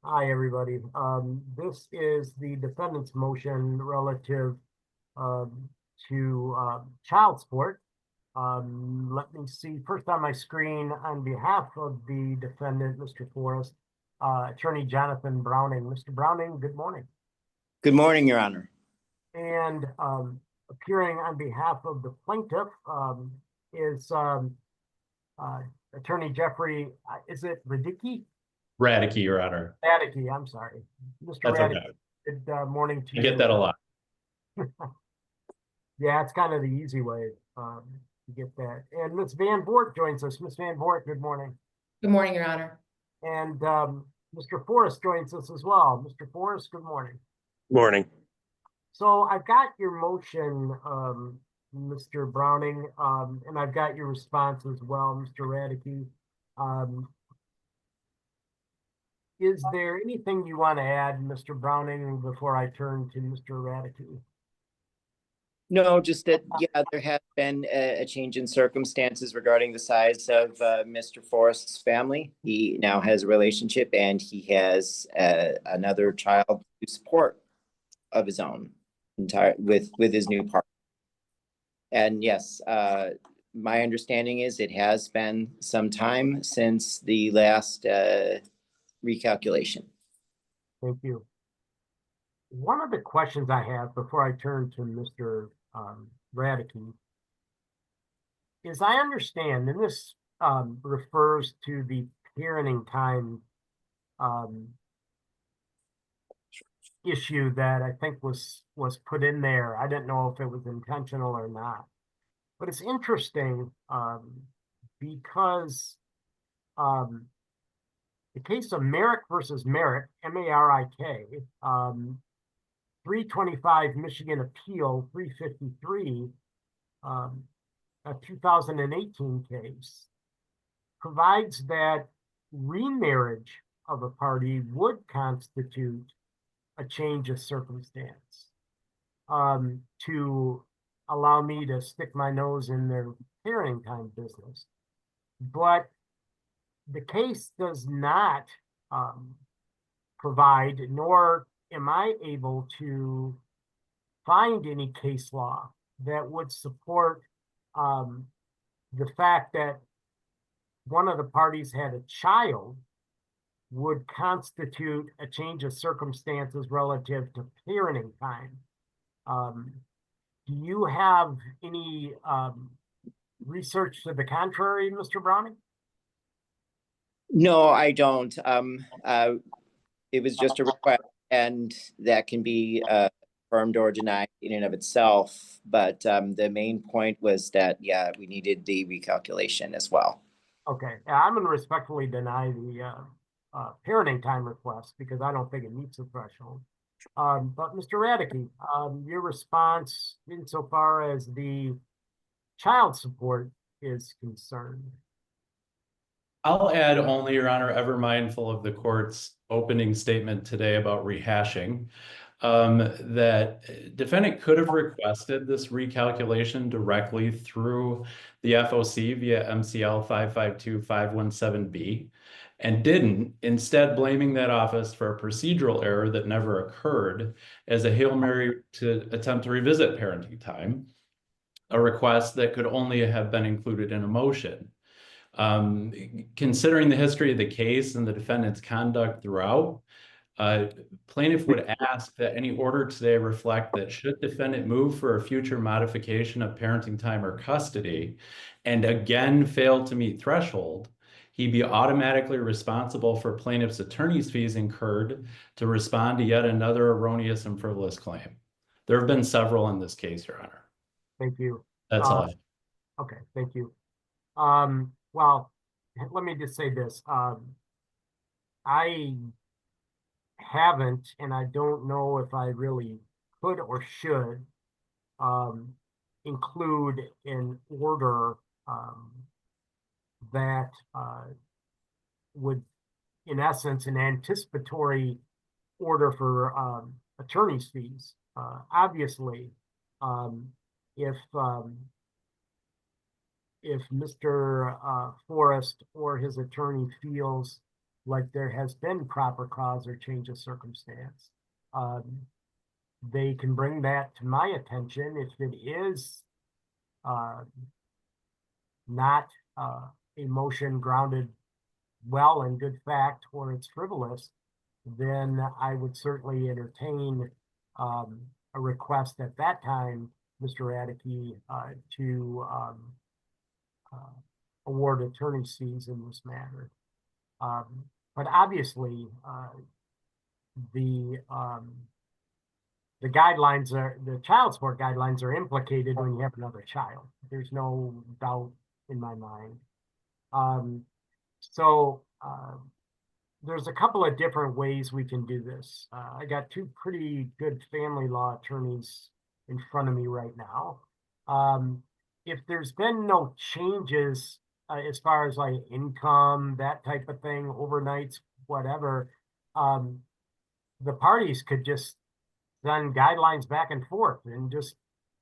Hi, everybody. This is the defendant's motion relative to child support. Let me see. First on my screen, on behalf of the defendant, Mr. Forrest, Attorney Jonathan Browning. Mr. Browning, good morning. Good morning, Your Honor. And appearing on behalf of the plaintiff is Attorney Jeffrey. Is it Radicky? Radicky, Your Honor. Radicky, I'm sorry. Mr. That's Radicky, okay. good morning to you. I get that a lot. Yeah, it's kind of the easy way to get that. And Ms. Van Voort joins us. Ms. Van Voort, good morning. Good morning, Your Honor. And Mr. Forrest joins us as well. Mr. Forrest, good morning. Morning. So I've got your motion, Mr. Browning, and I've got your response as well, Mr. Radicky. Is there anything you want to add, Mr. Browning, before I turn to Mr. Radicky? No, just that, yeah, there has been a change in circumstances regarding the size of Mr. Forrest's family. He now has a relationship and he has another child to support of his own with his new partner. And yes, my understanding is it has been some time since the last recalculation. Thank you. One of the questions I have before I turn to Mr. Radicky is I understand, and this refers to the parenting time issue that I think was put in there. I didn't know if it was intentional or not, but it's interesting because the case of Merrick versus Merrick, M-A-R-I-K, 325 Michigan Appeal 353, a 2018 case, provides that remarriage of a party would constitute a change of circumstance. To allow me to stick my nose in their parenting time business. But the case does not provide, nor am I able to find any case law that would support the fact that one of the parties had a child would constitute a change of circumstances relative to parenting time. Do you have any research to the contrary, Mr. Browning? No, I don't. It was just a request, and that can be affirmed or denied in and of itself. But the main point was that, yeah, we needed the recalculation as well. Okay, I'm going to respectfully deny the parenting time request because I don't think it meets the threshold. But Mr. Radicky, your response insofar as the child support is concerned. I'll add only, Your Honor, ever mindful of the court's opening statement today about rehashing, that defendant could have requested this recalculation directly through the FOC via MCL 552517B and didn't, instead blaming that office for a procedural error that never occurred as a Hail Mary to attempt to revisit parenting time, a request that could only have been included in a motion. Considering the history of the case and the defendant's conduct throughout, plaintiff would ask that any order today reflect that should defendant move for a future modification of parenting time or custody and again fail to meet threshold, he be automatically responsible for plaintiff's attorney's fees incurred to respond to yet another erroneous and frivolous claim. There have been several in this case, Your Honor. Thank you. That's all. Okay, thank you. Well, let me just say this. I haven't, and I don't know if I really could or should include an order that would, in essence, an anticipatory order for attorney's fees. Obviously, if Mr. Forrest or his attorney feels like there has been proper cause or change of circumstance, they can bring that to my attention. If it is not a motion grounded well in good fact, or it's frivolous, then I would certainly entertain a request at that time, Mr. Radicky, to award attorney's fees in this matter. But obviously, the guidelines the child support guidelines are implicated when you have another child. There's no doubt in my mind. So there's a couple of different ways we can do this. I got two pretty good family law attorneys in front of me right now. If there's been no changes as far as like income, that type of thing, overnights, whatever, the parties could just send guidelines back and forth and just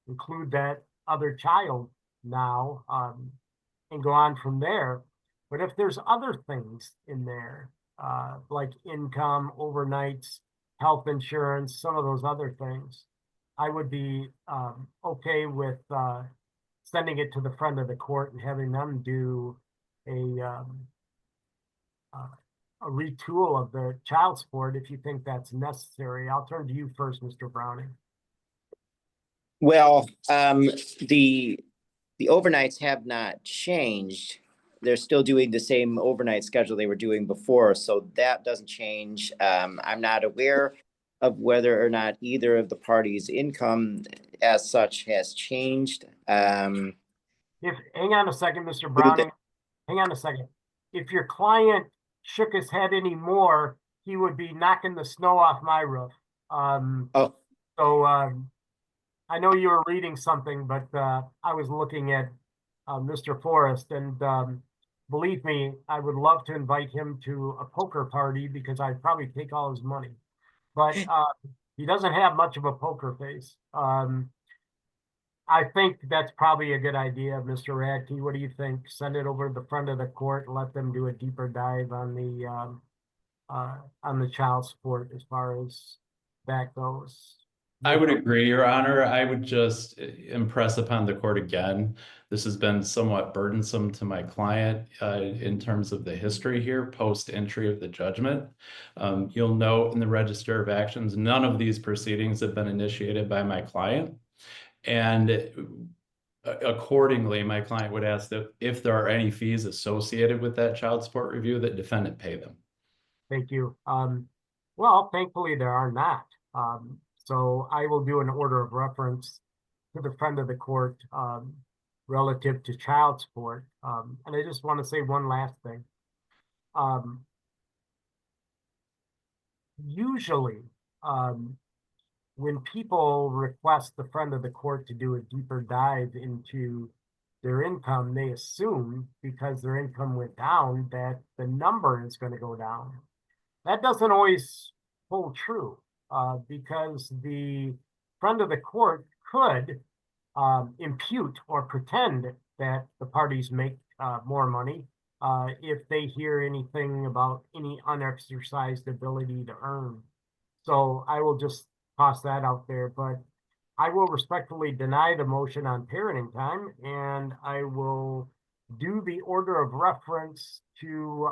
include that other child now, and go on from there. But if there's other things in there, like income, overnights, health insurance, some of those other things, I would be okay with sending it to the front of the court and having them do a retool of the child support if you think that's necessary. I'll turn to you first, Mr. Browning. Well, the overnights have not changed. They're still doing the same overnight schedule they were doing before, so that doesn't change. I'm not aware of whether or not either of the parties' income as such has changed. Hang on a second, Mr. Browning. Hang on a second. If your client shook his head anymore, he would be knocking the snow off my roof. So I know you were reading something, but I was looking at Mr. Forrest, and believe me, I would love to invite him to a poker party because I'd probably take all his money. But he doesn't have much of a poker face. I think that's probably a good idea, Mr. Radke. What do you think? Send it over to the front of the court and let them do a deeper dive on the child support as far as that goes. I would agree, Your Honor. I would just impress upon the court again, this has been somewhat burdensome to my client in terms of the history here, post-entry of the judgment. You'll note in the Register of Actions, none of these proceedings have been initiated by my client. And accordingly, my client would ask that if there are any fees associated with that child support review, that defendant pay them. Thank you. Well, thankfully there are not. So I will do an order of reference to the front of the court relative to child support. And I just want to say one last thing. Usually, when people request the front of the court to do a deeper dive into their income, they assume because their income went down that the number is going to go down. That doesn't always hold true because the front of the court could impute or pretend that the parties make more money if they hear anything about any unexercised ability to earn. So I will just toss that out there, but I will respectfully deny the motion on parenting time, and I will do the order of reference to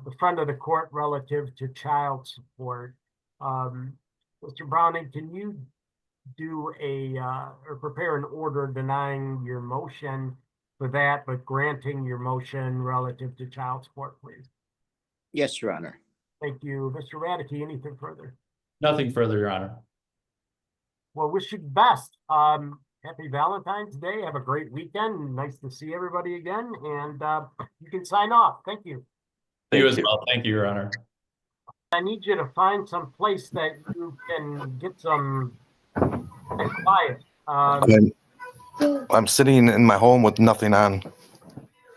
the front of the court relative to child support. Mr. Browning, can you do or prepare an order denying your motion for that, but granting your motion relative to child support, please? Yes, Your Honor. Thank you. Mr. Radicky, anything further? Nothing further, Your Honor. Well, wish you the best. Happy Valentine's Day. Have a great weekend. Nice to see everybody again. And you can sign off. Thank you. You as well. Thank you, Your Honor. I need you to find some place that you can get some quiet. I'm sitting in my home with nothing on.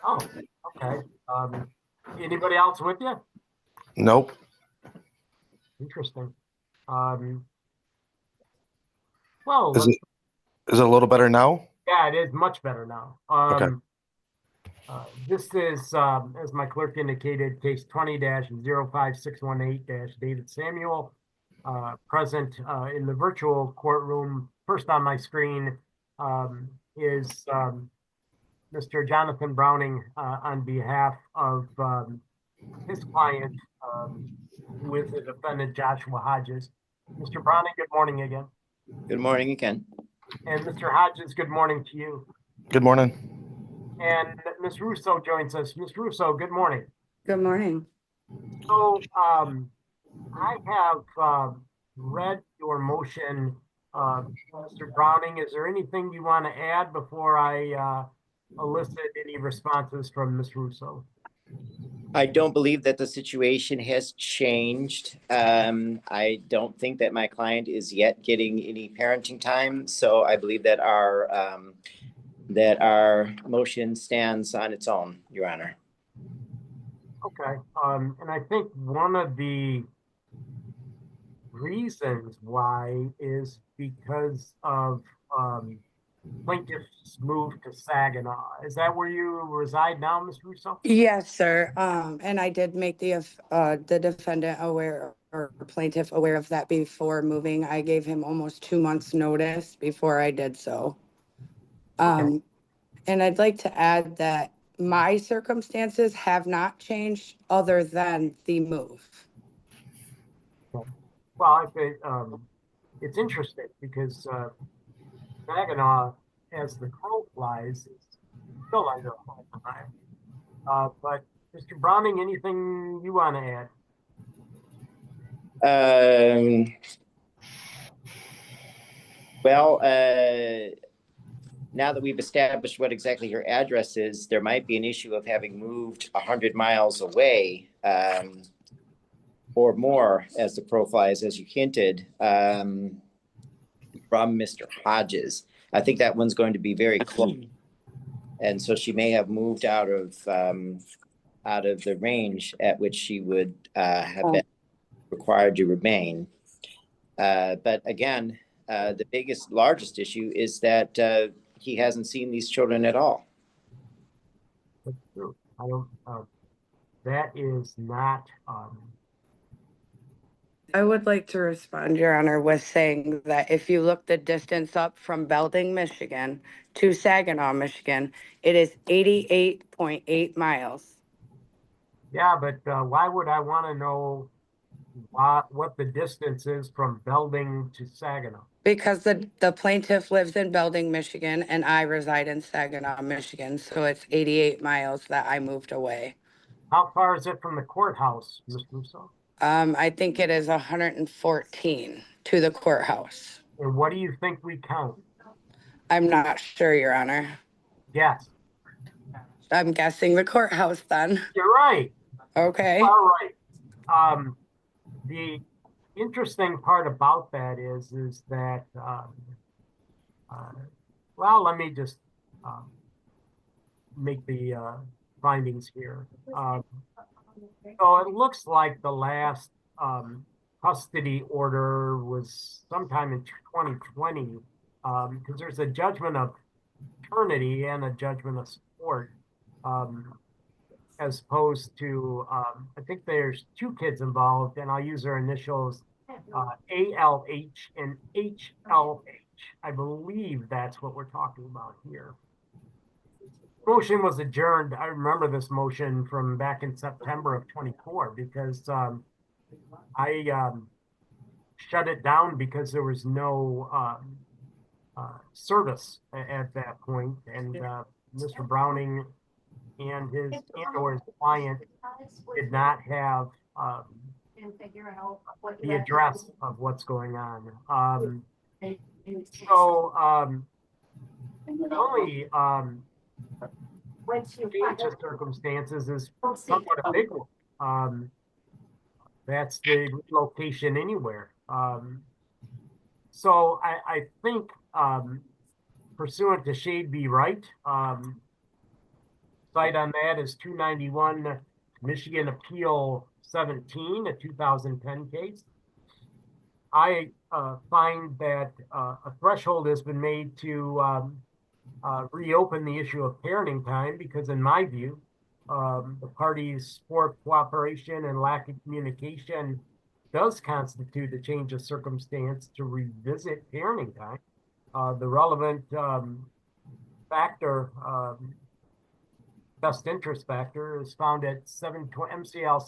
Oh, okay. Anybody else with you? Nope. Interesting. Well, Is it a little better now? yeah, it is much better now. Okay. This is, as my clerk indicated, case 20-05618 David Samuel, present in the virtual courtroom. First on my screen is Mr. Jonathan Browning on behalf of his client with the defendant Joshua Hodges. Mr. Browning, good morning again. Good morning again. And Mr. Hodges, good morning to you. Good morning. And Ms. Russo joins us. Ms. Russo, good morning. Good morning. So I have read your motion, Mr. Browning. Is there anything you want to add before I elicit any responses from Ms. Russo? I don't believe that the situation has changed. I don't think that my client is yet getting any parenting time, so I believe that our motion stands on its own, Your Honor. Okay, and I think one of the reasons why is because of plaintiff's move to Saginaw. Is that where you reside now, Ms. Russo? Yes, sir. And I did make the defendant aware or plaintiff aware of that before moving. I gave him almost 2 months' notice before I did so. And I'd like to add that my circumstances have not changed other than the move. Well, I think it's interesting because Saginaw, as the crow flies, is still under fire. But Mr. Browning, anything you want to add? Well, now that we've established what exactly your address is, there might be an issue of having moved 100 miles away or more, as the crow flies, as you hinted, from Mr. Hodges. I think that one's going to be very close. And so she may have moved out of the range at which she would have been required to remain. But again, the largest issue is that he hasn't seen these children at all. That's true. I don't. That is not. I would like to respond, Your Honor, with saying that if you look the distance up from Belding, Michigan to Saginaw, Michigan, it is 88.8 miles. Yeah, but why would I want to know what the distance is from Belding to Saginaw? Because the plaintiff lives in Belding, Michigan, and I reside in Saginaw, Michigan. So it's 88 miles that I moved away. How far is it from the courthouse, Ms. Russo? I think it is 114 to the courthouse. And what do you think we count? I'm not sure, Your Honor. Yes. I'm guessing the courthouse then. You're right. Okay. All right. The interesting part about that is that, well, let me just make the findings here. So it looks like the last custody order was sometime in 2020, because there's a judgment of paternity and a judgment of support, as opposed to, I think there's 2 kids involved, and I'll use their initials, ALH and HLH. I believe that's what we're talking about here. Motion was adjourned. I remember this motion from back in September of 24 because I shut it down because there was no service at that point, and Mr. Browning and or his client did not have the address of what's going on. So the only change of circumstances is somewhat a big one. That's the location anywhere. So I think pursuant to Shade v. Wright, cite on that is 291 Michigan Appeal 17, a 2010 case. I find that a threshold has been made to reopen the issue of parenting time because in my view, the parties' poor cooperation and lack of communication does constitute a change of circumstance to revisit parenting time. The relevant factor, best interest factor, is found at MCL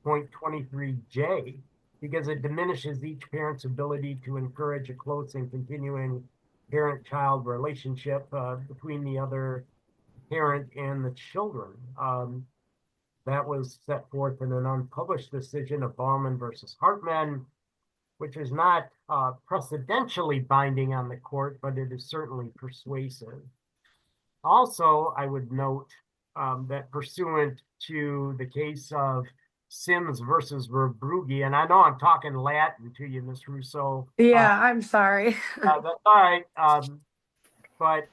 722.23J because it diminishes each parent's ability to encourage a close and continuing parent-child relationship between the other parent and the children. That was set forth in an unpublished decision of Bauman versus Hartman, which is not precedentially binding on the court, but it is certainly persuasive. Also, I would note that pursuant to the case of Sims versus Verbrugge, and I know I'm talking Latin to you, Ms. Russo. Yeah, I'm sorry. That's all right. But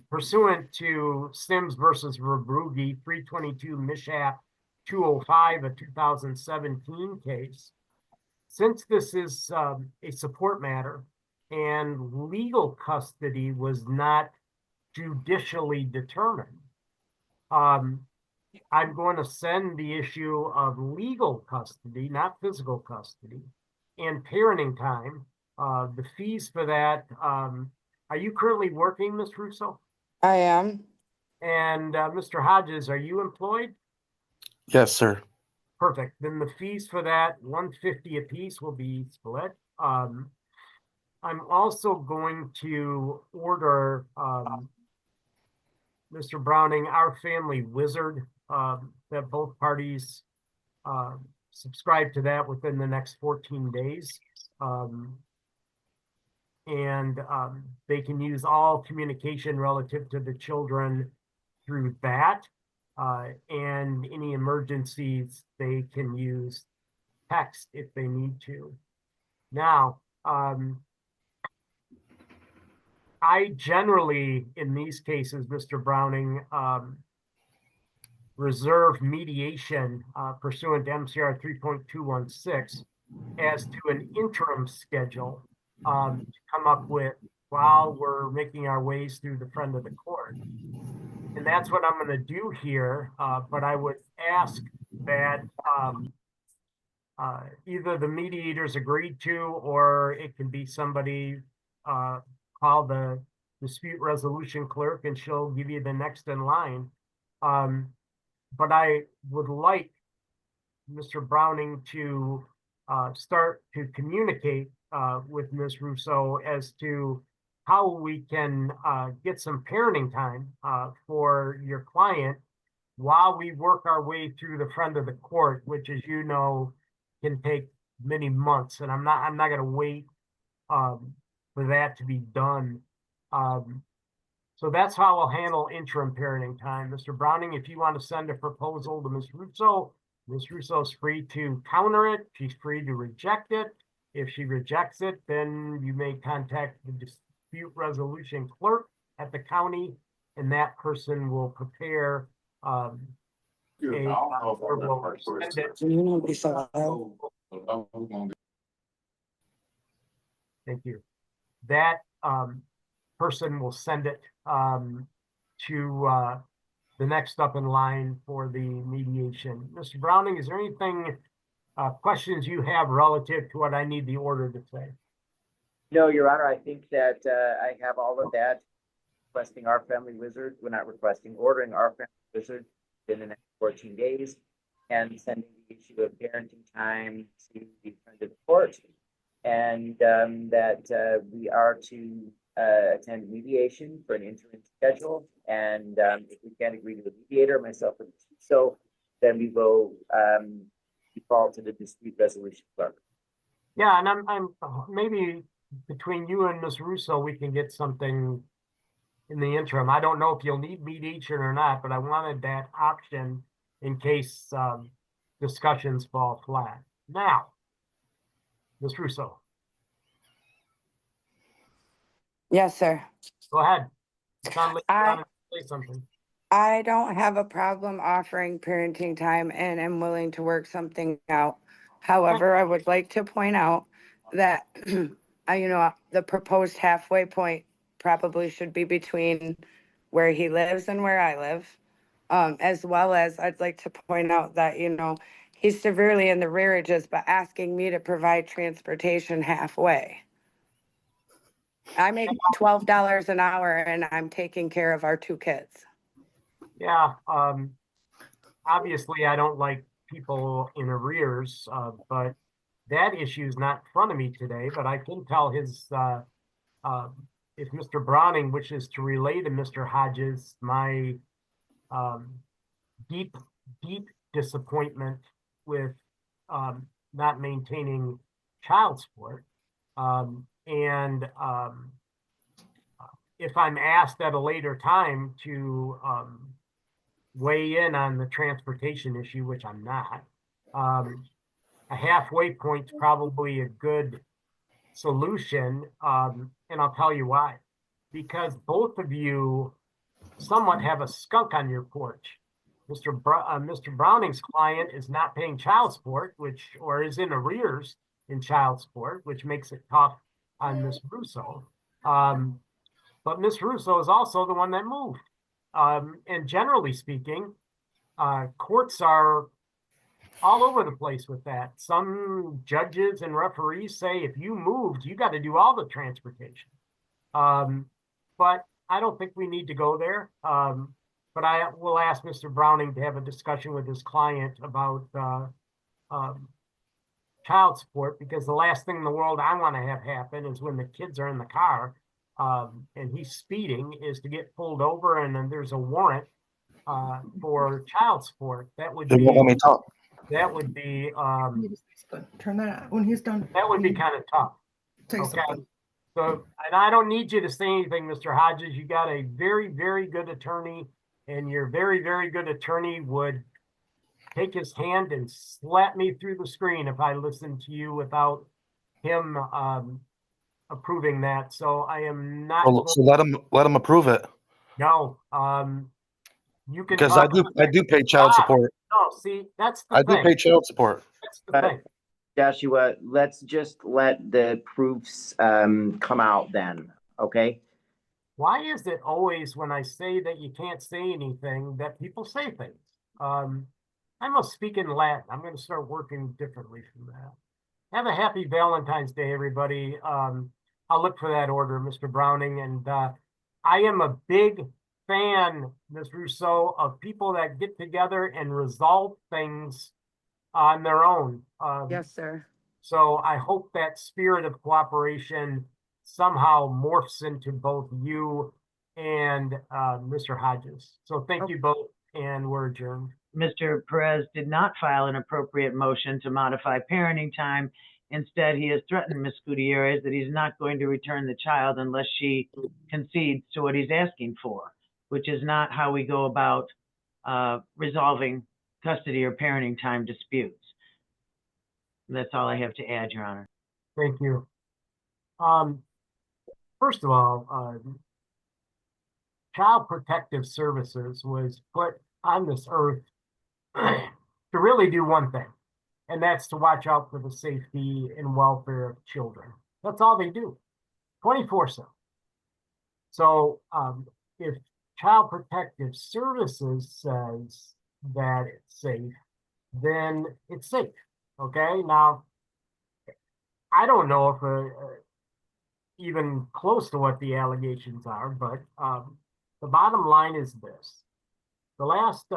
pursuant to Sims versus Verbrugge, 322 Mishap 205, a 2017 case, since this is a support matter and legal custody was not judicially determined, I'm going to send the issue of legal custody, not physical custody, and parenting time. The fees for that, are you currently working, Ms. Russo? I am. And Mr. Hodges, are you employed? Yes, sir. Perfect. Then the fees for that, $150 a piece, will be split. I'm also going to order Mr. Browning, our family wizard, that both parties subscribe to that within the next 14 days. And they can use all communication relative to the children through that. And any emergencies, they can use text if they need to. Now, I generally, in these cases, Mr. Browning, reserve mediation pursuant to MCR 3.216 as to an interim schedule to come up with while we're making our ways through the front of the court. And that's what I'm going to do here, but I would ask that either the mediators agreed to, or it can be somebody call the dispute resolution clerk and she'll give you the next in line. But I would like Mr. Browning to start to communicate with Ms. Russo as to how we can get some parenting time for your client while we work our way through the front of the court, which, as you know, can take many months. And I'm not going to wait for that to be done. So that's how I'll handle interim parenting time. Mr. Browning, if you want to send a proposal to Ms. Russo is free to counter it. She's free to reject it. If she rejects it, then you may contact the dispute resolution clerk at the county, and that person will prepare Thank you. That person will send it to the next up in line for the mediation. Mr. Browning, is there anything, questions you have relative to what I need the order to say? No, Your Honor, I think that I have all of that. Requesting our family wizard, we're not requesting, ordering our family wizard in the next 14 days and sending the issue of parenting time to the front of the court. And that we are to attend mediation for an interim schedule. And if we can't agree to the mediator, myself and so, then we will default to the dispute resolution clerk. Yeah, and I'm maybe between you and Ms. Russo, we can get something in the interim. I don't know if you'll need mediation or not, but I wanted that option in case discussions fall flat. Now, Ms. Russo. Yes, sir. Go ahead. Sound like you I- want to say something. I don't have a problem offering parenting time and am willing to work something out. However, I would like to point out that, the proposed halfway point probably should be between where he lives and where I live. As well as I'd like to point out that, you know, he's severely in the rearages, but asking me to provide transportation halfway. I make $12 an hour and I'm taking care of our 2 kids. Yeah, obviously I don't like people in arrears, but that issue is not in front of me today, but I can tell his, if Mr. Browning wishes to relay to Mr. Hodges my deep, deep disappointment with not maintaining child support. If I'm asked at a later time to weigh in on the transportation issue, which I'm not, a halfway point's probably a good solution, and I'll tell you why. Because both of you somewhat have a skunk on your porch. Mr. Browning's client is not paying child support, or is in arrears in child support, which makes it tough on Miss Russo. But Miss Russo is also the one that moved. And generally speaking, courts are all over the place with that. Some judges and referees say if you moved, you got to do all the transportation. But I don't think we need to go there. But I will ask Mr. Browning to have a discussion with his client about child support, because the last thing in the world I want to have happen is when the kids are in the car and he's speeding, is to get pulled over and then there's a warrant for child support. That would They be, won't let me talk. that would be, Turn that out when he's done. that would be kind of tough. Say Okay. something. So, and I don't need you to say anything, Mr. Hodges. You got a very, very good attorney, and your very, very good attorney would take his hand and slap me through the screen if I listened to you without him approving that. So I am not. So let him approve it, No, you can because talk. I do pay child support. No, see, that's the I do thing. pay child support. That's the thing. Joshua, let's just let the proofs come out then, okay? Why is it always when I say that you can't say anything that people say things? I must speak in Latin. I'm going to start working differently from that. Have a happy Valentine's Day, everybody. I'll look for that order, Mr. Browning. And I am a big fan, Ms. Russo, of people that get together and resolve things on their own. Yes, sir. So I hope that spirit of cooperation somehow morphs into both you and Mr. Hodges. So thank you both, and we're adjourned. Mr. Perez did not file an appropriate motion to modify parenting time. Instead, he has threatened Ms. Gutierrez that he's not going to return the child unless she concedes to what he's asking for, which is not how we go about resolving custody or parenting time disputes. That's all I have to add, Your Honor. Thank you. First of all, Child Protective Services was put on this earth to really do one thing, and that's to watch out for the safety and welfare of children. That's all they do, 24/7. So if Child Protective Services says that it's safe, then it's safe. Okay, now I don't know if even close to what the allegations are, but the bottom line is this. The last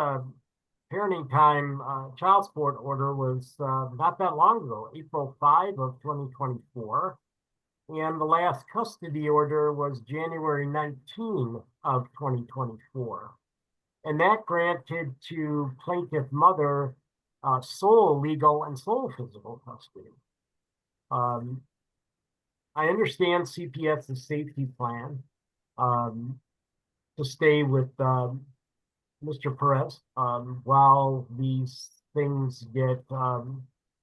parenting time child support order was not that long ago, April 5 of 2024. And the last custody order was January 19 of 2024. And that granted to plaintiff mother sole legal and sole physical custody. I understand CPS's safety plan to stay with Mr. Perez while these things get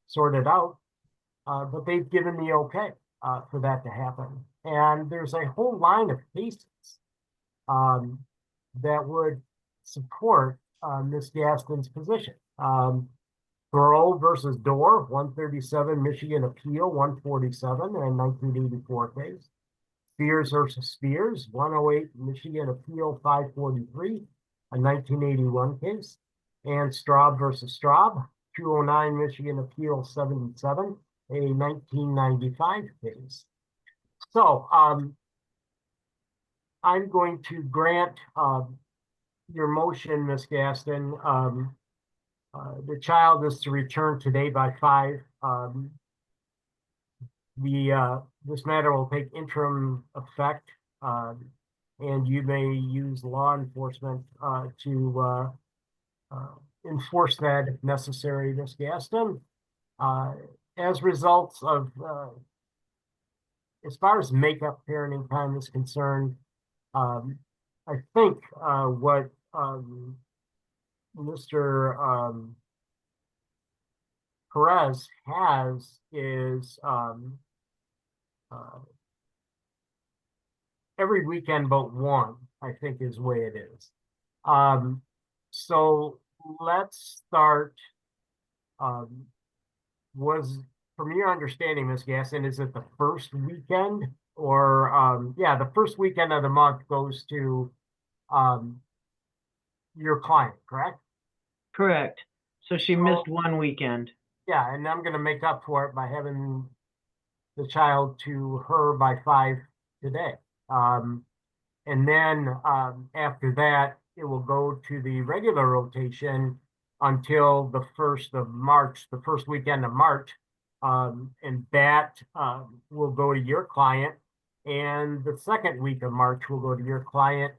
sorted out, but they've given the okay for that to happen. And there's a whole line of cases that would support Ms. Gaston's position. Thoreau versus Dorr, 137 Michigan Appeal, 147, and 1984 case. Spears versus Spears, 108 Michigan Appeal 543, a 1981 case. And Straub versus Straub, 209 Michigan Appeal 77, a 1995 case. So I'm going to grant your motion, Ms. Gaston. The child is to return today by 5. This matter will take interim effect, and you may use law enforcement to enforce that if necessary, Ms. Gaston. As results of, as far as makeup parenting time is concerned, I think what Mr. Perez has is every weekend but one, I think is the way it is. So let's start, from your understanding, Ms. Gaston, is it the first weekend? Or, yeah, the first weekend of the month goes to your client, correct? Correct. So she missed one weekend. Yeah, and I'm gonna make up for it by having the child to her by 5 today. And then after that, it will go to the regular rotation until the 1st of March, the first weekend of March. And that will go to your client. And the second week of March will go to your client.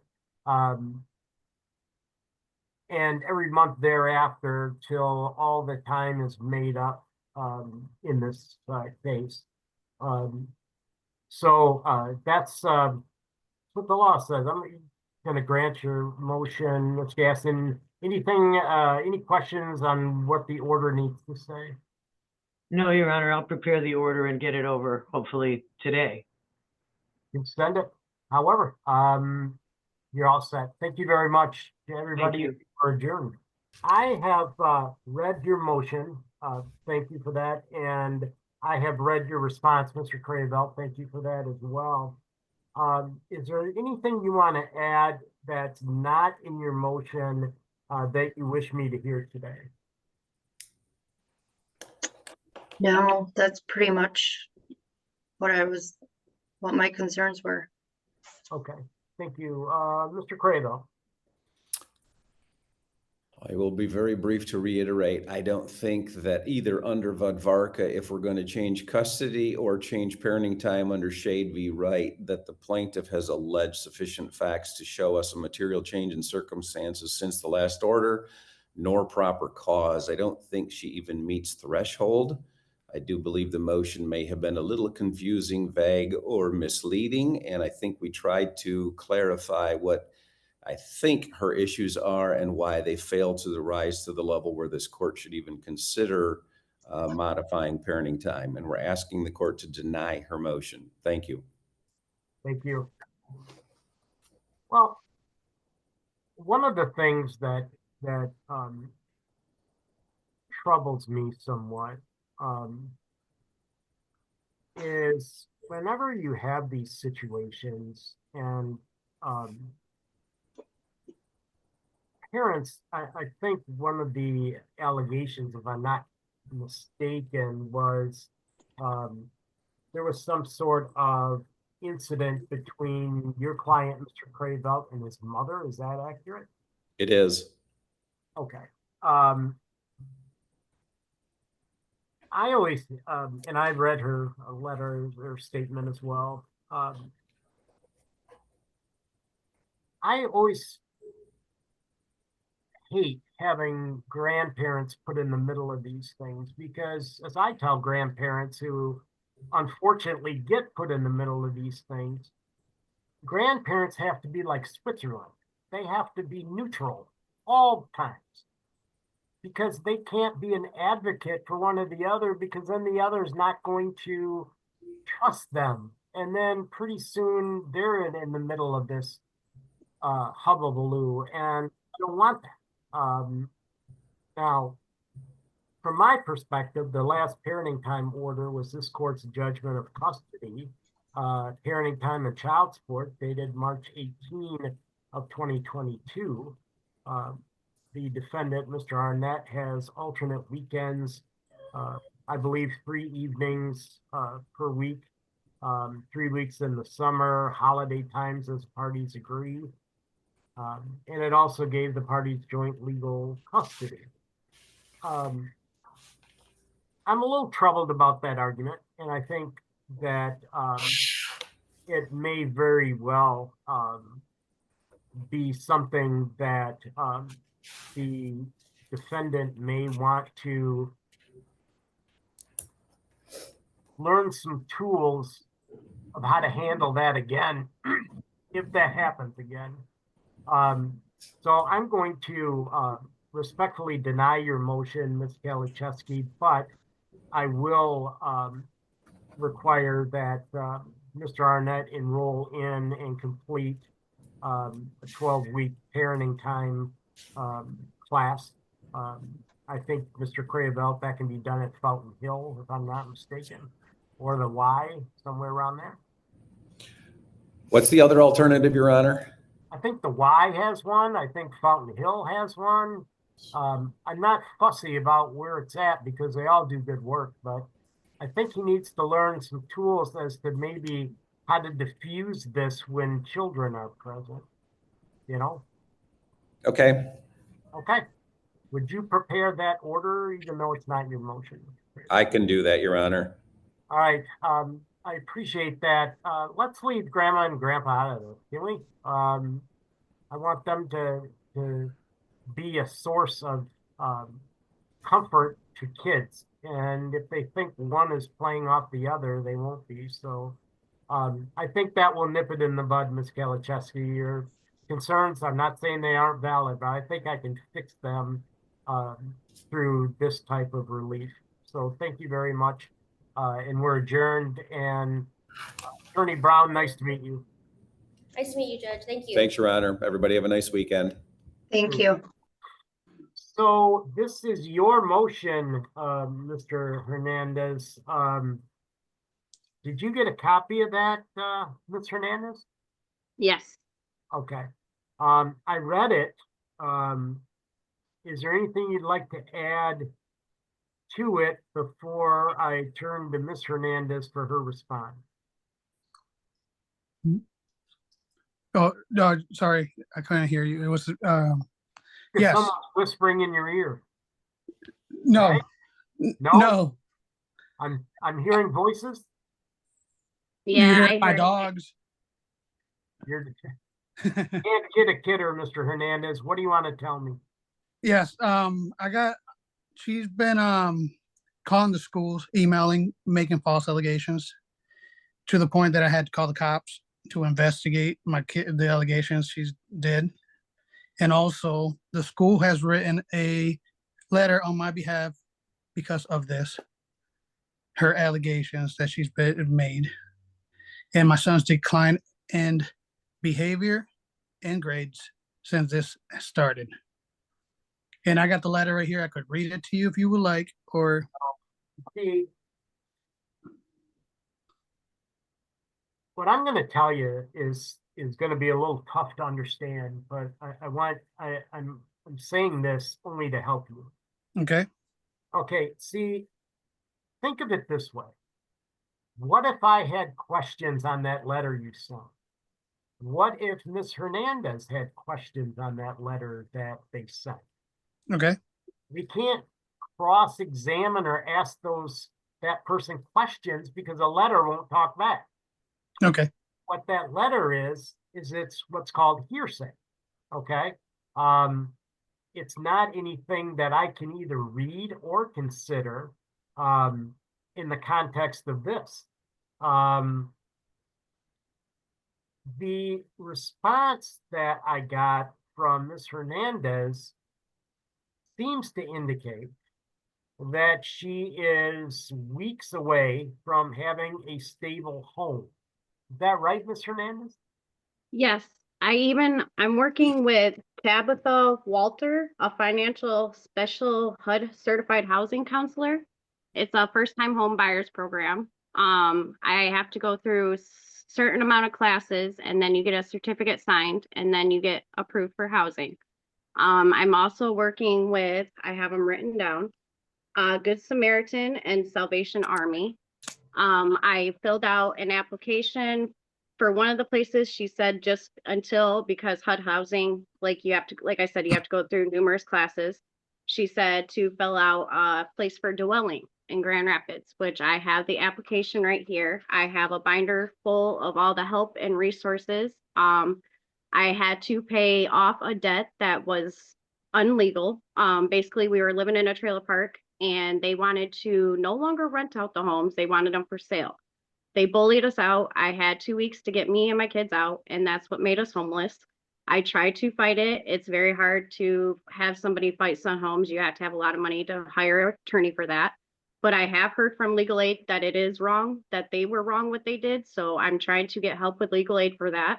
And every month thereafter till all the time is made up in this case. So that's what the law says. I'm going to grant your motion, Ms. Gaston. Anything, any questions on what the order needs to say? No, Your Honor, I'll prepare the order and get it over hopefully today. You can send it. However, you're all set. Thank you very much to everybody. Thank you. For adjourned. I have read your motion. Thank you for that. And I have read your response, Mr. Cravel. Thank you for that as well. Is there anything you want to add that's not in your motion that you wish me to hear today? No, that's pretty much what my concerns were. Okay, thank you. Mr. Cravel. I will be very brief to reiterate. I don't think that either under Vadvarka, if we're going to change custody or change parenting time under Shade v. Wright, that the plaintiff has alleged sufficient facts to show us a material change in circumstances since the last order, nor proper cause. I don't think she even meets threshold. I do believe the motion may have been a little confusing, vague, or misleading, and I think we tried to clarify what I think her issues are and why they fail to rise to the level where this court should even consider modifying parenting time. And we're asking the court to deny her motion. Thank you. Thank you. Well, one of the things that troubles me somewhat is whenever you have these situations and parents, I think one of the allegations, if I'm not mistaken, was there was some sort of incident between your client, Mr. Cravel, and his mother. Is that accurate? It is. Okay. I always, and I've read her letter, her statement as well. I always hate having grandparents put in the middle of these things because, as I tell grandparents who unfortunately get put in the middle of these things, grandparents have to be like Switzerland. They have to be neutral all times because they can't be an advocate for one or the other because then the other is not going to trust them. And then pretty soon they're in the middle of this hubbubaloo, and I don't want that. Now, from my perspective, the last parenting time order was this court's judgment of custody. parenting time and child support dated March 18 of 2022. The defendant, Mr. Arnett, has alternate weekends, I believe 3 evenings per week, 3 weeks in the summer, holiday times as parties agree. And it also gave the parties joint legal custody. I'm a little troubled about that argument, and I think that it may very well be something that the defendant may want to learn some tools of how to handle that again, if that happens again. So I'm going to respectfully deny your motion, Ms. Chesky, but I will require that Mr. Arnett enroll in and complete a 12-week parenting time class. I think Mr. Cravel, that can be done at Fountain Hill, if I'm not mistaken, or the Y, somewhere around there. What's the other alternative, Your Honor? I think the Y has one. I think Fountain Hill has one. I'm not fussy about where it's at because they all do good work, but I think he needs to learn some tools as to maybe how to diffuse this when children are present, you know? Okay, Okay. Would you prepare that order, even though it's not your motion? I can do that, Your Honor. All right. I appreciate that. Let's leave grandma and grandpa out of it, can we? I want them to be a source of comfort to kids. And if they think one is playing off the other, they won't be. So I think that will nip it in the bud, Ms. Chesky. Your concerns, I'm not saying they aren't valid, but I think I can fix them through this type of relief. So thank you very much. And we're adjourned. And Attorney Brown, nice to meet you. Nice to meet you, Judge. Thank you. Thanks, Your Honor. Everybody have a nice weekend. Thank you. So this is your motion, Mr. Hernandez. Did you get a copy of that, Ms. Hernandez? Yes. Okay. I read it. Is there anything you'd like to add to it before I turn to Ms. Hernandez for her response? Oh, no, sorry, I couldn't hear you. It was, yes. Someone's whispering in your ear. No, Right? No? no. I'm hearing voices. You Yeah, hear I my heard. dogs. You're can't get a kidder, Mr. Hernandez. What do you want to tell me? Yes, she's been calling the schools, emailing, making false allegations to the point that I had to call the cops to investigate the allegations she did. And also the school has written a letter on my behalf because of this, her allegations that she's been made, and my son's decline in behavior and grades since this started. And I got the letter right here. I could read it to you if you would like, or See, what I'm going to tell you is going to be a little tough to understand, but I'm saying this only to help you. okay. Okay, see, think of it this way. What if I had questions on that letter you sent? What if Ms. Hernandez had questions on that letter that they sent? Okay. We can't cross-examine or ask that person questions because a letter won't talk back. Okay. What that letter is it's what's called hearsay. Okay. It's not anything that I can either read or consider in the context of this. The response that I got from Ms. Hernandez seems to indicate that she is weeks away from having a stable home. Is that right, Ms. Hernandez? Yes. I'm working with Tabitha Walter, a financial special HUD certified housing counselor. It's a first time home buyers program. I have to go through certain amount of classes, and then you get a certificate signed, and then you get approved for housing. I'm also working with, I have them written down, Good Samaritan and Salvation Army. I filled out an application for one of the places. She said just until, because HUD housing, like you have to, like I said, you have to go through numerous classes. She said to fill out a place for dwelling in Grand Rapids, which I have the application right here. I have a binder full of all the help and resources. I had to pay off a debt that was unlegal. Basically, we were living in a trailer park and they wanted to no longer rent out the homes. They wanted them for sale. They bullied us out. I had 2 weeks to get me and my kids out, and that's what made us homeless. I tried to fight it. It's very hard to have somebody fight some homes. You have to have a lot of money to hire an attorney for that. But I have heard from legal aid that it is wrong, that they were wrong what they did. So I'm trying to get help with legal aid for that.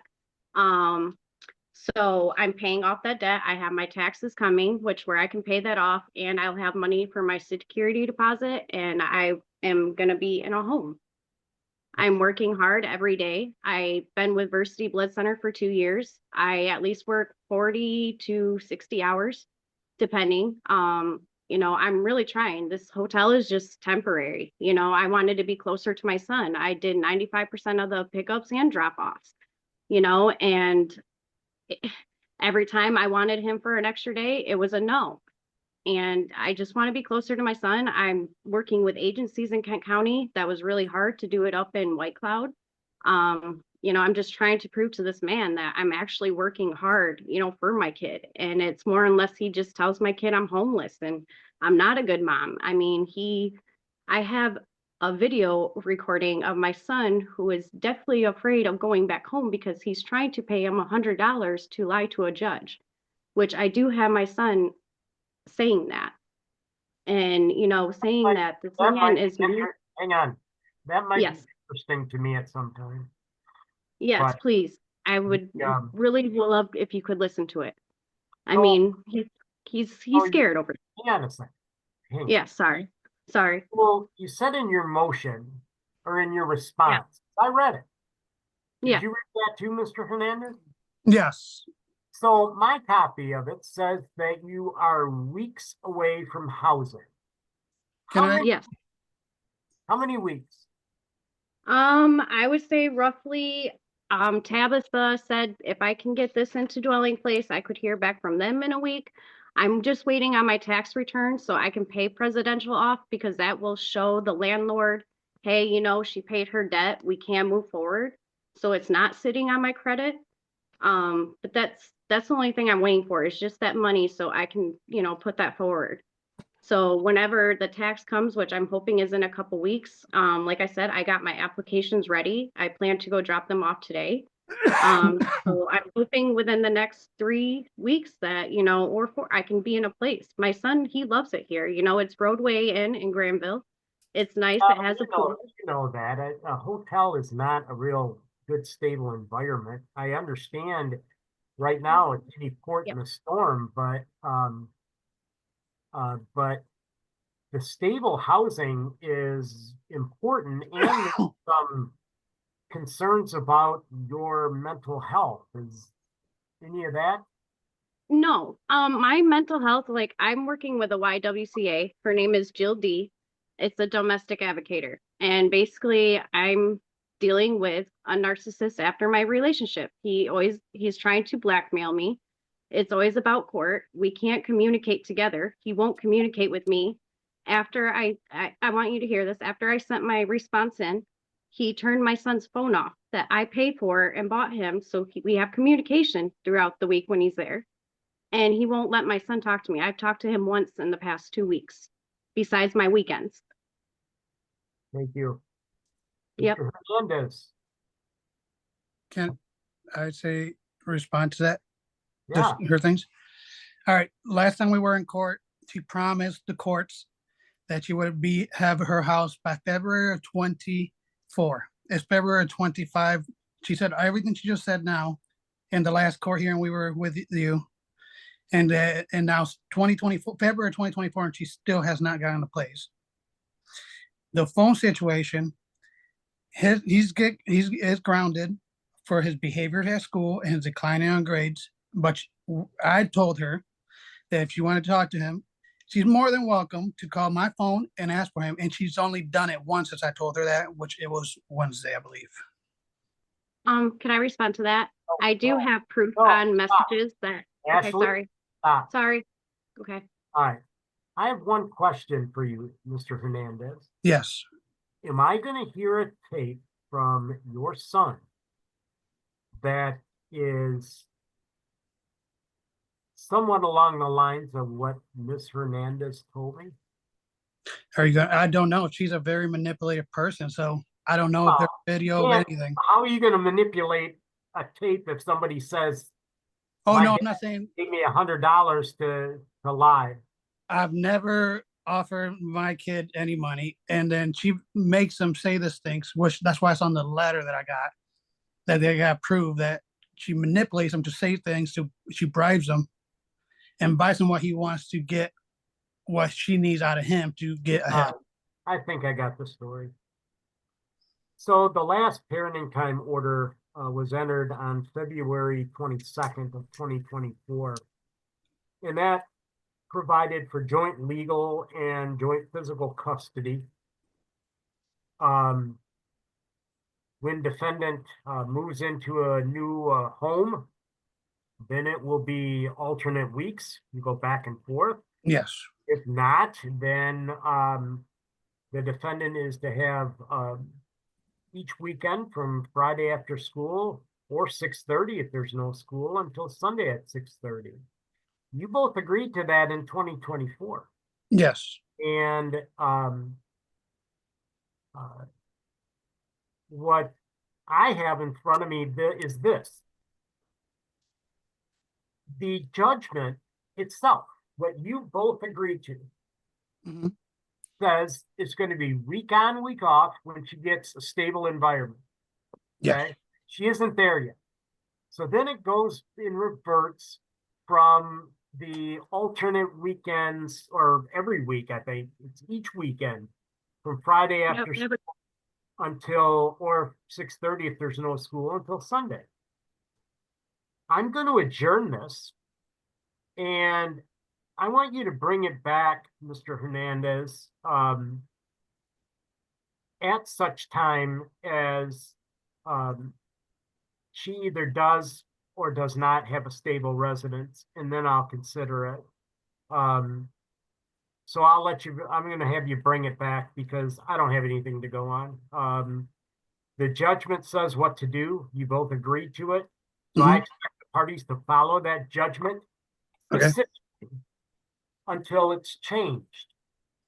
So I'm paying off that debt. I have my taxes coming, which where I can pay that off, and I'll have money for my security deposit, and I am going to be in a home. I'm working hard every day. I've been with Varsity Blood Center for 2 years. I at least work 40 to 60 hours, depending. You know, I'm really trying. This hotel is just temporary. You know, I wanted to be closer to my son. I did 95% of the pickups and drop-offs, you know, and every time I wanted him for an extra day, it was a no. And I just want to be closer to my son. I'm working with agencies in Kent County. That was really hard to do it up in White Cloud. You know, I'm just trying to prove to this man that I'm actually working hard, you know, for my kid. And it's more or less he just tells my kid I'm homeless and I'm not a good mom. I mean, I have a video recording of my son who is deathly afraid of going back home because he's trying to pay him $100 to lie to a judge, which I do have my son saying that. And, you know, saying that this man is. Hang on. That might Yes. be interesting to me at some time. Yes, But, please. I would really love if you could listen to it. I So- mean, he's Oh, scared over it. Hang on a second. Hang on. Yeah, sorry. Well, you said in your motion or in your response, I read it. Did Yeah. you read that too, Mr. Hernandez? Yes. So my copy of it says that you are weeks away from housing. Can I- Yes. How many weeks? I would say roughly, Tabitha said if I can get this into dwelling place, I could hear back from them in a week. I'm just waiting on my tax return so I can pay presidential off because that will show the landlord, hey, you know, she paid her debt. We can move forward. So it's not sitting on my credit. But that's the only thing I'm waiting for is just that money so I can, you know, put that forward. So whenever the tax comes, which I'm hoping is in a couple weeks, like I said, I got my applications ready. I plan to go drop them off today. So I'm hoping within the next 3 weeks that, you know, or 4, I can be in a place. My son, he loves it here. You know, it's Roadway Inn in Granville. It's nice. It has a pool. You know that a hotel is not a real good, stable environment. I understand right now it's any port in a storm, but the stable housing is important, and there's some concerns about your mental health. Is any of that? No, my mental health, like I'm working with a YWCA. Her name is Jill D. It's a domestic advocator. And basically I'm dealing with a narcissist after my relationship. He's trying to blackmail me. It's always about court. We can't communicate together. He won't communicate with me. After I want you to hear this. After I sent my response in, he turned my son's phone off that I pay for and bought him. So we have communication throughout the week when he's there. And he won't let my son talk to me. I've talked to him once in the past 2 weeks, besides my weekends. Thank you. Yep. Mr. Hernandez. Can I say respond to that? Yeah. Her things. All right. Last time we were in court, she promised the courts that she would have her house by February of 24. It's February of 25. She said everything she just said now in the last court hearing we were with you. And now 2024, February 2024, and she still has not gotten a place. The phone situation, He's grounded for his behavior at school and his declining on grades. But I told her that if she wanted to talk to him, she's more than welcome to call my phone and ask for him. And she's only done it once since I told her that, which it was Wednesday, I believe. Can I respond to that? I do have proof No, on stop. messages that, okay, Ashley, sorry, stop. sorry. Okay. All right. I have one question for you, Mr. Hernandez. Yes. Am I going to hear a tape from your son that is somewhat along the lines of what Miss Hernandez told me? Are you going? I don't know. She's a very manipulative person, so I don't know if there's video of anything. How are you going to manipulate a tape if somebody says, Oh "My no, I'm dad not saying. gave me $100 to lie"? I've never offered my kid any money, and then she makes them say this things, which that's why it's on the letter that I got, that they got proof that she manipulates them to say things. She bribes them and buys him what he wants to get what she needs out of him to get ahead. I think I got the story. So the last parenting time order was entered on February 22nd of 2024. And that provided for joint legal and joint physical custody. When defendant moves into a new home, then it will be alternate weeks. You go back and forth. Yes. If not, then the defendant is to have each weekend from Friday after school or 6:30 if there's no school until Sunday at 6:30. You both agreed to that in 2024. Yes. And what I have in front of me is this. The judgment itself, what you both agreed to, says it's going to be week on, week off when she gets a stable environment. Okay? Yes. She isn't there yet. So then it goes and reverts from the alternate weekends, or every week, I think. It's each weekend from Friday after school until, or 6:30 if there's no school, until Sunday. I'm going to adjourn this, and I want you to bring it back, Mr. Hernandez, at such time as she either does or does not have a stable residence, and then I'll consider it. So I'll let you, I'm going to have you bring it back because I don't have anything to go on. The judgment says what to do. You both agreed to it. So I expect the parties to follow that judgment until it's changed.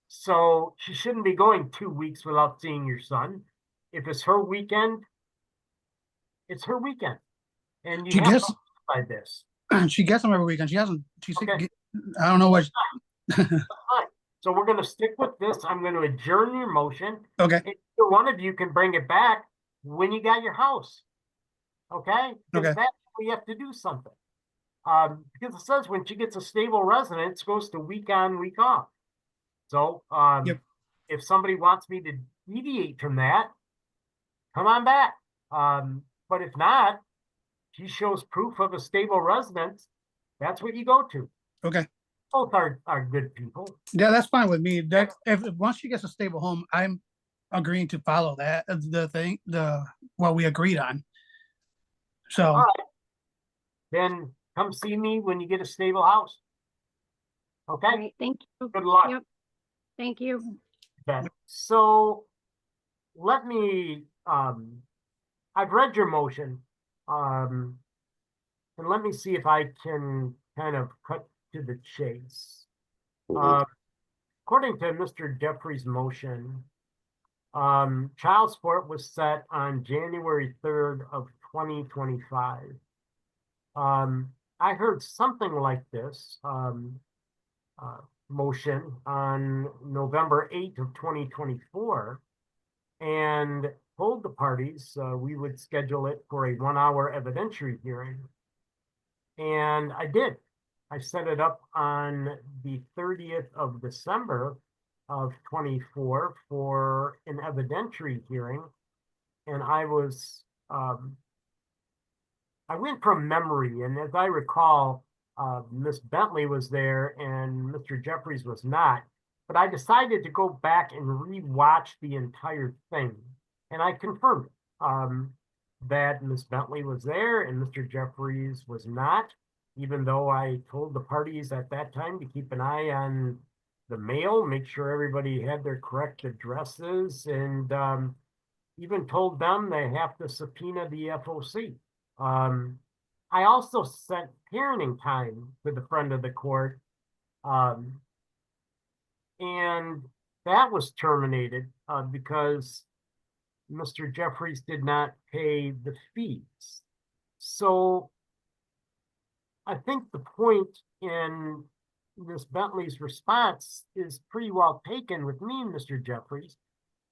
So she shouldn't be going 2 weeks without seeing your son. If it's her weekend, it's her weekend. And you have to decide this. She gets them every weekend. She hasn't. Okay. I don't know what. So we're going to stick with this. I'm going to adjourn your motion. Okay. And either one of you can bring it back when you got your house. Okay? Because that's when we have to do something. Because it says when she gets a stable residence, it goes to week on, week off. So if somebody wants me to deviate from that, come on back. But if not, she shows proof of a stable residence, that's what you go to. Okay. Both are good people. Yeah, that's fine with me. That if once she gets a stable home, I'm agreeing to follow that what we agreed on. So all right. Then come see me when you get a stable house. Okay. All right, thank you. Good luck. Yep. Thank you. Okay. So let me I've read your motion. And let me see if I can kind of cut to the chase. According to Mr. Jeffries' motion, child support was set on January 3rd of 2025. I heard something like this motion on November 8th of 2024 and told the parties we would schedule it for a 1-hour evidentiary hearing. And I did. I set it up on the 30th of December of 24 for an evidentiary hearing. and I was, I went from memory, and as I recall, Miss Bentley was there and Mr. Jeffries was not. But I decided to go back and re-watch the entire thing, and I confirmed that Miss Bentley was there and Mr. Jeffries was not, even though I told the parties at that time to keep an eye on the mail, make sure everybody had their correct addresses, and even told them they have to subpoena the FOC. I also sent parenting time to the friend of the court, and that was terminated because Mr. Jeffries did not pay the fees. So I think the point in Ms. Bentley's response is pretty well taken with me, Mr. Jeffries,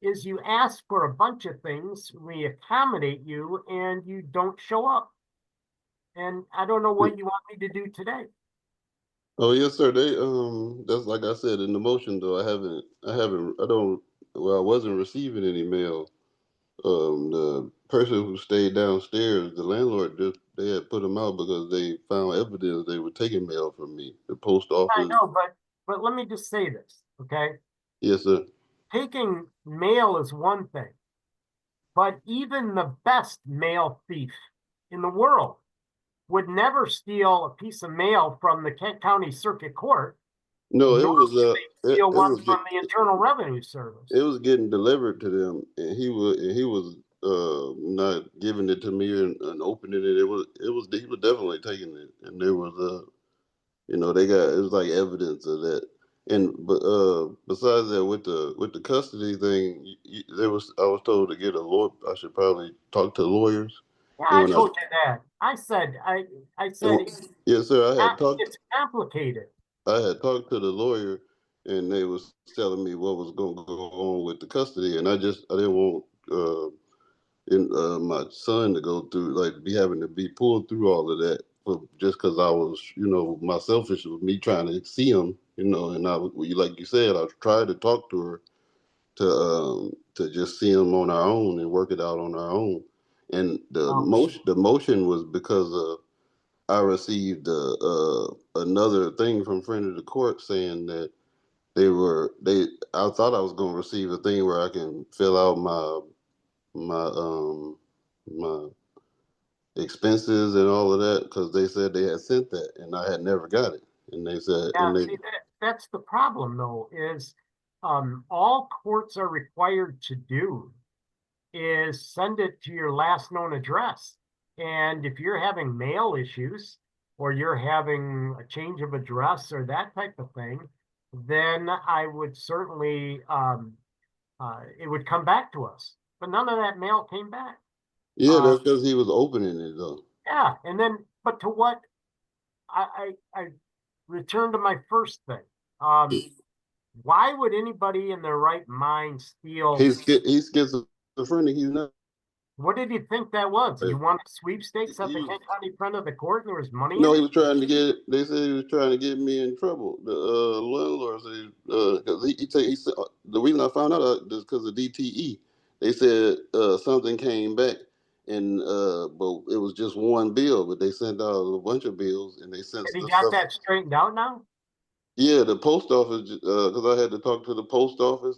is you ask for a bunch of things, we accommodate you, and you don't show up. And I don't know what you want me to do today. Oh, yes, sir. They, that's like I said in the motion, though, I wasn't receiving any mail. The person who stayed downstairs, the landlord, they had put them out because they found evidence they were taking mail from me. The post office. I know, but let me just say this, okay? Yes, sir. Taking mail is one thing, but even the best mail thief in the world would never steal a piece of mail from the Kent County Circuit Court. No, it nor was would they steal one from the Internal Revenue Service. It was getting delivered to them, and he was not giving it to me and opening it. He was definitely taking it, and there was it was like evidence of that. And besides that, with the custody thing, I was told to get a lawyer. I should probably talk to lawyers. Yeah, I told you that. I said yes, sir. It's complicated. I had talked to the lawyer, and they was telling me what was going to go on with the custody, and I didn't want my son to go through, like, be having to be pulled through all of that just because I was, my selfish was me trying to see him, and like you said, I tried to talk to her to just see him on our own and work it out on our own, and the motion was because I received another thing from friend of the court saying that I thought I was going to receive a thing where I can fill out my expenses and all of that, because they said they had sent that and I had never got it. And they said, that's the problem though, is all courts are required to do is send it to your last known address. And if you're having mail issues or you're having a change of address or that type of thing, then I would certainly, it would come back to us. But none of that mail came back. Yeah, that's because he was opening it though. Yeah, and then, but to what, I return to my first thing. Why would anybody in their right mind steal? He's schizophrenic. He's not. What did you think that was? You wanted sweepstakes at the Kent County front of the court and there was money? No, he was trying to get, they said he was trying to get me in trouble. The landlord said, because he said, the reason I found out is because of DTE. They said something came back and, but it was just one bill, but they sent out a bunch of bills and they sent. Have you got that straightened out now? Yeah, the post office, because I had to talk to the post office.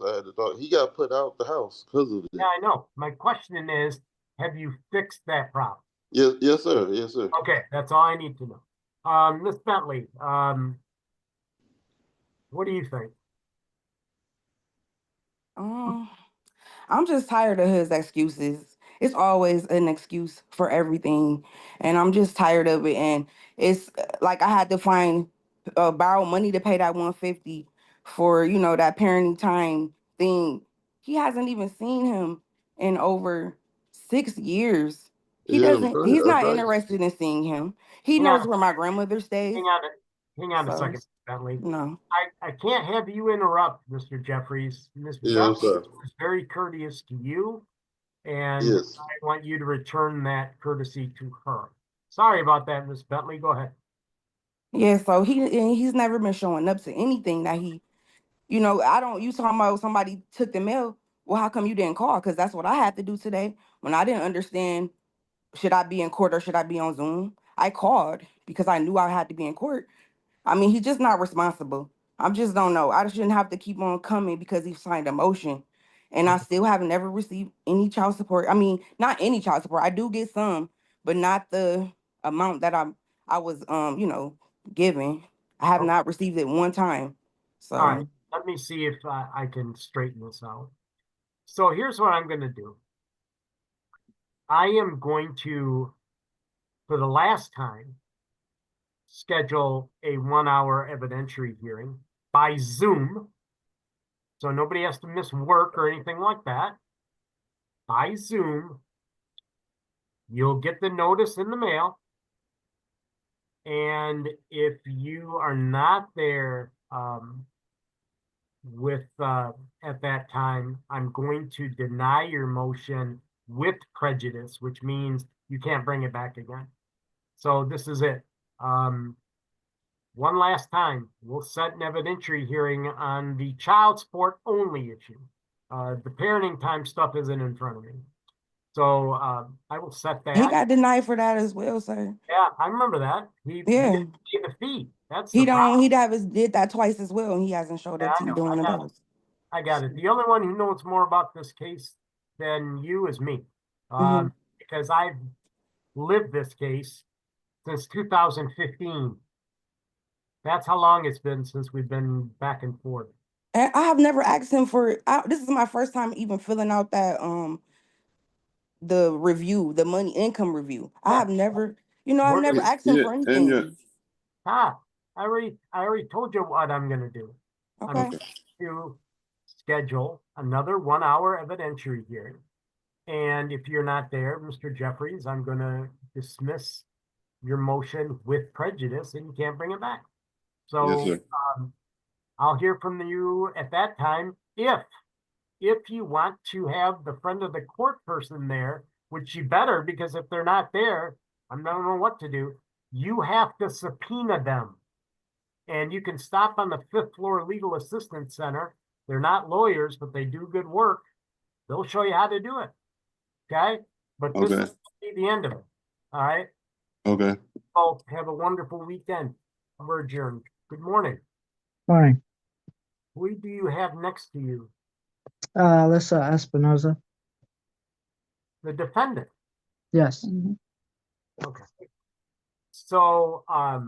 He got put out the house because of it. Yeah, I know. My question is, have you fixed that problem? Yes, sir. Yes, sir. Okay, that's all I need to know. Miss Bentley, what do you think? I'm just tired of his excuses. It's always an excuse for everything, and I'm just tired of it. And it's like I had to borrow money to pay that $150 for that parenting time thing. He hasn't even seen him in over 6 years. He's not interested in seeing him. He knows where my grandmother stays. Hang on a second, Bentley. No. I can't have you interrupt, Mr. Jeffries. Ms. Bentley was very courteous to you, and I want you to return that courtesy to her. Sorry about that, Ms. Bentley. Go ahead. Yeah, so he's never been showing up to anything that you talking about somebody took the mail. well, how come you didn't call? Because that's what I had to do today when I didn't understand, should I be in court or should I be on Zoom? I called because I knew I had to be in court. I mean, he's just not responsible. I just don't know. I shouldn't have to keep on coming because he signed a motion. And I still have never received any child support. I mean, not any child support. I do get some, but not the amount that I was given. I have Oh. not received it one time. So All right, let me see if I can straighten this out. So here's what I'm going to do. I am going to, for the last time, schedule a 1-hour evidentiary hearing by Zoom. So nobody has to miss work or anything like that. By Zoom, you'll get the notice in the mail. And if you are not there at that time, I'm going to deny your motion with prejudice, which means you can't bring it back again. So this is it. One last time, we'll set an evidentiary hearing on the child support only issue. The parenting time stuff isn't in front of me. So I will set that. he got denied for that as well, sir. Yeah, I remember that. He didn't pay the fee. That's He the problem. did that twice as well, and he hasn't showed up Yeah, to you doing those. I got it. The only one who knows more about this case than you is me. Because I've lived this case since 2015. That's how long it's been since we've been back and forth. And I have never asked him for, this is my first time even filling out that, the review, the money income review. I have never, I've never asked him for anything. I already told you what I'm going to do. Okay. I'm going to schedule another 1-hour evidentiary hearing. And if you're not there, Mr. Jeffries, I'm going to dismiss your motion with prejudice and you can't bring it back. So Yes, I'll hear from you at that time. If you want to have the friend of the court person there, which you better, because if they're not there, I don't know what to do. You have to subpoena them. And you can stop on the 5th floor legal assistance center. They're not lawyers, but they do good work. They'll show you how to do it. Okay? But this is the end of it. All right? Okay. Oh, have a wonderful weekend. We're adjourned. Good morning. Morning. Who do you have next to you? Alyssa Espinoza. The defendant. Yes. Okay. So, I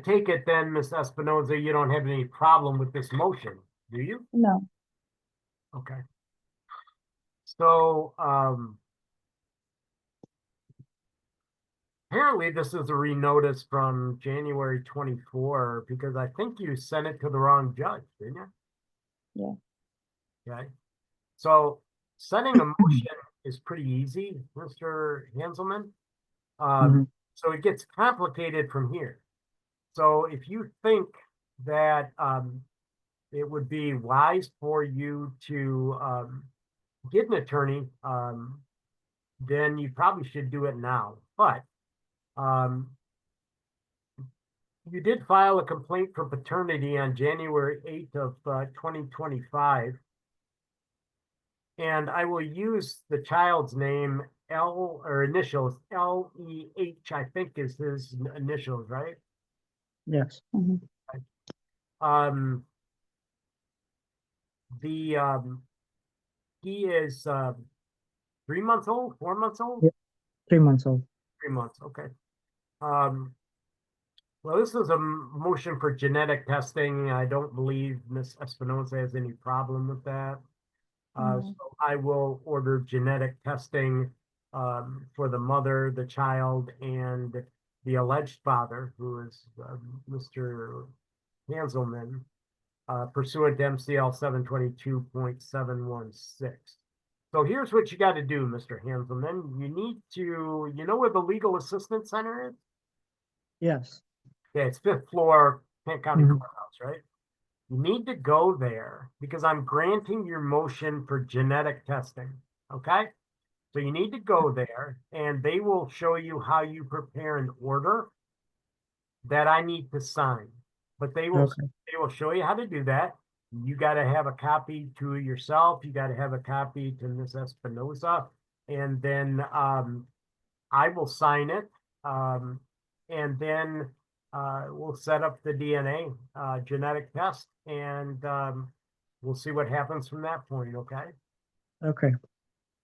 take it then, Ms. Espinoza, you don't have any problem with this motion, do you? No. Okay. So, apparently this is a renotice from January 24, because I think you sent it to the wrong judge, didn't you? Yeah. Okay. So setting a motion is pretty easy, Mr. Hanselman. So it gets complicated from here. So if you think that it would be wise for you to get an attorney, then you probably should do it now. But you did file a complaint for paternity on January 8th of 2025. And I will use the child's name, initials, L-E-H, I think is his initials, right? Yes. He is 3 months old, 4 months old? Yep. 3 months old. 3 months, okay. Well, this is a motion for genetic testing. I don't believe Ms. Espinoza has any problem with that. So I will order genetic testing for the mother, the child, and the alleged father, who is Mr. Hanselman, pursuant to MCL 722.716. So here's what you got to do, Mr. Hanselman. You need to, you know where the Legal Assistance Center is? Yes. Yeah, it's 5th floor, Kent County Courthouse, right? You need to go there because I'm granting your motion for genetic testing, okay? So you need to go there and they will show you how you prepare an order that I need to sign. but they Okay. will show you how to do that. You got to have a copy to yourself. You got to have a copy to Ms. Espinoza, and then I will sign it, and then we'll set up the DNA genetic test, and we'll see what happens from that point. Okay. Okay.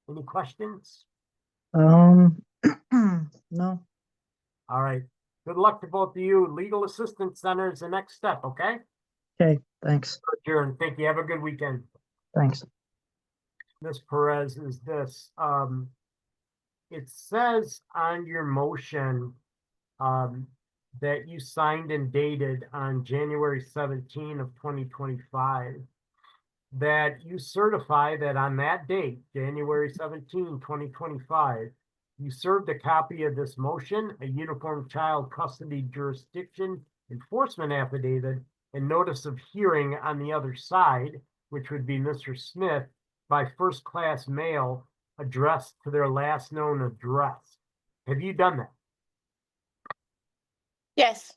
Any questions? No. All right. Good luck to both of you. Legal Assistance Center is the next step. Okay. Okay, thanks. Adjourn. Thank you. Have a good weekend. Thanks. Ms. Perez, is this, it says on your motion, that you signed and dated on January 17 of 2025, that you certify that on that date, January 17, 2025, you served a copy of this motion, a uniform child custody jurisdiction enforcement affidavit, and notice of hearing on the other side, which would be Mr. Smith, by first-class mail addressed to their last known address. Have you done that? Yes.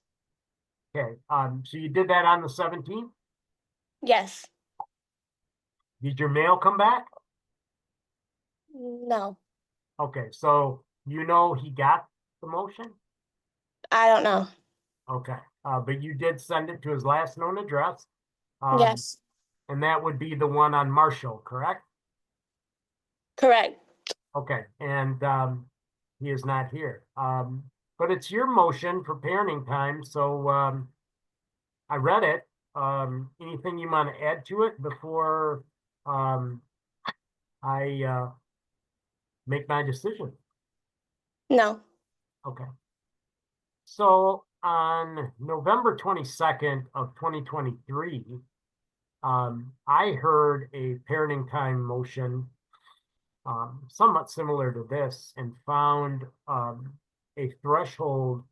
Okay, so you did that on the 17th? Yes. Did your mail come back? No. Okay, so you know he got the motion? I don't know. Okay, but you did send it to his last known address. Yes. And that would be the one on Marshall, correct? Correct. Okay, and he is not here. But it's your motion for parenting time, so I read it. Anything you want to add to it before I make my decision? No. Okay. So on November 22nd of 2023, I heard a parenting time motion somewhat similar to this, and found a threshold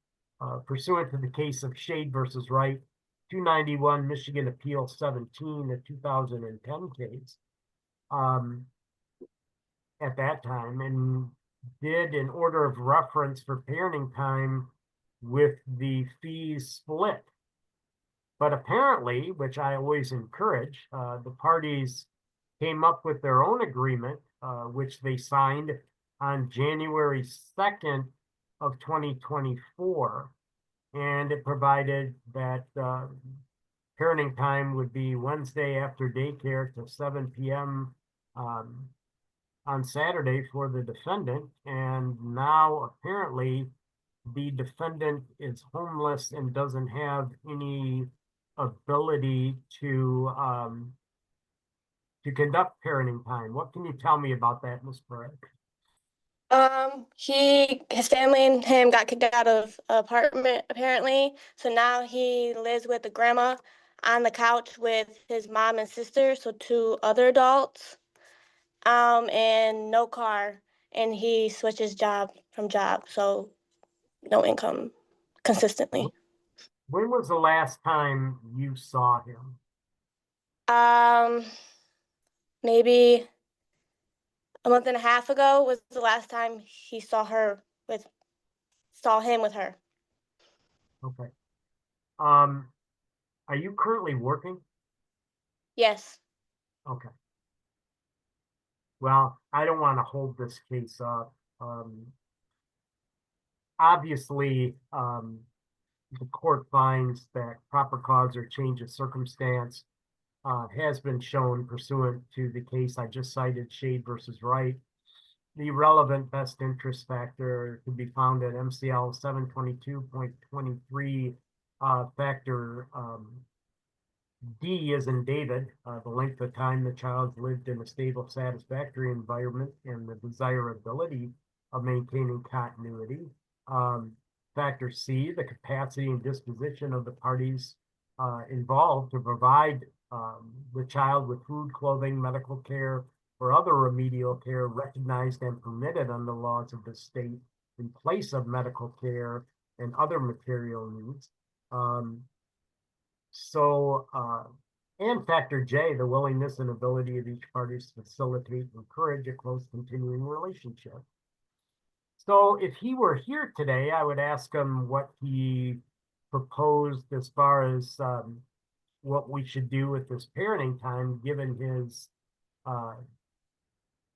pursuant to the case of Shade versus Wright, 291 Michigan Appeal 17, a 2010 case at that time, and did an order of reference for parenting time with the fees split. But apparently, which I always encourage, the parties came up with their own agreement, which they signed on January 2nd of 2024. And it provided that parenting time would be Wednesday after daycare till 7 p.m. On Saturday for the defendant. And now apparently the defendant is homeless and doesn't have any ability to conduct parenting time. What can you tell me about that, Ms. Perez? His family and him got kicked out of apartment apparently. So now he lives with the grandma on the couch with his mom and sister, so 2 other adults. And no car, and he switches job, so no income consistently. When was the last time you saw him? Maybe a month and a half ago was the last time he saw him with her. Okay. Are you currently working? Yes. Okay. Well, I don't want to hold this case up. Obviously, the court finds that proper cause or change of circumstance has been shown pursuant to the case I just cited, Shade versus Wright. The relevant best interest factor could be found at MCL 722.23 factor D as in David, the length of time the child lived in a stable, satisfactory environment and the desirability of maintaining continuity. Factor C, the capacity and disposition of the parties involved to provide the child with food, clothing, medical care, or other remedial care recognized and permitted under laws of the state in place of medical care and other material needs. And factor J, the willingness and ability of each party to facilitate and encourage a close continuing relationship. So if he were here today, I would ask him what he proposed as far as what we should do with this parenting time, given his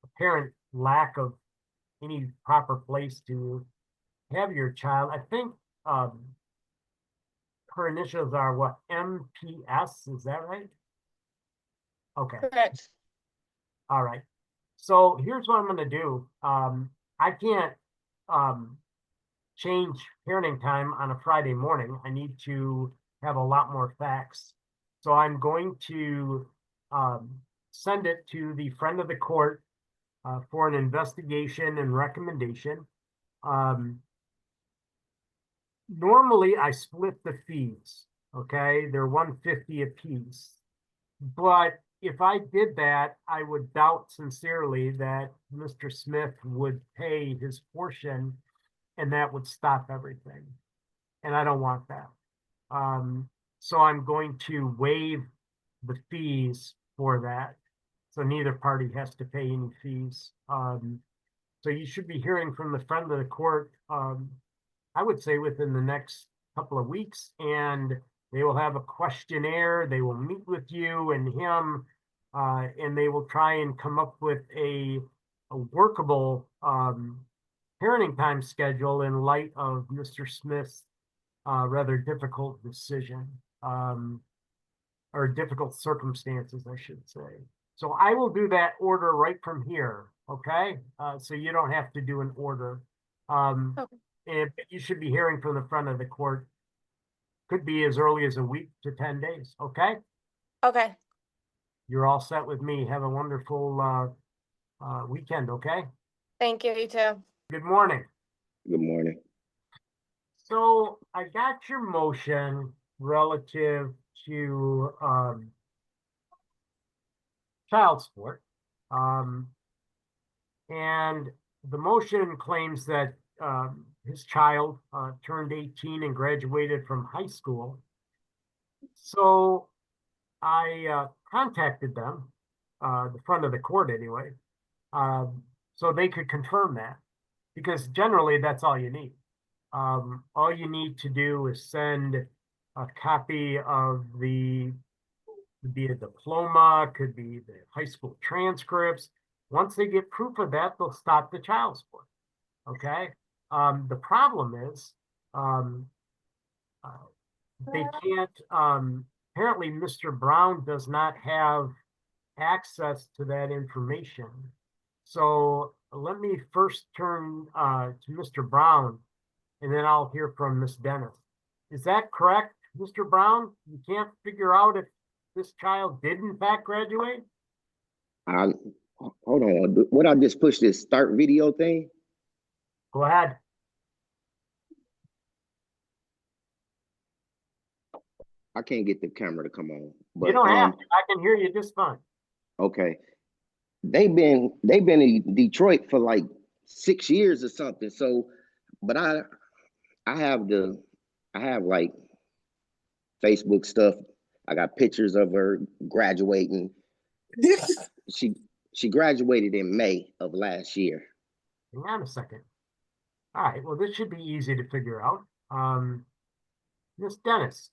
apparent lack of any proper place to have your child. I think her initials are what, MPS, is that right? Okay. Correct. All right. So here's what I'm going to do. I can't change parenting time on a Friday morning. I need to have a lot more facts. So I'm going to send it to the friend of the court for an investigation and recommendation. Normally I split the fees, okay? They're $150 a piece. But if I did that, I would doubt sincerely that Mr. Smith would pay his portion and that would stop everything. And I don't want that. So I'm going to waive the fees for that. So neither party has to pay any fees. So you should be hearing from the friend of the court, I would say within the next couple of weeks, and they will have a questionnaire. They will meet with you and him, and they will try and come up with a workable parenting time schedule in light of Mr. Smith's rather difficult decision, or difficult circumstances, I should say. So I will do that order right from here, okay? So you don't have to do an order. Okay. And you should be hearing from the front of the court. Could be as early as a week to 10 days, okay? Okay. You're all set with me. Have a wonderful weekend, okay? Thank you. You too. Good morning. Good morning. So I got your motion relative to child support. And the motion claims that his child turned 18 and graduated from high school. So I contacted them, the front of the court anyway, so they could confirm that, because generally that's all you need. All you need to do is send a copy of could be a diploma, could be the high school transcripts. Once they get proof of that, they'll stop the child support, okay? The problem is they can't, apparently Mr. Brown does not have access to that information. So let me first turn to Mr. Brown, and then I'll hear from Ms. Dennis. Is that correct, Mr. Brown? You can't figure out if this child did in fact graduate? Hold on. What I just pushed this start video thing? Go ahead. I can't get the camera to come on. But you don't have to. I can hear you just fine. Okay. They've been in Detroit for like 6 years or something. So, but I have like Facebook stuff. I got pictures of her graduating. She graduated in May of last year. Hang on a second. All right. Well, this should be easy to figure out. Miss Dennis.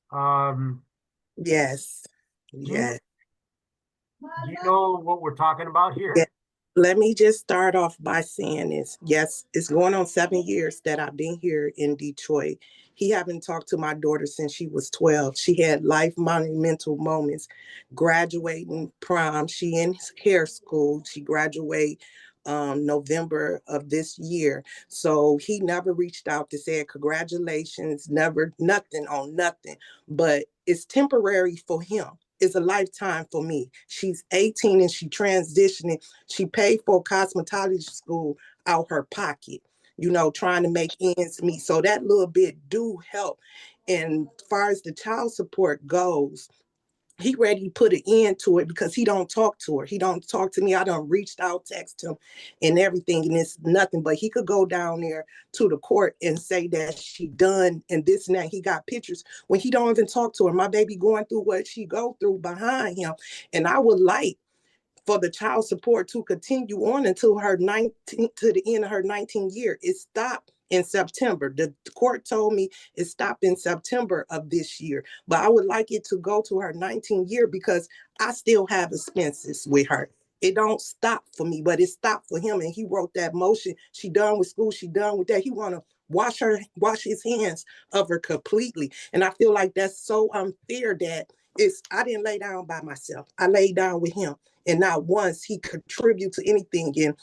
Yes. Yes. Do you know what we're talking about here? Yeah. Let me just start off by saying this. Yes, it's going on 7 years that I've been here in Detroit. He haven't talked to my daughter since she was 12. She had life monumental moments, graduating prom. She in hair school. She graduate November of this year. So he never reached out to say congratulations, never, nothing on nothing, but it's temporary for him. It's a lifetime for me. She's 18 and she transitioning. She paid for cosmetology school out her pocket, you know, trying to make ends meet. So that little bit do help. And as far as the child support goes, he ready to put an end to it because he don't talk to her. He don't talk to me. I done reached out, text him and everything, and it's nothing. But he could go down there to the court and say that she done and this and that. He got pictures when he don't even talk to her. My baby going through what she go through behind him. And I would like for the child support to continue on until her 19, to the end of her 19th year. It stopped in September. The court told me it stopped in September of this year, but I would like it to go to her 19th year because I still have expenses with her. It don't stop for me, but it stopped for him. And he wrote that motion. She done with school. She done with that. He want to wash his hands of her completely. And I feel like that's so unfair that I didn't lay down by myself. I laid down with him. And not once he contributed to anything. In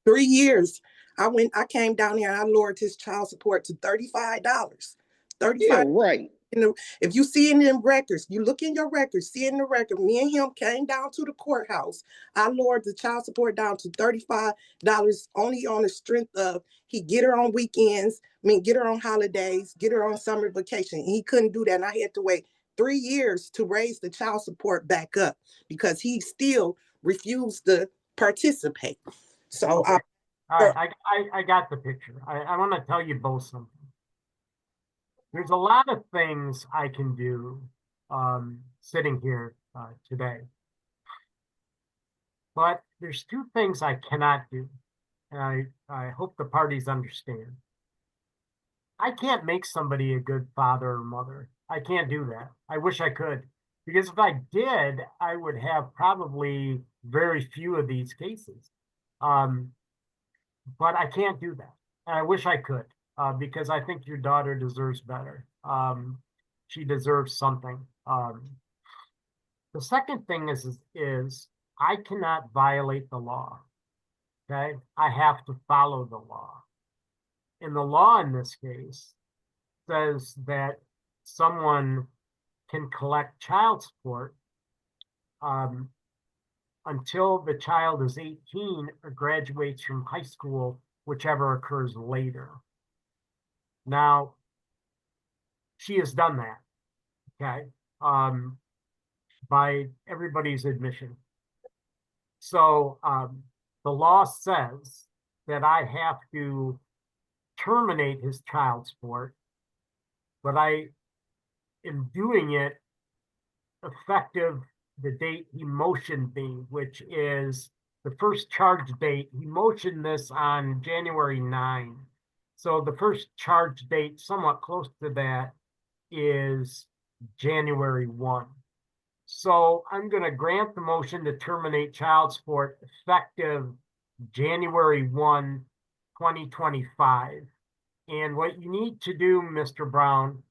3 years, I came down here and I lowered his child support to $35. $35. Yeah, right. If you see in them records, you look in your records, see in the record, me and him came down to the courthouse. I lowered the child support down to $35 only on the strength of he get her on weekends, get her on holidays, get her on summer vacation. And he couldn't do that. And I had to wait 3 years to raise the child support back up because he still refused to participate. So okay. All right, I got the picture. I want to tell you both something. There's a lot of things I can do sitting here today. But there's two things I cannot do. And I hope the parties understand. I can't make somebody a good father or mother. I can't do that. I wish I could. Because if I did, I would have probably very few of these cases. But I can't do that. And I wish I could. Because I think your daughter deserves better. She deserves something. The second thing is I cannot violate the law. Okay, I have to follow the law. And the law in this case says that someone can collect child support until the child is 18 or graduates from high school, whichever occurs later. Now, she has done that, okay, by everybody's admission. So the law says that I have to terminate his child support, but I am doing it effective the date he motioned me, which is the first charge date. He motioned this on January 9. So the first charge date, somewhat close to that, is January 1. So I'm going to grant the motion to terminate child support effective January 1, 2025. And what you need to do, Mr. Brown,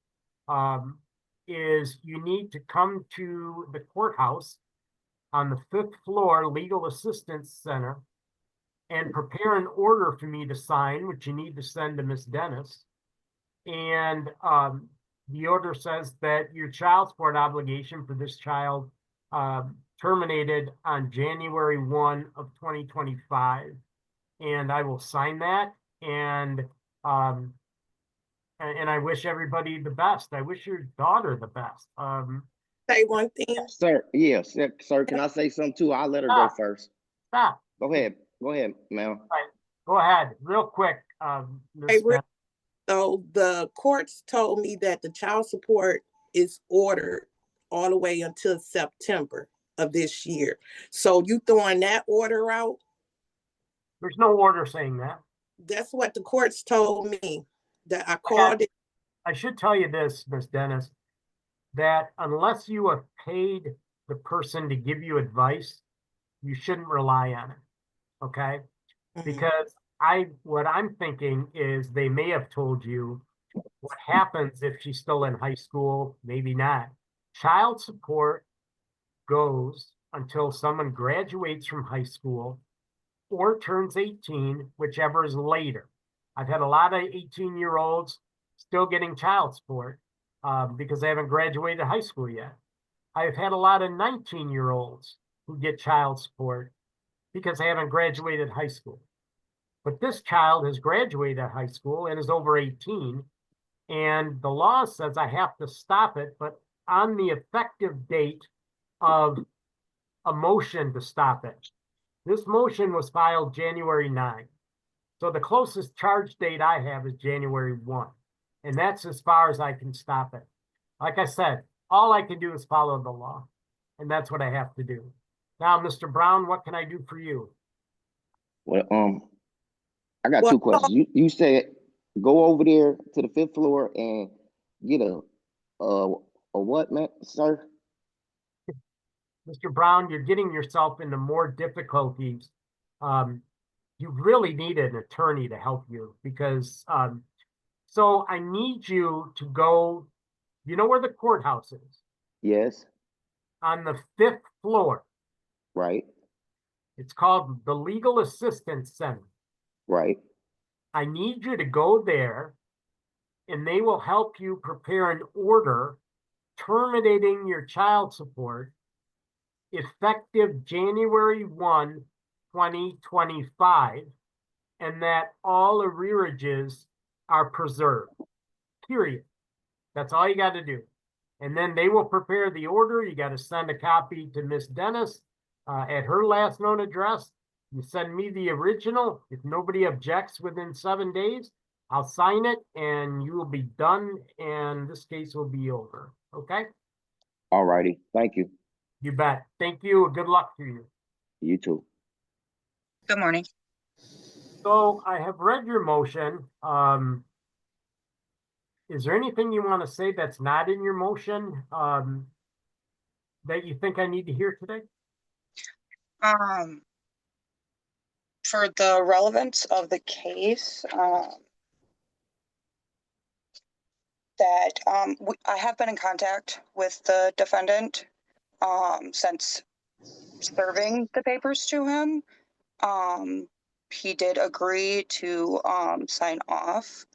is you need to come to the courthouse on the 5th floor Legal Assistance Center and prepare an order for me to sign, which you need to send to Miss Dennis. And the order says that your child support obligation for this child terminated on January 1 of 2025. And I will sign that. And I wish everybody the best. I wish your daughter the best. Say one thing. Sir, yes, sir, can I say something too? I'll let her go first. Stop. Go ahead, ma'am. Right. Go ahead, real quick. So the courts told me that the child support is ordered all the way until September of this year. So you throwing that order out? There's no order saying that. That's what the courts told me. That I called it. I should tell you this, Miss Dennis, that unless you have paid the person to give you advice, you shouldn't rely on it. Okay? Because what I'm thinking is they may have told you what happens if she's still in high school, maybe not. Child support goes until someone graduates from high school or turns 18, whichever is later. I've had a lot of 18-year-olds still getting child support because they haven't graduated high school yet. I've had a lot of 19-year-olds who get child support because they haven't graduated high school. But this child has graduated high school and is over 18, and the law says I have to stop it, but on the effective date of a motion to stop it. This motion was filed January 9. So the closest charge date I have is January 1. And that's as far as I can stop it. Like I said, all I can do is follow the law. And that's what I have to do. Now, Mr. Brown, what can I do for you? Well, I got two questions. You said Go over there to the 5th floor and get a what, man, sir? Mr. Brown, you're getting yourself into more difficulties. You really need an attorney to help you because, so I need you to go, you know where the courthouse is? Yes. On the 5th floor. Right. It's called the Legal Assistance Center. Right. I need you to go there and they will help you prepare an order terminating your child support effective January 1, 2025, and that all arrearages are preserved, period. That's all you got to do. And then they will prepare the order. You got to send a copy to Miss Dennis at her last known address. You send me the original. If nobody objects within 7 days, I'll sign it and you will be done and this case will be over. Okay? All righty. Thank you. You bet. Thank you. Good luck to you. You too. Good morning. So I have read your motion. Is there anything you want to say that's not in your motion that you think I need to hear today? For the relevance of the case, that I have been in contact with the defendant since serving the papers to him. He did agree to sign off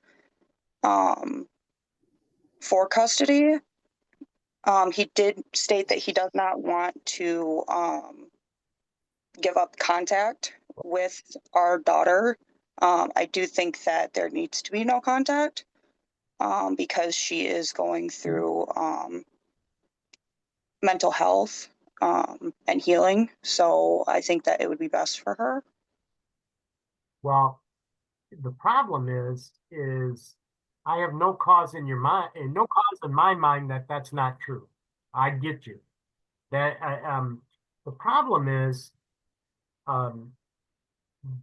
for custody. He did state that he does not want to give up contact with our daughter. I do think that there needs to be no contact because she is going through mental health and healing. So I think that it would be best for her. Well, the problem is I have no cause in your mind, and no cause in my mind that that's not true. I get you. That the problem is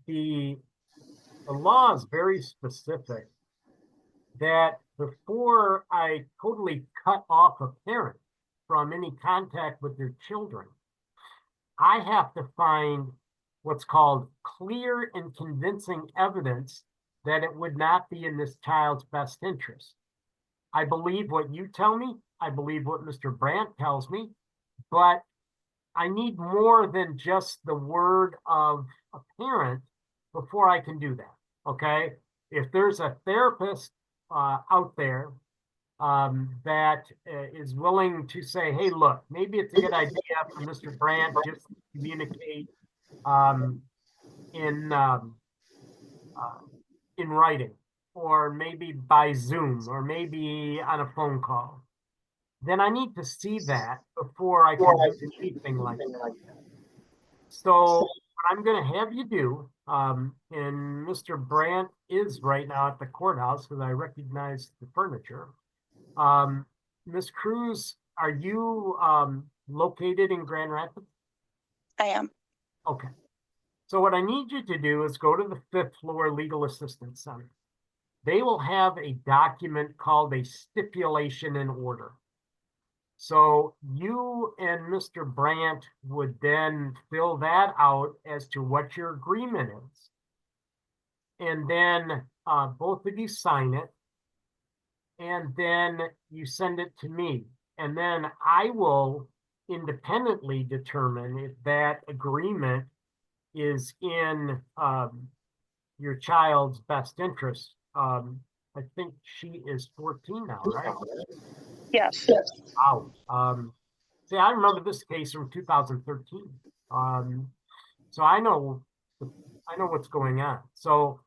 the law is very specific that before I totally cut off a parent from any contact with their children, I have to find what's called clear and convincing evidence that it would not be in this child's best interest. I believe what you tell me. I believe what Mr. Brandt tells me, but I need more than just the word of a parent before I can do that, okay? If there's a therapist out there that is willing to say, hey, look, maybe it's a good idea for Mr. Brandt just to communicate in writing, or maybe by Zoom, or maybe on a phone call, then I need to see that before I can do anything like that. So what I'm going to have you do, and Mr. Brandt is right now at the courthouse because I recognize the furniture. Ms. Cruz, are you located in Grand Rapids? I am. Okay. So what I need you to do is go to the 5th floor Legal Assistance Center. They will have a document called a stipulation in order. So you and Mr. Brandt would then fill that out as to what your agreement is. And then both of you sign it. And then you send it to me. And then I will independently determine if that agreement is in your child's best interest. I think she is 14 now, right? Yes. Wow. See, I remember this case from 2013. So I know what's going on. So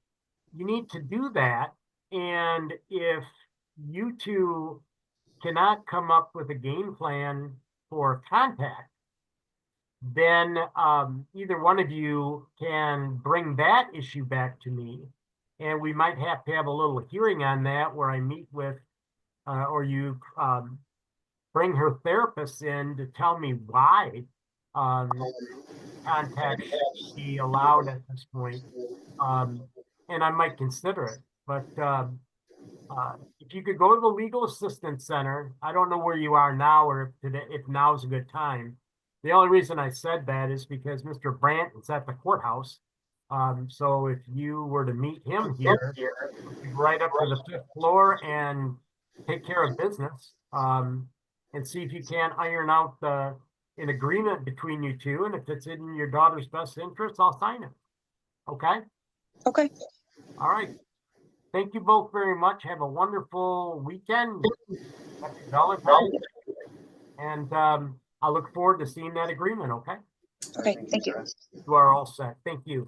you need to do that. And if you two cannot come up with a game plan for contact, then either one of you can bring that issue back to me, and we might have to have a little hearing on that where I meet with, or you bring her therapist in to tell me why contact should be allowed at this point, and I might consider it. But if you could go to the Legal Assistance Center, I don't know where you are now or if now's a good time. The only reason I said that is because Mr. Brandt is at the courthouse. So if you were to meet him here, right up to the 5th floor and take care of business, and see if you can iron out an agreement between you two. And if it's in your daughter's best interest, I'll sign it. Okay? Okay. All right. Thank you both very much. Have a wonderful weekend. Happy Valentine's. And I look forward to seeing that agreement, okay? Okay, thank you. You are all set. Thank you.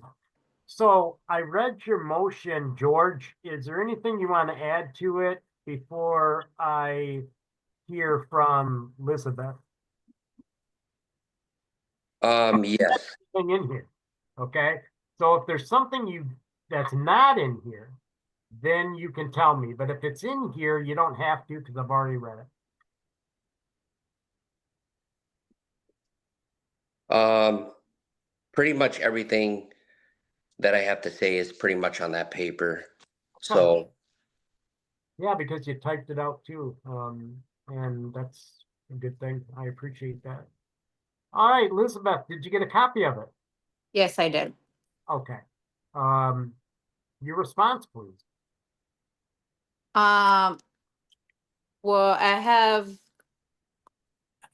So I read your motion, George. Is there anything you want to add to it before I hear from Elizabeth? Yes. Thing in here, okay? So if there's something that's not in here, then you can tell me. But if it's in here, you don't have to because I've already read it. Pretty much everything that I have to say is pretty much on that paper. So yeah, because you typed it out too. And that's a good thing. I appreciate that. All right, Elizabeth, did you get a copy of it? Yes, I did. Okay. Your response, please. Well, I have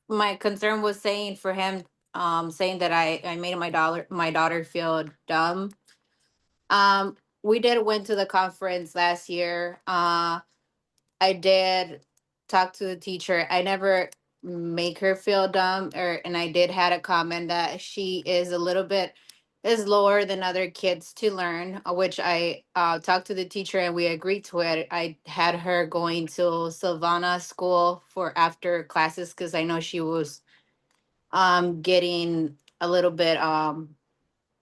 my concern was saying for him, saying that I made my daughter feel dumb. We went to the conference last year. I did talk to the teacher. I never make her feel dumb, and I did had a comment that she is a little bit is lower than other kids to learn, which I talked to the teacher and we agreed to it. I had her going to Savannah school for after classes because I know she was getting a little bit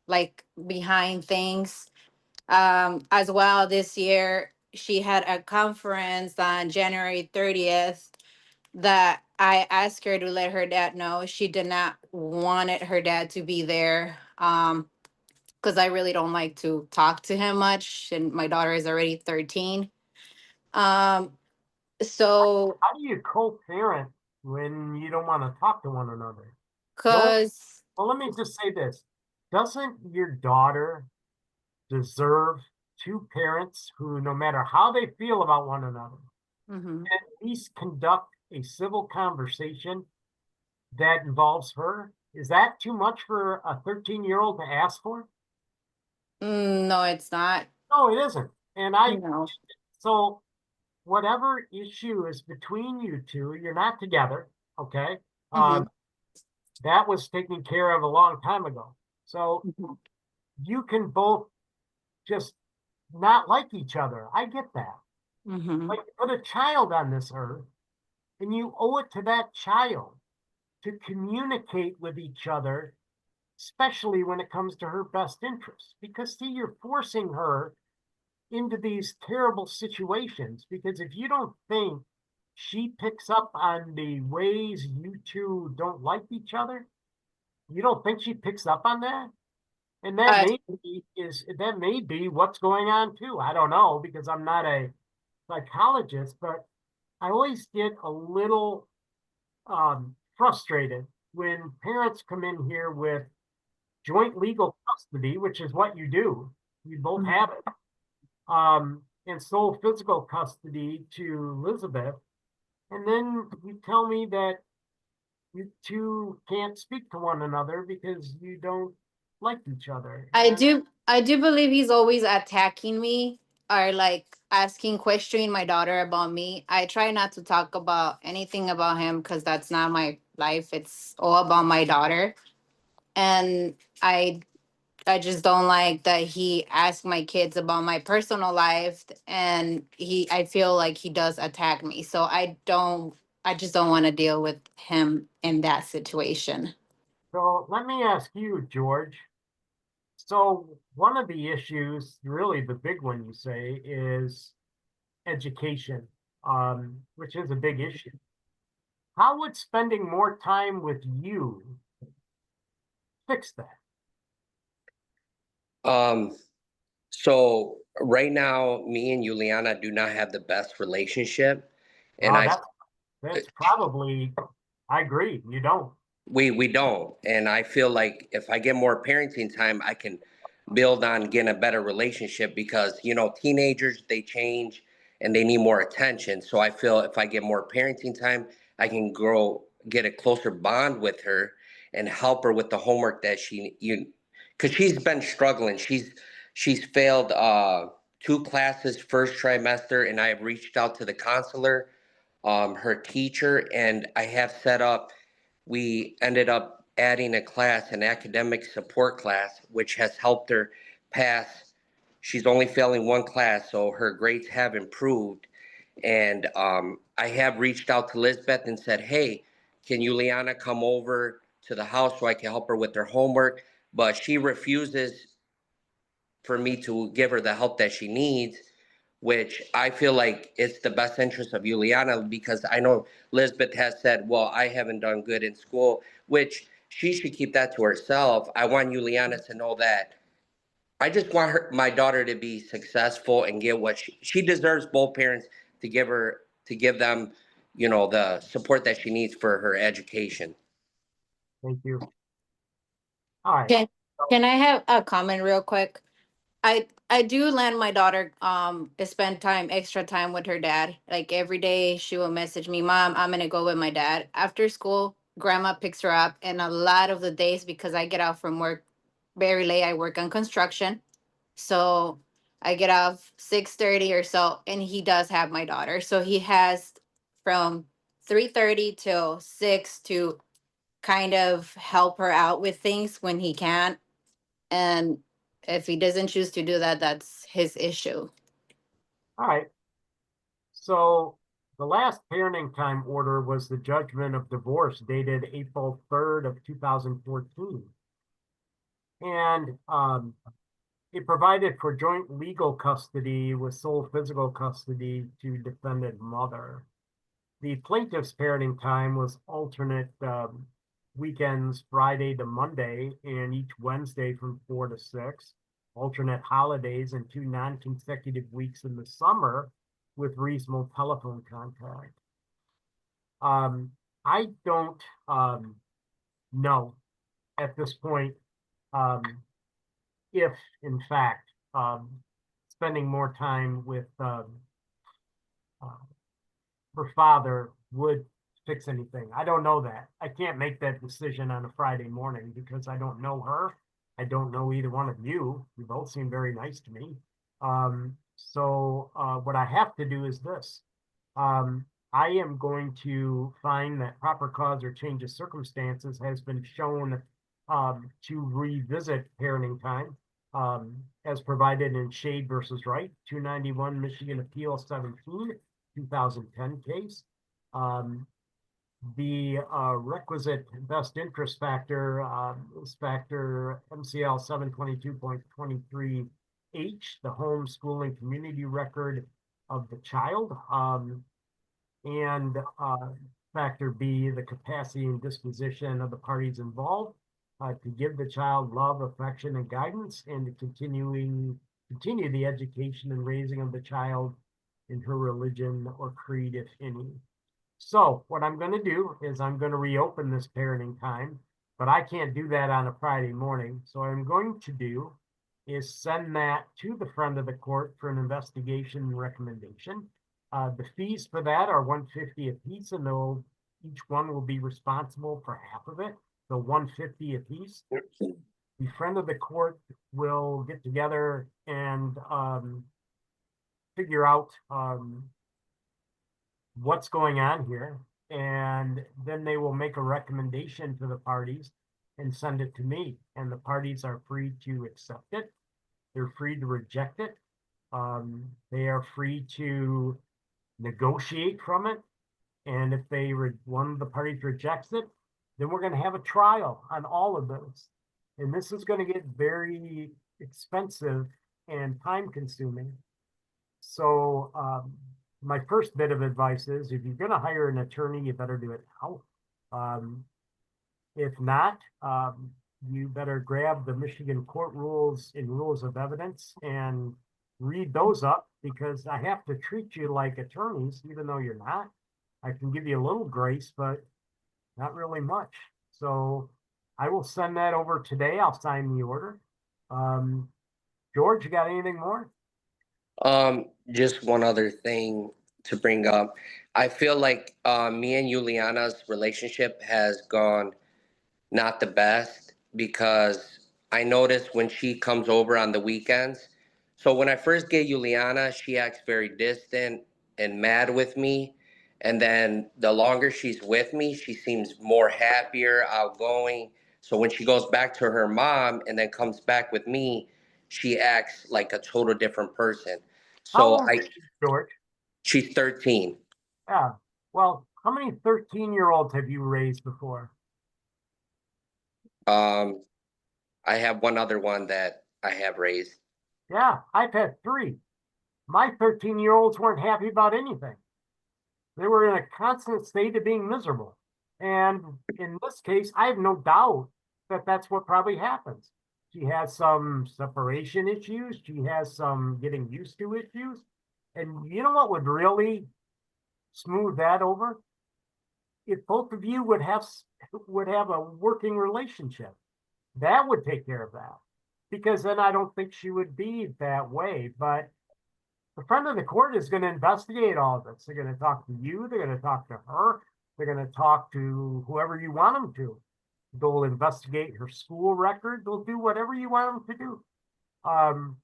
like behind things. As well, this year she had a conference on January 30th that I asked her to let her dad know. She did not wanted her dad to be there. Because I really don't like to talk to him much, and my daughter is already 13. So how do you co-parent when you don't want to talk to one another? Because well, let me just say this. Doesn't your daughter deserve two parents who, no matter how they feel about one another, at least conduct a civil conversation that involves her? Is that too much for a 13-year-old to ask for? No, it's not. No, it isn't. And so whatever issue is between you two, you're not together, okay? That was taken care of a long time ago. So you can both just not like each other. I get that. But you put a child on this earth, and you owe it to that child to communicate with each other, especially when it comes to her best interests. Because, see, you're forcing her into these terrible situations. Because if you don't think she picks up on the ways you two don't like each other, you don't think she picks up on that? And that may be what's going on too. I don't know, because I'm not a psychologist, but I always get a little frustrated when parents come in here with joint legal custody, which is what you do. You both have it. And sole physical custody to Elizabeth. And then you tell me that you two can't speak to one another because you don't like each other. I do believe he's always attacking me or like questioning my daughter about me. I try not to talk about anything about him because that's not my life. It's all about my daughter. And I just don't like that he asks my kids about my personal life, and I feel like he does attack me. So I just don't want to deal with him in that situation. So let me ask you, George. So one of the issues, really the big one you say, is education, which is a big issue. How would spending more time with you fix that? So right now, me and Juliana do not have the best relationship. And that's probably, I agree, you don't. we don't. And I feel like if I get more parenting time, I can build on getting a better relationship because, you know, teenagers, they change and they need more attention. So I feel if I get more parenting time, I can get a closer bond with her and help her with the homework that because she's been struggling. She's failed 2 classes first trimester, and I have reached out to the counselor, her teacher, and I have we ended up adding a class, an academic support class, which has helped her pass. She's only failing 1 class, so her grades have improved. And I have reached out to Lisbeth and said, hey, can Juliana come over to the house so I can help her with her homework? But she refuses for me to give her the help that she needs, which I feel like it's the best interest of Juliana, because I know Lisbeth has said, well, I haven't done good in school, which she should keep that to herself. I want Juliana to know that I just want my daughter to be successful and get what she deserves. Both parents to give them, you know, the support that she needs for her education. Thank you. All right. Can I have a comment real quick? I do let my daughter spend extra time with her dad. Like every day she will message me, Mom, I'm gonna go with my dad. After school, grandma picks her up, and a lot of the days, because I get out from work very late, I work on construction. So I get off 6:30 or so, and he does have my daughter. So he has from 3:30 till 6 to kind of help her out with things when he can. And if he doesn't choose to do that, that's his issue. All right. So the last parenting time order was the judgment of divorce dated April 3rd of 2014. And it provided for joint legal custody with sole physical custody to defendant mother. The plaintiff's parenting time was alternate weekends, Friday to Monday, and each Wednesday from 4 to 6, alternate holidays, and 2 non-consecutive weeks in the summer with reasonable telephone contact. I don't know at this point if, in fact, spending more time with her father would fix anything. I don't know that. I can't make that decision on a Friday morning because I don't know her. I don't know either one of you. You both seem very nice to me. So what I have to do is this. I am going to find that proper cause or change of circumstances has been shown to revisit parenting time as provided in Shade versus Wright, 291 Michigan Appeal 17, 2010 case. The requisite best interest factor is factor MCL 722.23H, the home, school, and community record of the child, and factor B, the capacity and disposition of the parties involved to give the child love, affection, and guidance, and to continue the education and raising of the child in her religion or creed, if any. So what I'm going to do is I'm going to reopen this parenting time, but I can't do that on a Friday morning. So what I'm going to do is send that to the friend of the court for an investigation and recommendation. The fees for that are $150 a piece, and each one will be responsible for half of it, so $150 a piece. The friend of the court will get together and figure out what's going on here, and then they will make a recommendation to the parties and send it to me, and the parties are free to accept it. They're free to reject it. They are free to negotiate from it, and if one of the parties rejects it, then we're going to have a trial on all of those, and this is going to get very expensive and time consuming. So my first bit of advice is, if you're going to hire an attorney, you better do it now. If not, you better grab the Michigan court rules and rules of evidence and read those up, because I have to treat you like attorneys, even though you're not. I can give you a little grace, but not really much. So I will send that over today. I'll sign the order. George, you got anything more? Just one other thing to bring up. I feel like me and Juliana's relationship has gone not the best, because I notice when she comes over on the weekends. So when I first get Juliana, she acts very distant and mad with me. And then the longer she's with me, she seems more happier, outgoing. So when she goes back to her mom and then comes back with me, she acts like a total different person. How So old is George? she's 13. Yeah. Well, how many 13-year-olds have you raised before? I have one other one that I have raised. Yeah, I've had 3. My 13-year-olds weren't happy about anything. They were in a constant state of being miserable. And in this case, I have no doubt that that's what probably happens. She has some separation issues. She has some getting used to issues. And you know what would really smooth that over? If both of you would have a working relationship. That would take care of that. Because then I don't think she would be that way. But the friend of the court is going to investigate all of this. They're going to talk to you. They're going to talk to her. They're going to talk to whoever you want them to. They'll investigate her school record. They'll do whatever you want them to do. And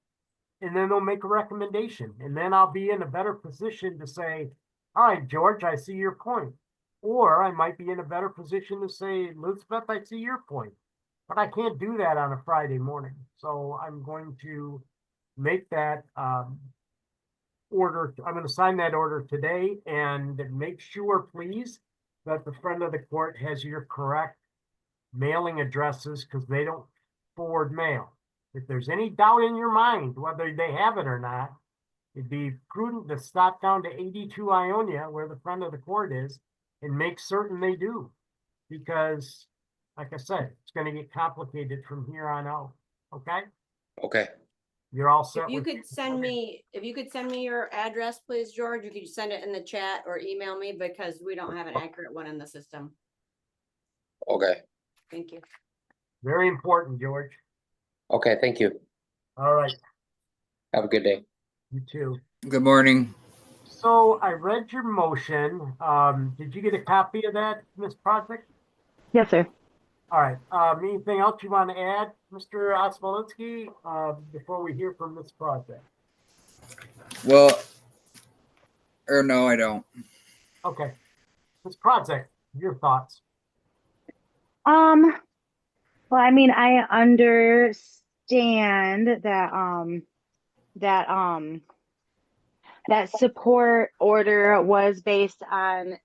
then they'll make a recommendation. And then I'll be in a better position to say, all right, George, I see your point. Or I might be in a better position to say, Elizabeth, I see your point. But I can't do that on a Friday morning. So I'm going to make that order. I'm going to sign that order today, and make sure, please, that the friend of the court has your correct mailing addresses, because they don't forward mail. If there's any doubt in your mind whether they have it or not, it'd be prudent to stop down to 82 Ionia, where the friend of the court is, and make certain they do. Because, like I said, it's going to get complicated from here on out. Okay? Okay. You're all set. If you could send me your address, please, George, you could send it in the chat or email me, because we don't have an accurate one in the system. Okay. Thank you. Very important, George. Okay, thank you. All right. Have a good day. You too. Good morning. So I read your motion. Did you get a copy of that, Ms. Project? Yes, sir. All right. Anything else you want to add, Mr. Osmolinsky, before we hear from Ms. Project? Well, or no, I don't. Okay. Ms. Project, your thoughts? Well, I mean, I understand that that support order was based on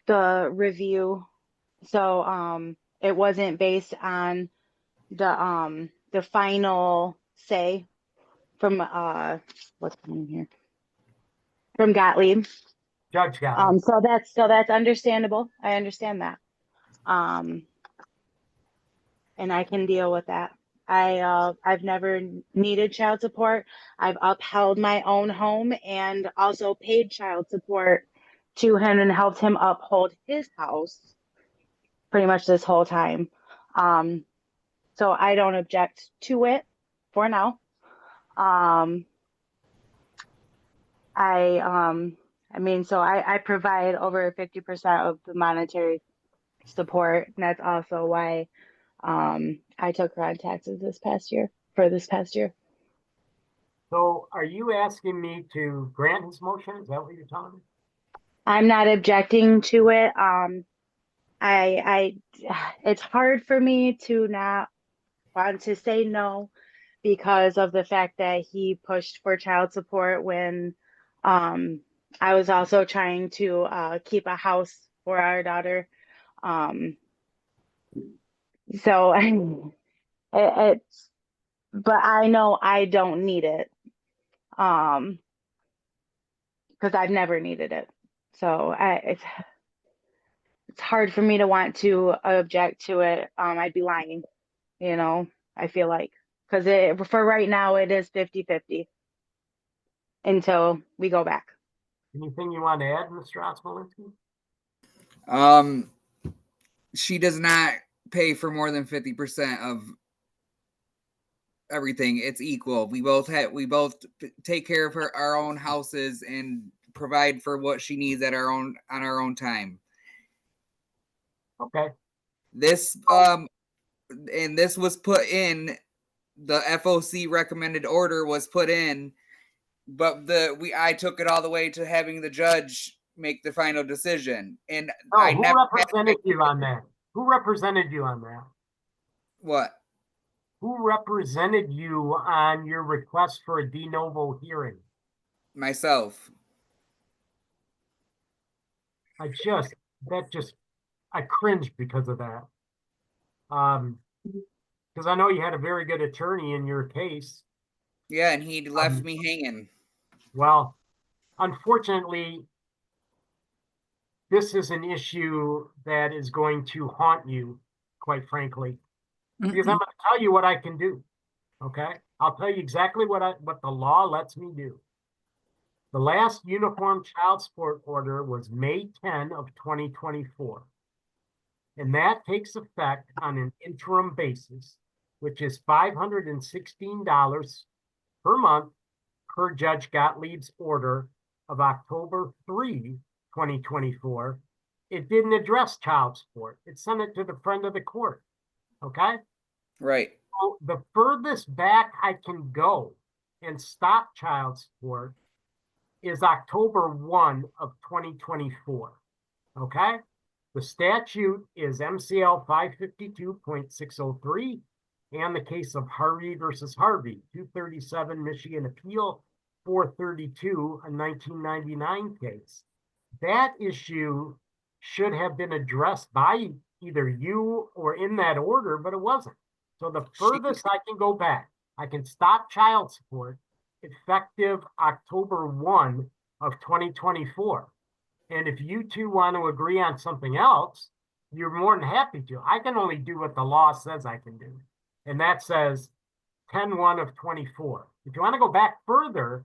the review. So it wasn't based on the final say from what's the name here? From Gottlieb. Judge Gottlieb. So that's understandable. I understand that. And I can deal with that. I've never needed child support. I've upheld my own home and also paid child support to him and helped him uphold his house pretty much this whole time. So I don't object to it for now. I mean, so I provide over 50% of the monetary support, and that's also why I took her on taxes this past year. So are you asking me to grant his motion? Is that what you're telling me? I'm not objecting to it. It's hard for me to not want to say no because of the fact that he pushed for child support when I was also trying to keep a house for our daughter. So it's, but I know I don't need it because I've never needed it. So it's hard for me to want to object to it. I'd be lying, you know, I feel like, because for right now, it is 50-50 until we go back. Anything you want to add, Mr. Osmolinski? She does not pay for more than 50% of everything. It's equal. We both take care of our own houses and provide for what she needs on our own time. Okay. This and this was put in, the FOC recommended order was put in, but I took it all the way to having the judge make the final decision. And who represented you on that? Who represented you on that? What? Who represented you on your request for a de novo hearing? Myself. I cringed because of that. Because I know you had a very good attorney in your case. Yeah, and he left me hanging. Well, unfortunately, this is an issue that is going to haunt you, quite frankly, because I'm going to tell you what I can do. Okay, I'll tell you exactly what the law lets me do. The last uniform child support order was May 10 of 2024. And that takes effect on an interim basis, which is $516 per month per Judge Gottlieb's order of October 3, 2024. It didn't address child support. It sent it to the friend of the court. Okay? Right. So the furthest back I can go and stop child support is October 1 of 2024. Okay? The statute is MCL 552.603 and the case of Harvey versus Harvey, 237 Michigan Appeal 432, a 1999 case. That issue should have been addressed by either you or in that order, but it wasn't. So the furthest I can go back, I can stop child support effective October 1 of 2024. And if you two want to agree on something else, you're more than happy to. I can only do what the law says I can do. And that says 10-1 of 24. If you want to go back further,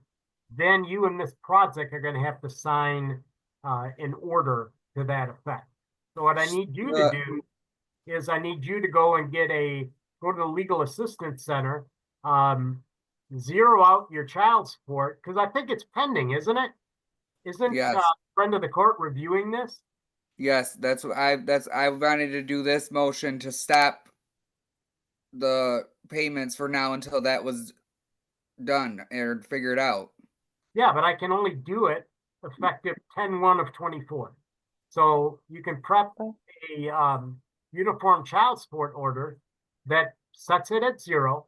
then you and Ms. Prodzic are going to have to sign an order to that effect. So what I need you to do is I need you to go to the Legal Assistance Center, zero out your child support, because I think it's pending, isn't it? Isn't friend of the court reviewing this? Yes, that's what I wanted to do this motion to stop the payments for now until that was done or figured out. Yeah, but I can only do it effective 10-1 of 24. So you can prep a uniform child support order that sets it at 0,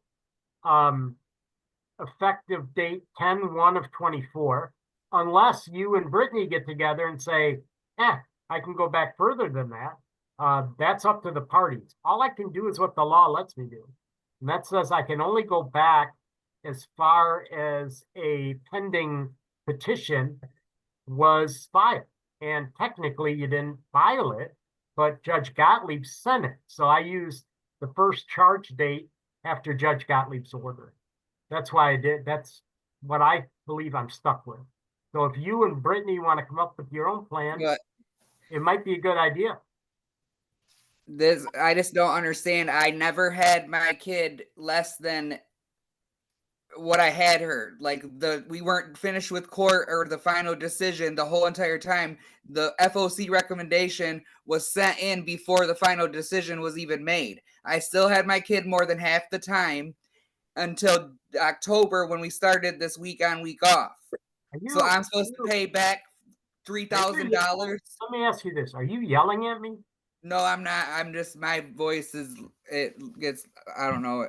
effective date 10-1 of 24, unless you and Brittany get together and say, I can go back further than that. That's up to the parties. All I can do is what the law lets me do. And that says I can only go back as far as a pending petition was filed. And technically you didn't file it, but Judge Gottlieb sent it. So I used the first charge date after Judge Gottlieb's order. That's why I did. That's what I believe I'm stuck with. So if you and Brittany want to come up with your own plan, it might be a good idea. I just don't understand. I never had my kid less than what I had her. Like we weren't finished with court or the final decision the whole entire time. The FOC recommendation was sent in before the final decision was even made. I still had my kid more than half the time until October when we started this week on, week off. So I'm supposed to pay back $3,000. Let me ask you this. Are you yelling at me? No, I'm not. I'm just, my voice gets, I don't know,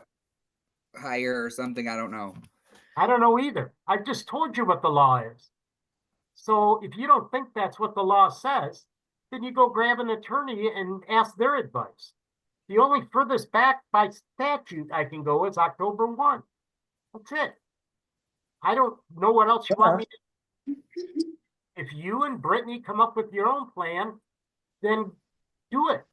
higher or something. I don't know. I don't know either. I just told you what the law is. So if you don't think that's what the law says, then you go grab an attorney and ask their advice. The only furthest back by statute I can go is October 1. That's it. I don't know what else you want me to do. If you and Brittany come up with your own plan, then do it.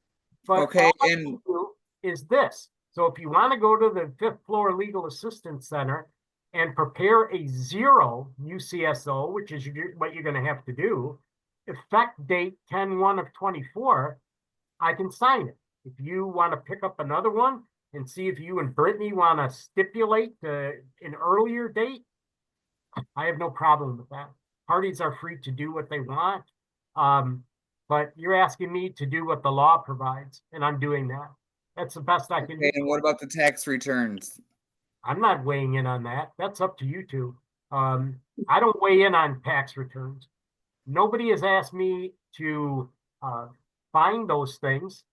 But Okay, all I and can do is this. So if you want to go to the 5th floor legal assistance center and prepare a 0 UCSO, which is what you're going to have to do, effect date 10/1 of 24, I can sign it. If you want to pick up another one and see if you and Brittany want to stipulate an earlier date, I have no problem with that. Parties are free to do what they want. But you're asking me to do what the law provides, and I'm doing that. That's the best I can do. and what about the tax returns? I'm not weighing in on that. That's up to you two. I don't weigh in on tax returns. Nobody has asked me to find those things.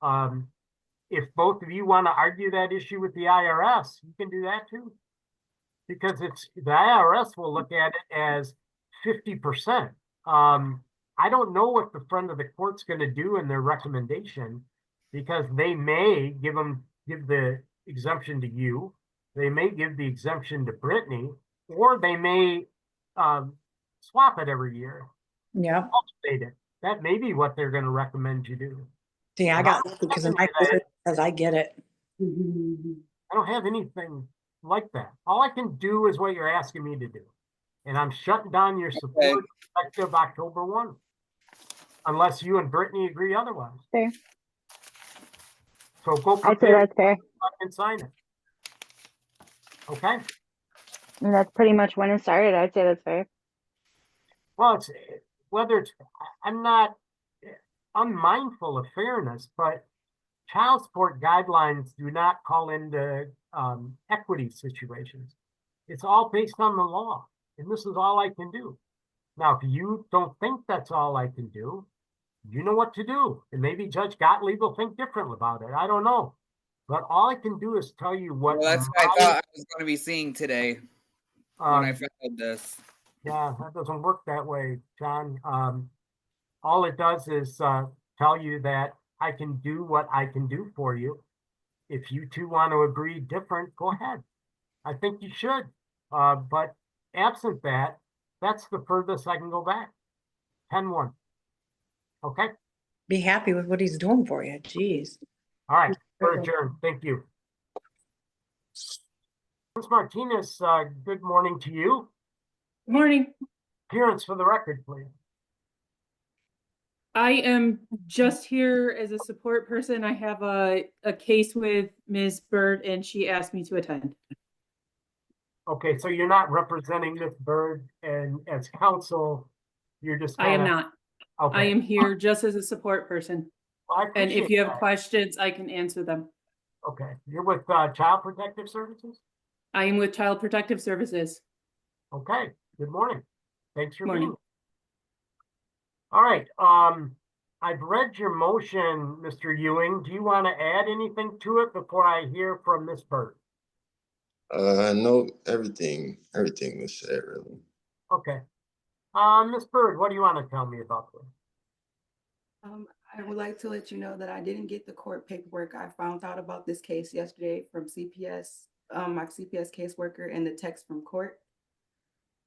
If both of you want to argue that issue with the IRS, you can do that too. Because the IRS will look at it as 50%. I don't know what the front of the court's going to do in their recommendation, because they may give the exemption to you, they may give the exemption to Brittany, or they may swap it every year. Yeah. That may be what they're going to recommend you do. See, I got lucky because of my because I get it. I don't have anything like that. All I can do is what you're asking me to do. And I'm shutting down your support effective October 1. Unless you and Brittany agree otherwise. Fair. So go I'd say prepare that's fair. and sign it. Okay? And that's pretty much when it started. I'd say that's fair. Well, it's whether it's, I'm not unmindful of fairness, but child support guidelines do not call into equity situations. It's all based on the law, and this is all I can do. Now, if you don't think that's all I can do, you know what to do. And maybe Judge Gottlieb will think differently about it. I don't know. But all I can do is tell you what. Well, that's what I thought I was going to be seeing today when I filed this. Yeah, that doesn't work that way, John. All it does is tell you that I can do what I can do for you. If you two want to agree different, go ahead. I think you should. But absent that, that's the furthest I can go back. 10-1. Okay? Be happy with what he's doing for you. Jeez. All right. We're adjourned. Thank you. Ms. Martinez, good morning to you. Good morning. Appearance for the record, please. I am just here as a support person. I have a case with Ms. Bird and she asked me to attend. Okay, so you're not representing Ms. Bird and as counsel, you're just I am not. Okay. I am here just as a support person. Well, and if you have that. questions, I can answer them. Okay, you're with Child Protective Services? I am with Child Protective Services. Okay, good morning. Thanks for Morning. being here. All right, I've read your motion, Mr. Ewing. Do you want to add anything to it before I hear from Ms. Bird? No, everything was said, really. Okay. Ms. Bird, what do you want to tell me about this? I would like to let you know that I didn't get the court paperwork. I found out about this case yesterday from CPS, my CPS caseworker, and the text from court.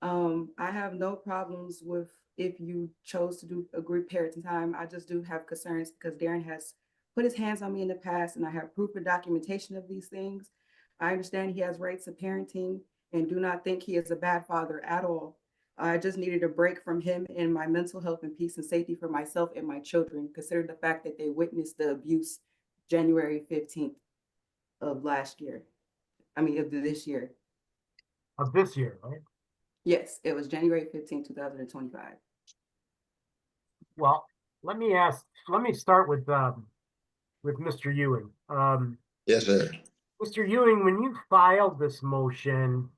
I have no problems with if you chose to do a group parenting time. I just do have concerns because Darren has put his hands on me in the past and I have proof and documentation of these things. I understand he has rights of parenting and do not think he is a bad father at all. I just needed a break from him and my mental health and peace and safety for myself and my children, considering the fact that they witnessed the abuse January 15th of last year. I mean, of this year. Of this year, right? Yes, it was January 15th, 2025. Well, let me start with Mr. Ewing. Yes, sir. Mr. Ewing, when you filed this motion,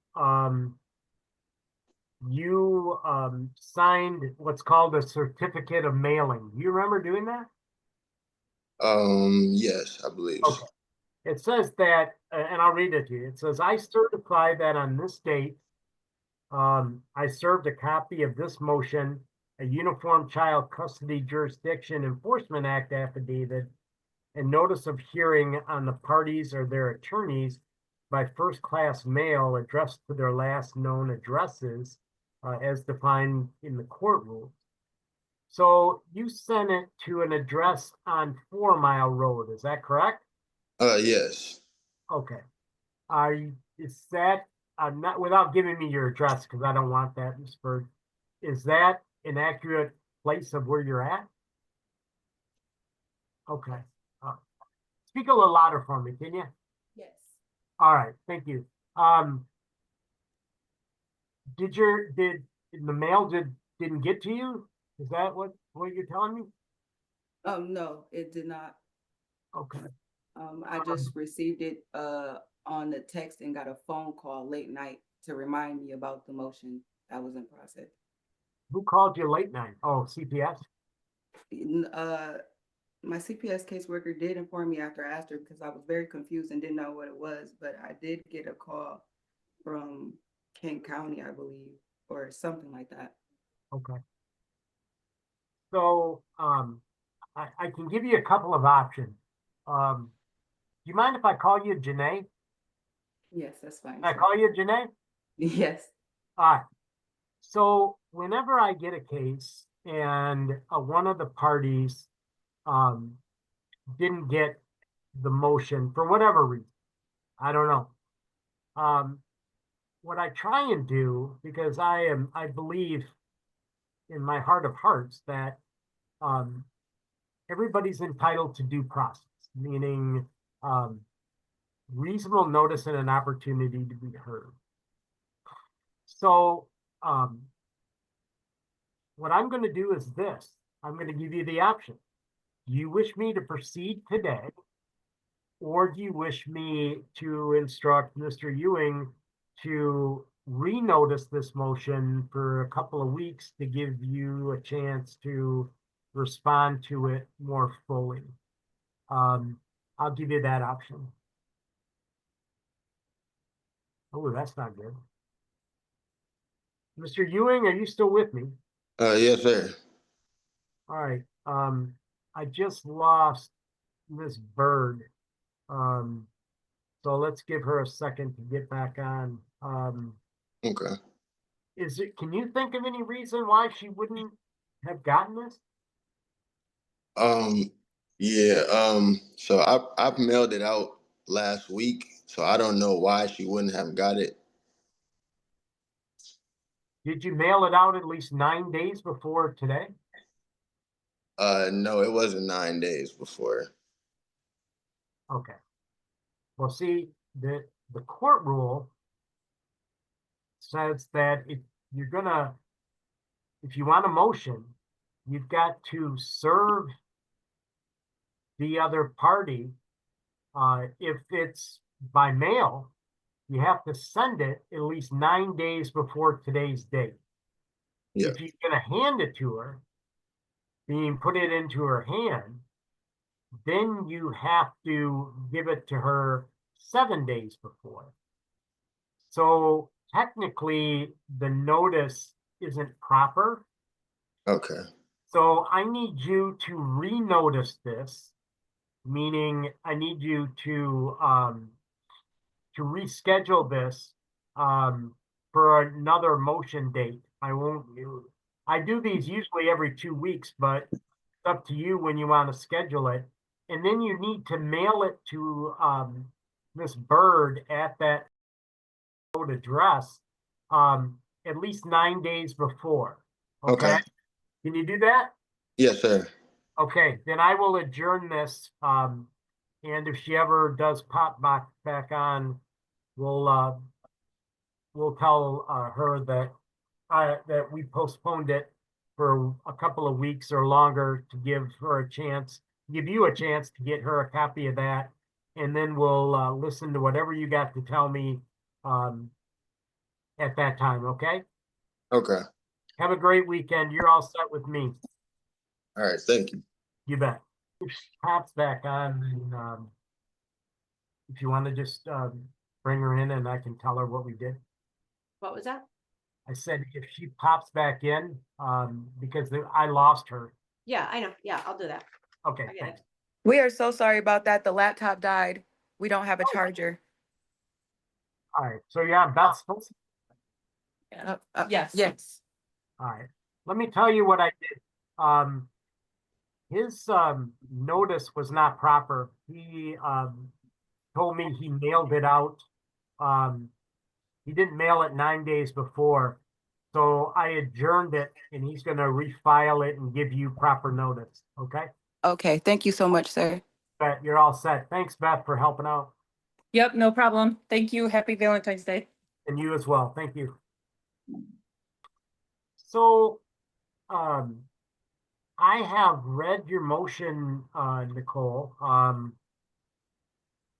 you signed what's called a certificate of mailing. Do you remember doing that? Yes, I believe so. Okay. It says that, and I'll read it to you. It says, I certify that on this date, I served a copy of this motion, a Uniform Child Custody Jurisdiction Enforcement Act affidavit, and notice of hearing on the parties or their attorneys by first-class mail addressed to their last known addresses as defined in the court rules. So you sent it to an address on 4 Mile Road, is that correct? Yes. Okay. Is that, not, without giving me your address, because I don't want that, Ms. Bird, is that an accurate place of where you're at? Okay. Speak a little louder for me, can you? Yes. All right, thank you. Did the mail didn't get to you? Is that what you're telling me? No, it did not. Okay. I just received it on the text and got a phone call late night to remind me about the motion that was in process. Who called you late night? Oh, CPS? My CPS caseworker did inform me after I asked her because I was very confused and didn't know what it was, but I did get a call from Kent County, I believe, or something like that. Okay. So, I can give you a couple of options. Do you mind if I call you Janae? Yes, that's fine. Can I call you Janae? Yes. All right. So whenever I get a case and one of the parties didn't get the motion for whatever reason, I don't know. What I try and do, because I believe in my heart of hearts that everybody's entitled to due process, meaning reasonable notice and an opportunity to be heard. So what I'm going to do is this. I'm going to give you the option. Do you wish me to proceed today, or do you wish me to instruct Mr. Ewing to renotice this motion for a couple of weeks to give you a chance to respond to it more fully? I'll give you that option. Oh, that's not good. Mr. Ewing, are you still with me? Yes, sir. All right. I just lost Miss Bird. So let's give her a second to get back on. Okay. Can you think of any reason why she wouldn't have gotten this? Yeah. So I've mailed it out last week, so I don't know why she wouldn't have got it. Did you mail it out at least 9 days before today? No, it wasn't 9 days before. Okay. Well, see, the court rule says that if you want a motion, you've got to serve the other party. If it's by mail, you have to send it at least 9 days before today's date. Yeah. If you're going to hand it to her, meaning put it into her hand, then you have to give it to her 7 days before. So technically, the notice isn't proper. Okay. So I need you to renotice this, meaning I need you to reschedule this for another motion date. I do these usually every 2 weeks, but it's up to you when you want to schedule it. And then you need to mail it to Miss Bird at that address at least 9 days before. Okay. Can you do that? Yes, sir. Okay, then I will adjourn this. And if she ever does pop back on, we'll tell her that we postponed it for a couple of weeks or longer to give you a chance to get her a copy of that, and then we'll listen to whatever you got to tell me at that time. Okay. Okay. Have a great weekend. You're all set with me. All right. Thank you. You bet. If she pops back on, and, if you want to just bring her in and I can tell her what we did. What was that? I said if she pops back in, because I lost her. Yeah, I know. Yeah, I'll do that. Okay, I get thanks. it. We are so sorry about that. The laptop died. We don't have a charger. All right, so yeah, Beth's supposed to. Yes. Yes. All right, let me tell you what I did. His notice was not proper. He told me he mailed it out. He didn't mail it 9 days before. So I adjourned it and he's gonna refile it and give you proper notice, okay? Okay, thank you so much, sir. But you're all set. Thanks, Beth, for helping out. Yep, no problem. Thank you. Happy Valentine's Day. And you as well. Thank you. So, I have read your motion, Nicole.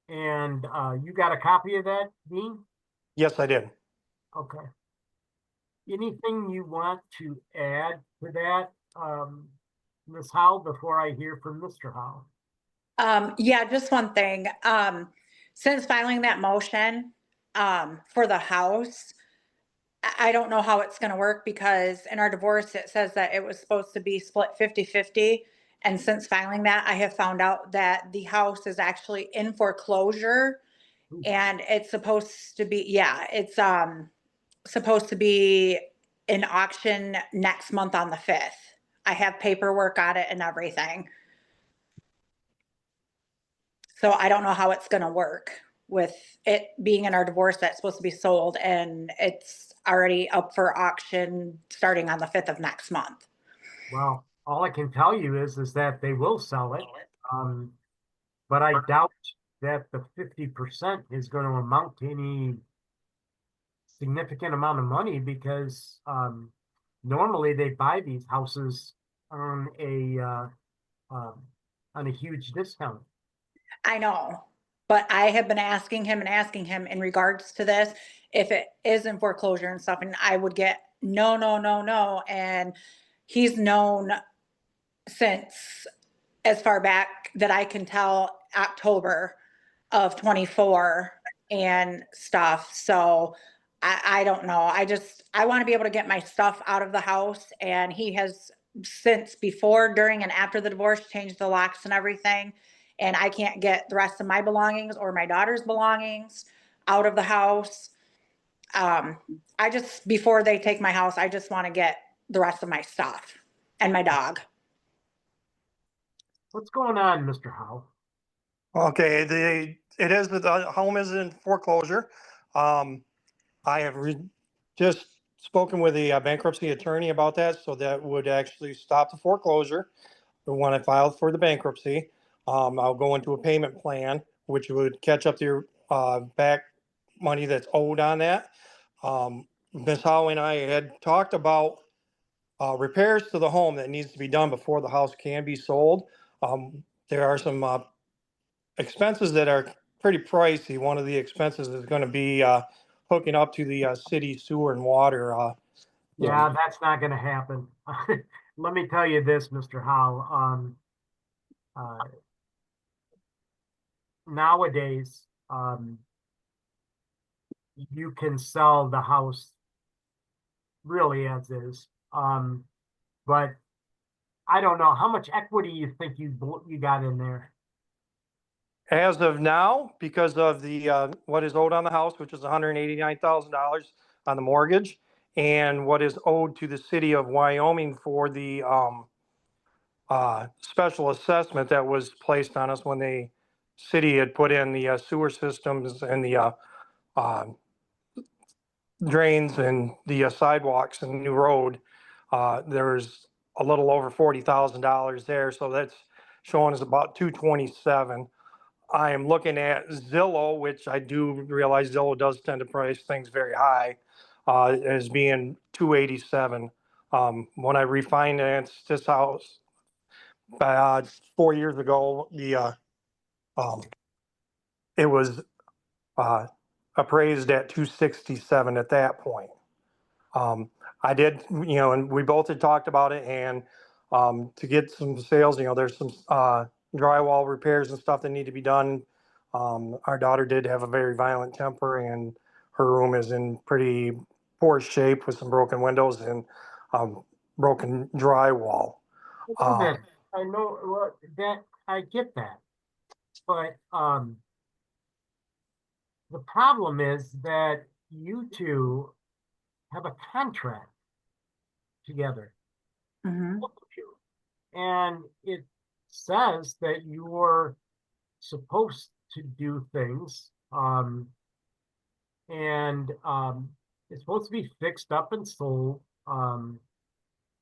And you got a copy of that, Dean? Yes, I did. Okay. Anything you want to add to that, Ms. Howe, before I hear from Mr. Howe? Yeah, just one thing. Since filing that motion, for the house, I don't know how it's gonna work because in our divorce, it says that it was supposed to be split 50-50. And since filing that, I have found out that the house is actually in foreclosure and it's supposed to be, yeah, it's, supposed to be an auction next month on the 5th. I have paperwork on it and everything. So I don't know how it's gonna work with it being in our divorce that's supposed to be sold and it's already up for auction starting on the 5th of next month. Well, all I can tell you is that they will sell it. But I doubt that the 50% is going to amount to any significant amount of money because normally they buy these houses on a huge discount. I know, but I have been asking him in regards to this, if it is in foreclosure and stuff, and I would get no, no, no, no. And he's known since as far back that I can tell October of 24 and stuff. So I don't know. I want to be able to get my stuff out of the house. And he has since before, during, and after the divorce changed the locks and everything. And I can't get the rest of my belongings or my daughter's belongings out of the house. Before they take my house, I just want to get the rest of my stuff and my dog. What's going on, Mr. Howe? Okay, the home is in foreclosure. I have just spoken with the bankruptcy attorney about that, so that would actually stop the foreclosure when I filed for the bankruptcy. I'll go into a payment plan, which would catch up to your back money that's owed on that. Ms. Howe and I had talked about repairs to the home that needs to be done before the house can be sold. There are some expenses that are pretty pricey. One of the expenses is going to be hooking up to the city sewer and water. Yeah, that's not going to happen. Let me tell you this, Mr. Howe. Nowadays, you can sell the house really as is. But I don't know how much equity you think you got in there. As of now, because of the what is owed on the house, which is $189,000 on the mortgage, and what is owed to the city of Wyoming for the special assessment that was placed on us when the city had put in the sewer systems and the drains and the sidewalks and new road, there's a little over $40,000 there. So that's showing us about 227. I am looking at Zillow, which I do realize Zillow does tend to price things very high, as being 287. When I refinanced this house 4 years ago, it was appraised at 267 at that point. I did, and we both had talked about it, and to get some sales, there's some drywall repairs and stuff that need to be done. Our daughter did have a very violent temper, and her room is in pretty poor shape with some broken windows and broken drywall. I know that I get that, but the problem is that you two have a contract together. Mm-hmm. Both of you. And it says that you're supposed to do things, and it's supposed to be fixed up and sold.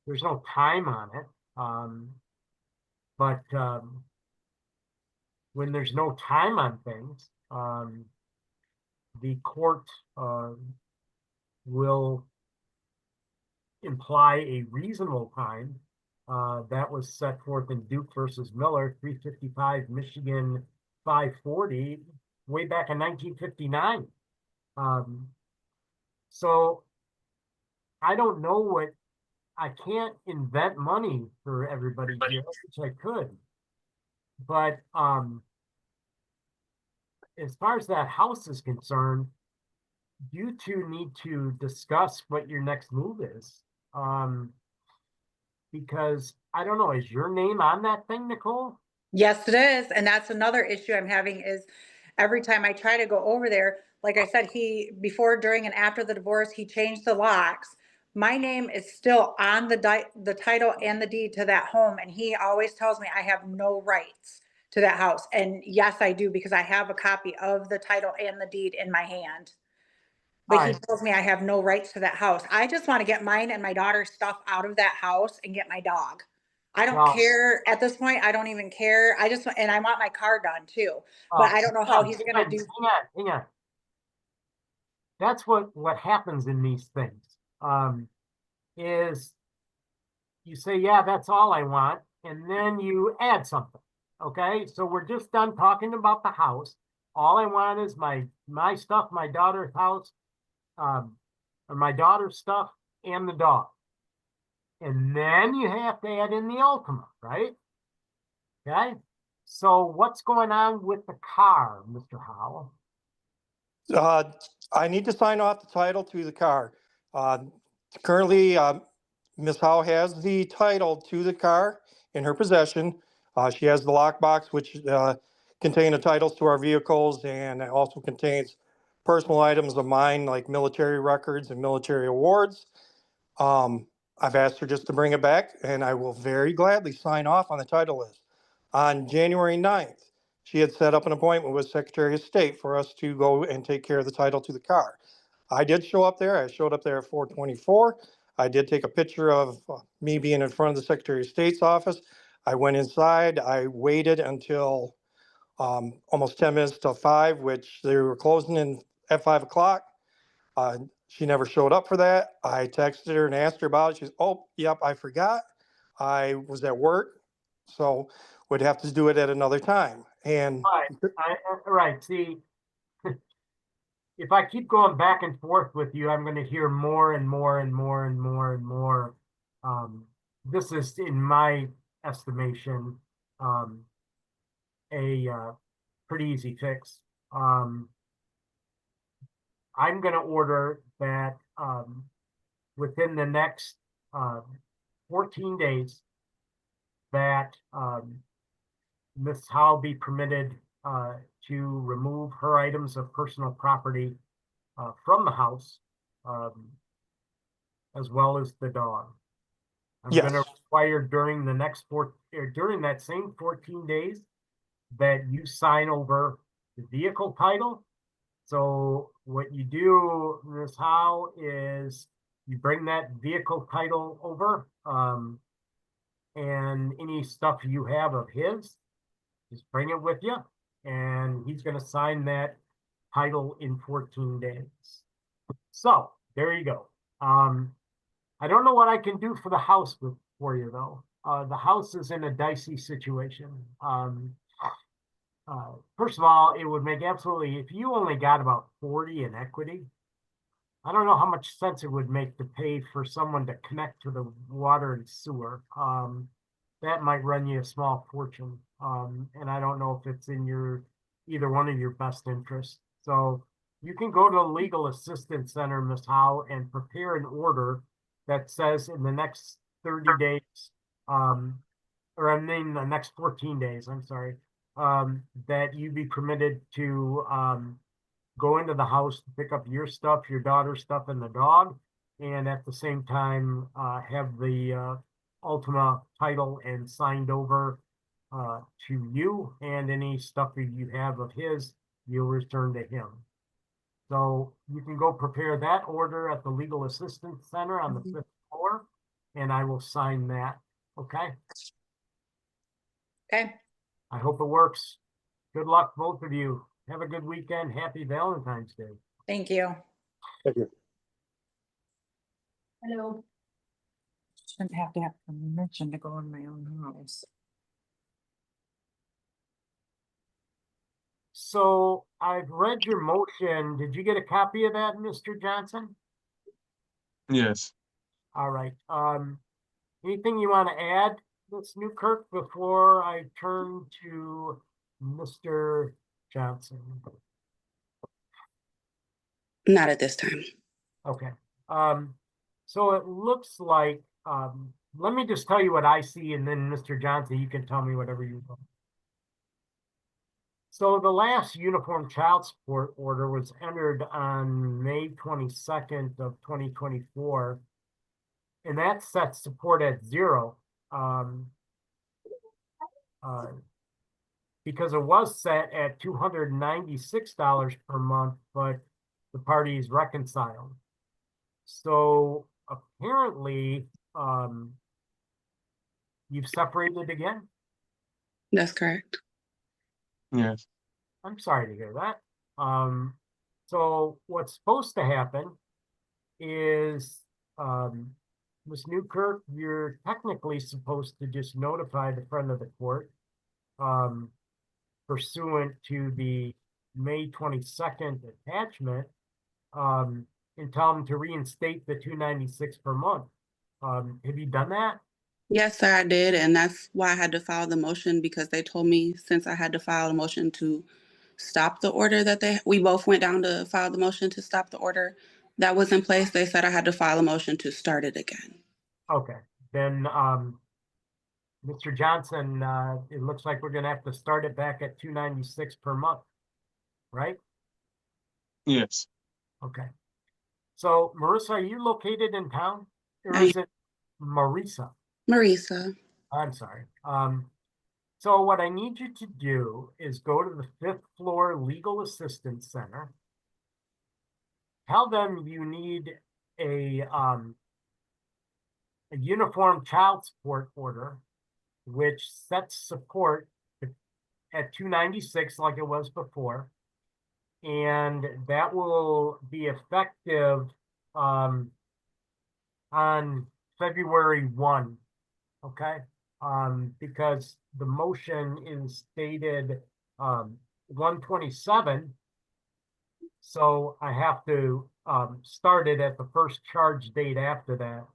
There's no time on it, but when there's no time on things, the court will imply a reasonable time. That was set forth in Duke versus Miller, 355 Michigan 540, way back in 1959. So I don't know what, I can't invent money for everybody here, which I could. But as far as that house is concerned, you two need to discuss what your next move is. Because I don't know, is your name on that thing, Nicole? Yes, it is. And that's another issue I'm having is every time I try to go over there, like I said, before, during, and after the divorce, he changed the locks. My name is still on the title and the deed to that home. And he always tells me I have no rights to that house. And yes, I do, because I have a copy of the title and the deed in my hand. But he tells me I have no rights to that house. I just want to get mine and my daughter's stuff out of that house and get my dog. I don't care at this point. I don't even care. And I want my car done too. But I don't know how he's going to do. Hang on. That's what happens in these things. Is you say, yeah, that's all I want. And then you add something. Okay. So we're just done talking about the house. All I want is my stuff, my daughter's house, or my daughter's stuff, and the dog. And then you have to add in the ultimate, right? Okay. So what's going on with the car, Mr. Howell? I need to sign off the title to the car. Currently, Ms. Howe has the title to the car in her possession. She has the lockbox, which contain the titles to our vehicles, and it also contains personal items of mine, like military records and military awards. I've asked her just to bring it back, and I will very gladly sign off on the title list. On January 9th, she had set up an appointment with Secretary of State for us to go and take care of the title to the car. I did show up there. I showed up there at 4:24. I did take a picture of me being in front of the Secretary of State's office. I went inside. I waited until almost 10 minutes till 5, which they were closing at 5 o'clock. She never showed up for that. I texted her and asked her about it. She's, oh, yep, I forgot. I was at work, so would have to do it at another time. And right. See, if I keep going back and forth with you, I'm going to hear more and more and more and more and more. This is, in my estimation, a pretty easy fix. I'm going to order that within the next 14 days that Ms. Howe be permitted to remove her items of personal property from the house, as well as the dog. I'm going to require during that same 14 days that you sign over the vehicle title. So what you do, Ms. Howe, is you bring that vehicle title over, and any stuff you have of his, just bring it with you, and he's going to sign that title in 14 days. So there you go. I don't know what I can do for the house for you, though. The house is in a dicey situation. First of all, it would make absolutely, if you only got about 40 in equity, I don't know how much sense it would make to pay for someone to connect to the water and sewer. That might run you a small fortune. And I don't know if it's in either one of your best interests. So you can go to the Legal Assistance Center, Ms. Howe, and prepare an order that says in the next 30 days, or I mean the next 14 days, I'm sorry, that you be permitted to go into the house to pick up your stuff, your daughter's stuff, and the dog, and at the same time have the Ultima title and signed over to you, and any stuff that you have of his, you'll return to him. So you can go prepare that order at the Legal Assistance Center on the 5th floor, and I will sign that. Okay? Okay. I hope it works. Good luck, both of you. Have a good weekend. Happy Valentine's Day. Thank you. Thank you. Hello. Shouldn't have to have permission to go in my own house. So I've read your motion. Did you get a copy of that, Mr. Johnson? Yes. All right. Anything you want to add, Ms. Newkirk, before I turn to Mr. Johnson? Not at this time. Okay. So it looks like, let me just tell you what I see, and then Mr. Johnson, you can tell me whatever you want. So the last uniform child support order was entered on May 22nd of 2024, and that sets support at 0. Because it was set at $296 per month, but the parties reconciled. So apparently, you've separated again? That's correct. Yes. I'm sorry to hear that. So what's supposed to happen is, Ms. Newkirk, you're technically supposed to just notify the friend of the court, pursuant to the May 22nd attachment, and tell them to reinstate the $296 per month. Have you done that? Yes, sir, I did. And that's why I had to file the motion, because they told me since I had to file a motion to stop the order that we both went down to file the motion to stop the order that was in place. They said I had to file a motion to start it again. Okay, then, Mr. Johnson, it looks like we're gonna have to start it back at $296 per month, right? Yes. Okay. So Marissa, are you located in town? Or is it Marisa? Marisa. I'm sorry. So what I need you to do is go to the 5th floor Legal Assistance Center. Tell them you need a uniform child support order, which sets support at $296 like it was before. And that will be effective on February 1, okay? Because the motion is dated 1/27, so I have to start it at the first charge date after that,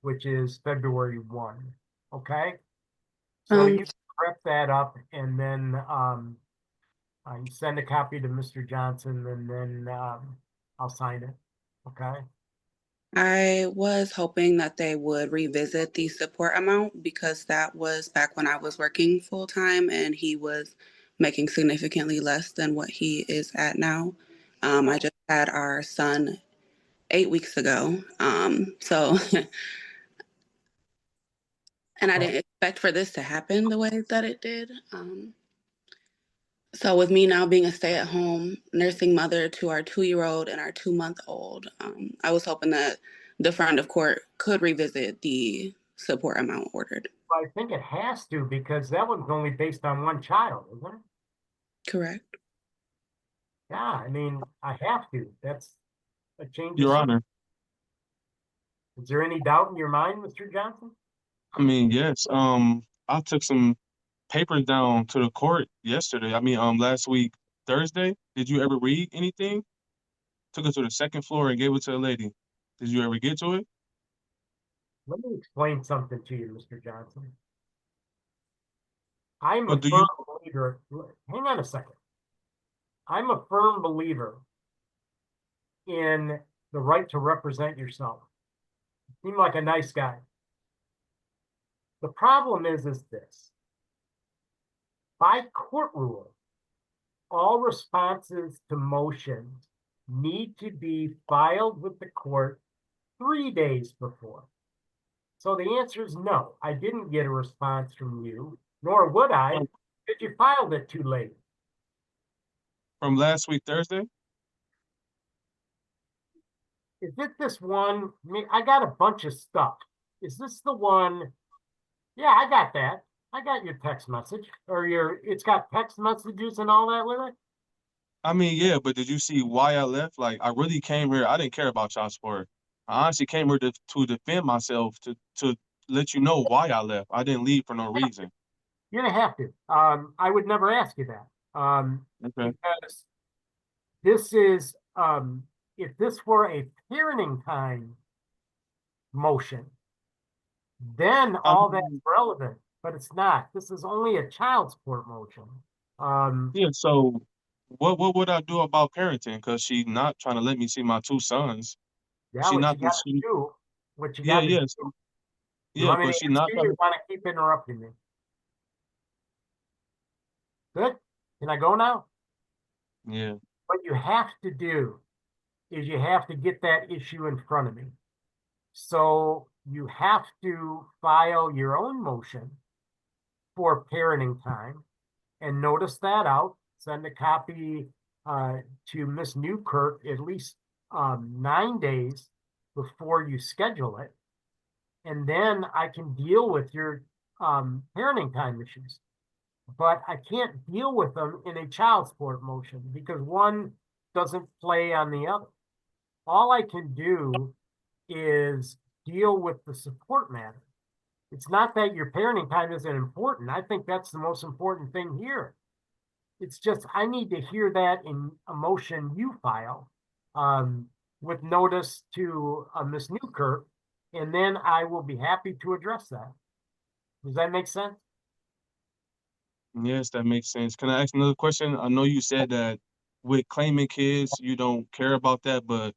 which is February 1, okay? So you prep that up, and then you send a copy to Mr. Johnson, and then I'll sign it, okay? I was hoping that they would revisit the support amount, because that was back when I was working full time and he was making significantly less than what he is at now. I just had our son 8 weeks ago. So, and I didn't expect for this to happen the way that it did. So with me now being a stay-at-home nursing mother to our 2-year-old and our 2-month-old, I was hoping that the friend of court could revisit the support amount ordered. Well, I think it has to, because that one's only based on one child, isn't it? Correct. Yeah, I mean, I have to. That's a change. Your Honor. Is there any doubt in your mind, Mr. Johnson? I mean, yes. I took some papers down to the court yesterday. I mean, last week, Thursday. Did you ever read anything? Took it to the 2nd floor and gave it to a lady. Did you ever get to it? Let me explain something to you, Mr. Johnson. I'm Or a do firm you? believer. Hang on a second. I'm a firm believer in the right to represent yourself. You seem like a nice guy. The problem is this. By court rule, all responses to motions need to be filed with the court 3 days before. So the answer is no. I didn't get a response from you, nor would I, From if you filed it too late. from last week Thursday? Is it this one? I got a bunch of stuff. Is this the one? Yeah, I got that. I got your text message, or it's got text messages and all that with it. I mean, yeah, but did you see why I left? Like, I really came here. I didn't care about child support. I honestly came here to defend myself, to let you know why I left. I didn't leave for no reason. You don't have to. I would never ask you that. Okay. Because this is, if this were a parenting time motion, then all that's relevant, but it's not. This is only a child support motion. Yeah, so what would I do about parenting? Because she's not trying to let me see my two sons. Yeah, She what not you got to she, do, what you yeah, got to do. yeah, You yeah, want me but to she answer not you, trying or to, want to keep interrupting me? Good. Can I go now? yeah. What you have to do is you have to get that issue in front of me. So you have to file your own motion for parenting time and notice that out. Send a copy to Miss Newkirk at least 9 days before you schedule it. And then I can deal with your parenting time issues. But I can't deal with them in a child support motion because one doesn't play on the other. All I can do is deal with the support matter. It's not that your parenting time isn't important. I think that's the most important thing here. It's just I need to hear that in a motion you file with notice to Ms. Newkirk, and then I will be happy to address that. Does that make sense? Yes, that makes sense. Can I ask another question? I know you said that with claiming kids, you don't care about that, but I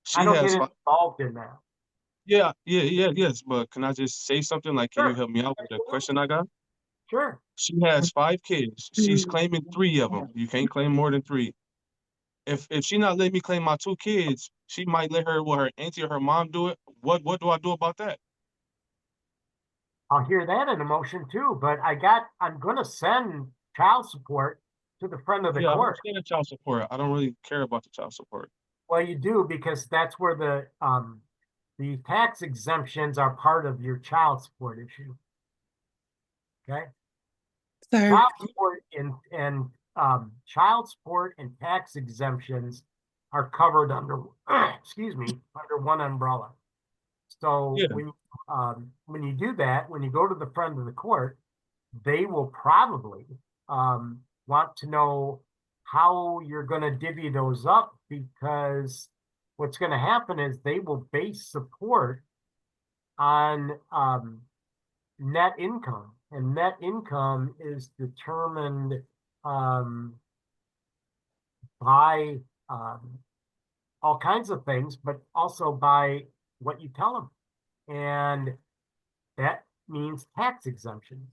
she don't has get five. involved in that. Yeah, yeah, yeah, yes. But can I just say something? Like, can you Sure. help me out with a question I got? Sure. She has 5 kids. She's claiming 3 of them. You can't claim more than 3. If she not letting me claim my 2 kids, she might let her auntie or her mom do it. What do I do about that? I'll hear that in a motion too, but I'm gonna send child support to the friend of the Yeah, I court. understand the child support. I don't really care about the child support. Well, you do because that's where the tax exemptions are part of your child support issue. Okay? Sir. Child support and child support and tax exemptions are covered under excuse me, under one umbrella. So Yeah. when you do that, when you go to the friend of the court, they will probably want to know how you're going to divvy those up, because what's going to happen is they will base support on net income, and net income is determined by all kinds of things, but also by what you tell them. And that means tax exemption.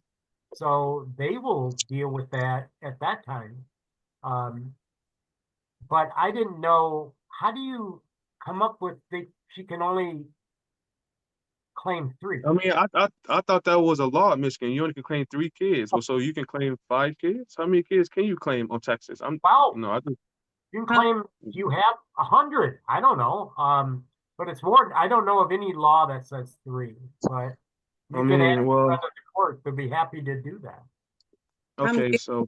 So they will deal with that at that time. But I didn't know, how do you come up with she can only claim 3? I mean, I thought that was a law in Michigan. You only can claim 3 kids. Well, so you can claim 5 kids? How many kids can you claim on Texas? Wow. No, I think You can claim you have 100. I don't know. But it's more, I don't know of any law that says 3, but you can ask the friend of the court to be happy to do that. okay, so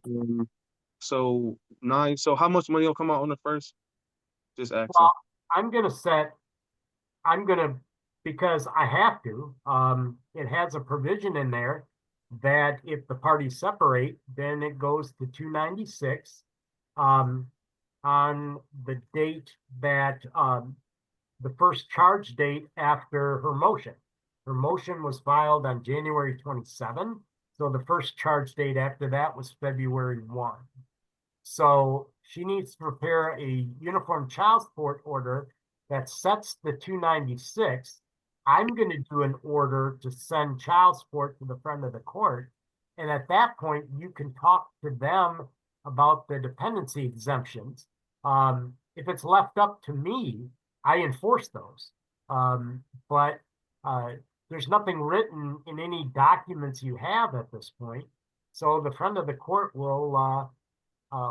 9. So how much money will come out on the first? Just asking. Well, I'm gonna, because I have to, it has a provision in there that if the parties separate, then it goes to 296 on the date that the first charge date after her motion. Her motion was filed on January 27, so the first charge date after that was February 1. So she needs to prepare a uniform child support order that sets the 296. I'm going to do an order to send child support to the friend of the court. And at that point, you can talk to them about the dependency exemptions. If it's left up to me, I enforce those. But there's nothing written in any documents you have at this point. So the friend of the court will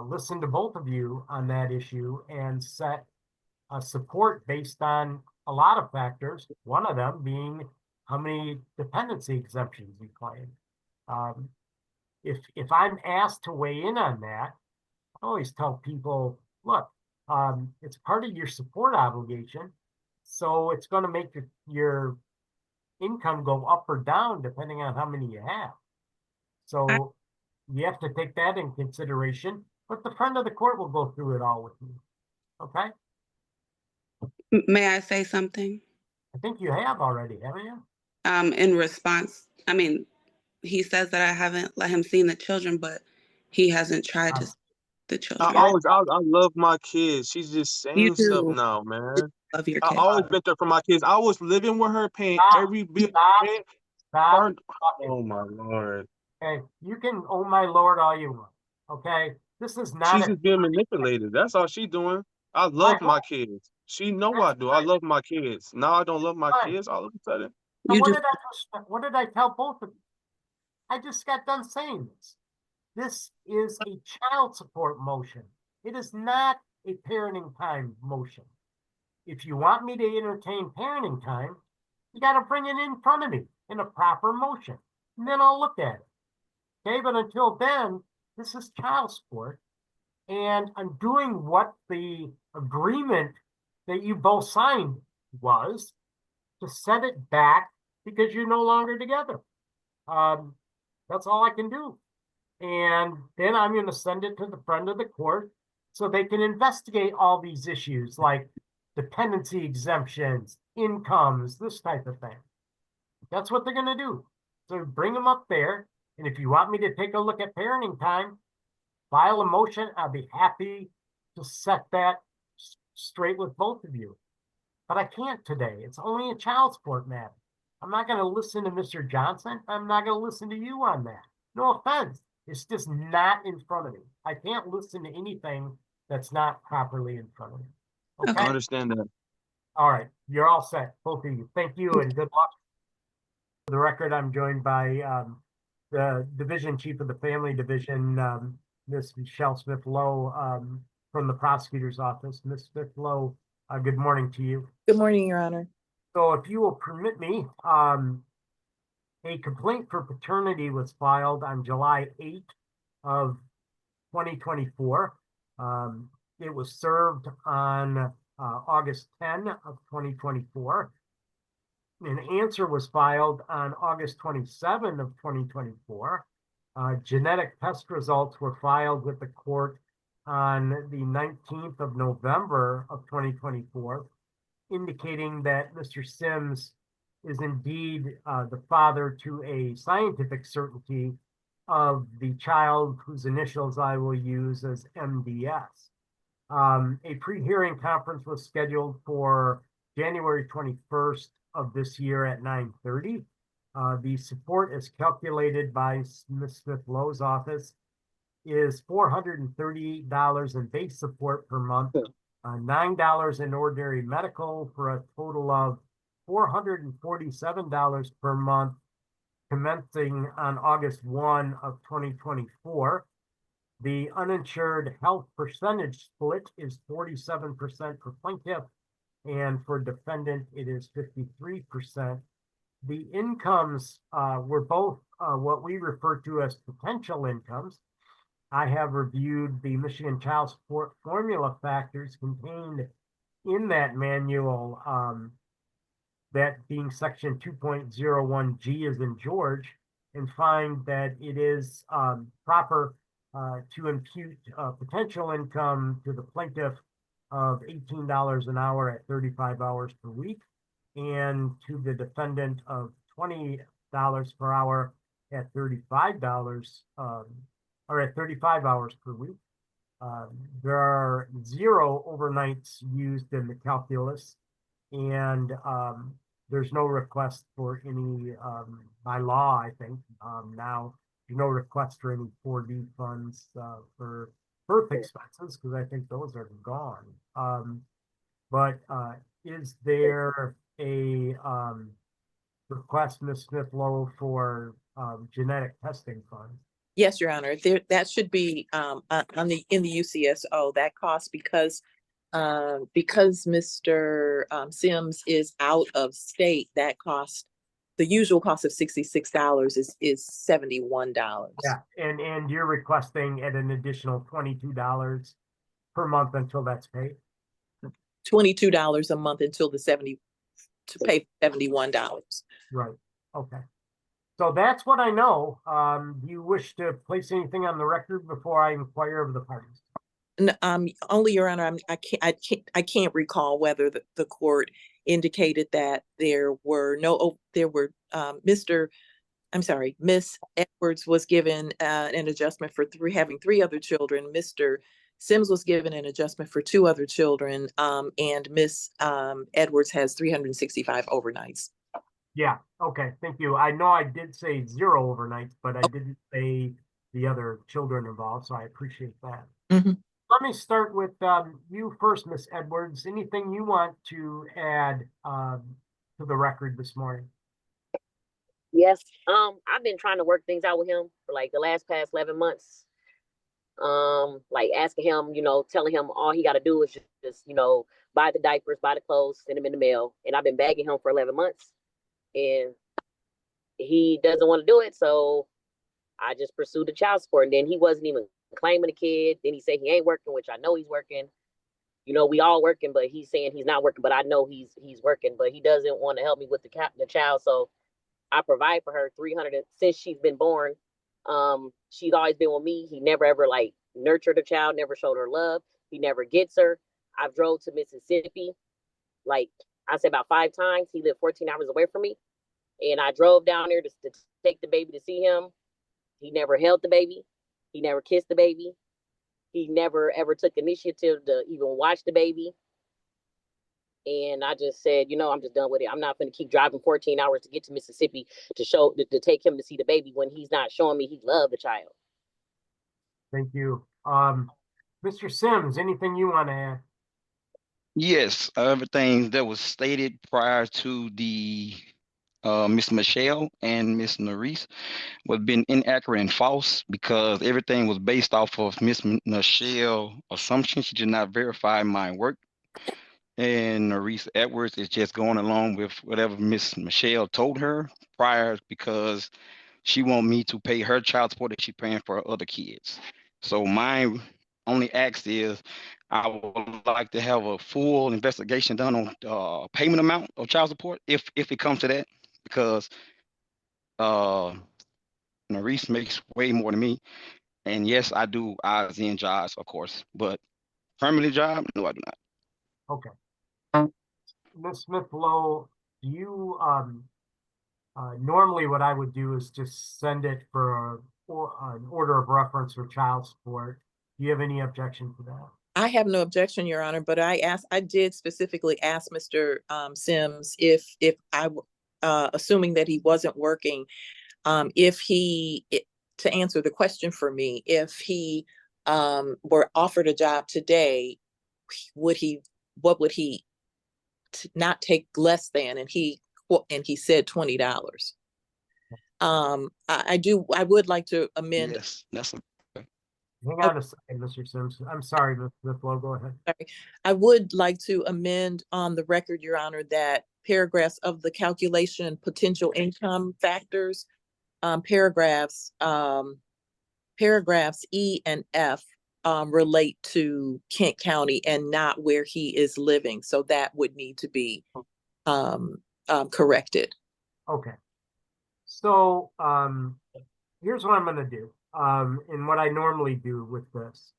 listen to both of you on that issue and set a support based on a lot of factors, one of them being how many dependency exemptions you claim. If I'm asked to weigh in on that, I always tell people, look, it's part of your support obligation, so it's going to make your income go up or down depending on how many you have. So you have to take that in consideration, but the friend of the court will go through it all with you. Okay? May I say something? I think you have already, haven't you? In response, I mean, he says that I haven't let him see the children, but he hasn't tried to see the children. I love my kids. She's just You saying stuff do now, man. love your I kids. always been there for my kids. I was living with her, paying every bill. Stop. Oh my Lord. Okay, you can, oh my Lord, all you want. Okay, this is not She's just being manipulated. That's all she doing. I love my kids. She know I do. I love my kids. Now I don't love my kids all of a sudden. So what did I tell both of you? I just got done saying this. This is a child support motion. It is not a parenting time motion. If you want me to entertain parenting time, you got to bring it in front of me in a proper motion, and then I'll look at it. Okay, but until then, this is child support, and I'm doing what the agreement that you both signed was, to set it back because you're no longer together. That's all I can do. And then I'm going to send it to the friend of the court so they can investigate all these issues like dependency exemptions, incomes, this type of thing. That's what they're going to do. So bring them up there. And if you want me to take a look at parenting time, file a motion. I'll be happy to set that straight with both of you. But I can't today. It's only a child support matter. I'm not going to listen to Mr. Johnson. I'm not going to listen to you on that. No offense. It's just not in front of me. I can't listen to anything that's not properly in front of me. Okay? I understand that. All right. You're all set, both of you. Thank you and good luck. For the record, I'm joined by the division chief of the family division, Ms. Michelle Smith-Lowe, from the prosecutor's office. Ms. Smith-Lowe, good morning to you. Good morning, Your Honor. So if you will permit me, a complaint for paternity was filed on July 8th of 2024. It was served on August 10 of 2024. An answer was filed on August 27 of 2024. Genetic test results were filed with the court on the 19th of November of 2024, indicating that Mr. Sims is indeed the father to a scientific certainty of the child whose initials I will use as MDS. A pre-hearing conference was scheduled for January 21st of this year at 9:30. The support as calculated by Ms. Smith-Lowe's office is $438 in base support per month, $9 in ordinary medical, for a total of $447 per month, commencing on August 1 of 2024. The uninsured health percentage split is 47% for plaintiff, and for defendant, it is 53%. The incomes were both what we refer to as potential incomes. I have reviewed the Michigan Child Support formula factors contained in that manual, that being section 2.01G as in George, and find that it is proper to impute potential income to the plaintiff of $18 an hour at 35 hours per week, and to the defendant of $20 per hour at $35 or at 35 hours per week. There are 0 overnights used in the calculus, and there's no request for any, by law, I think, now, there's no request for any 4D funds for birth expenses, because I think those are gone. But is there a request Ms. Smith Lowe for genetic testing funds. Yes, Your Honor, that should be on in the UCSO, that cost because Mr. Sims is out of state, that cost, the usual cost of $66 is $71. Yeah, and you're requesting at an additional $22 per month until that's paid? $22 a month until to pay $71. Right, okay. So that's what I know. Do you wish to place anything on the record before I inquire of the parties? Only, Your Honor, I can't recall whether the court indicated that Miss Edwards was given an adjustment for having three other children. Mr. Sims was given an adjustment for two other children, and Miss Edwards has 365 overnights. Yeah, okay, thank you. I know I did say 0 overnights, but I didn't say the other children involved, so I appreciate that. Mm-hmm. Let me start with you first, Miss Edwards. Anything you want to add to the record this morning? Yes, I've been trying to work things out with him for like the past 11 months. Like asking him, telling him all he got to do is just, buy the diapers, buy the clothes, send them in the mail. And I've been begging him for 11 months. And he doesn't want to do it, so I just pursued the child support. And then he wasn't even claiming the kid. Then he said he ain't working, which I know he's working. We all working, but he's saying he's not working. But I know he's working. But he doesn't want to help me with the child. So I provide for her $300 since she's been born. She's always been with me. He never ever like nurtured a child, never showed her love. He never gets her. I've drove to Mississippi, like I said, about 5 times. He lived 14 hours away from me. And I drove down there to take the baby to see him. He never held the baby. He never kissed the baby. He never ever took initiative to even watch the baby. And I just said, I'm just done with it. I'm not going to keep driving 14 hours to get to Mississippi to take him to see the baby when he's not showing me he loved the child. Thank you. Mr. Sims, anything you want to add? Yes, everything that was stated prior to the Miss Michelle and Miss Nerese was been inaccurate and false because everything was based off of Miss Michelle assumption. She did not verify my work. And Nerese Edwards is just going along with whatever Miss Michelle told her prior because she want me to pay her child support that she's paying for her other kids. So my only ask is I would like to have a full investigation done on payment amount of child support if it comes to that, because Nerese makes way more than me. And yes, I do odds in jobs, of course, but permanent job, no, I do not. Okay. Ms. Smith Lowe, do you normally what I would do is just send it for an order of reference for child support. Do you have any objection to that? I have no objection, Your Honor, but I did specifically ask Mr. Sims if I, assuming that he wasn't working, to answer the question for me, if he were offered a job today, what would he not take less than? And he said $20. I would like to amend. Yes, that's okay. Hang on a second, Mr. Sims. I'm sorry, Ms. Lowe, go ahead. Sorry. I would like to amend on the record, Your Honor, that paragraphs of the calculation potential income factors, paragraphs E and F relate to Kent County and not where he is living. So that would need to be corrected. Okay. So here's what I'm going to do. And what I normally do with this,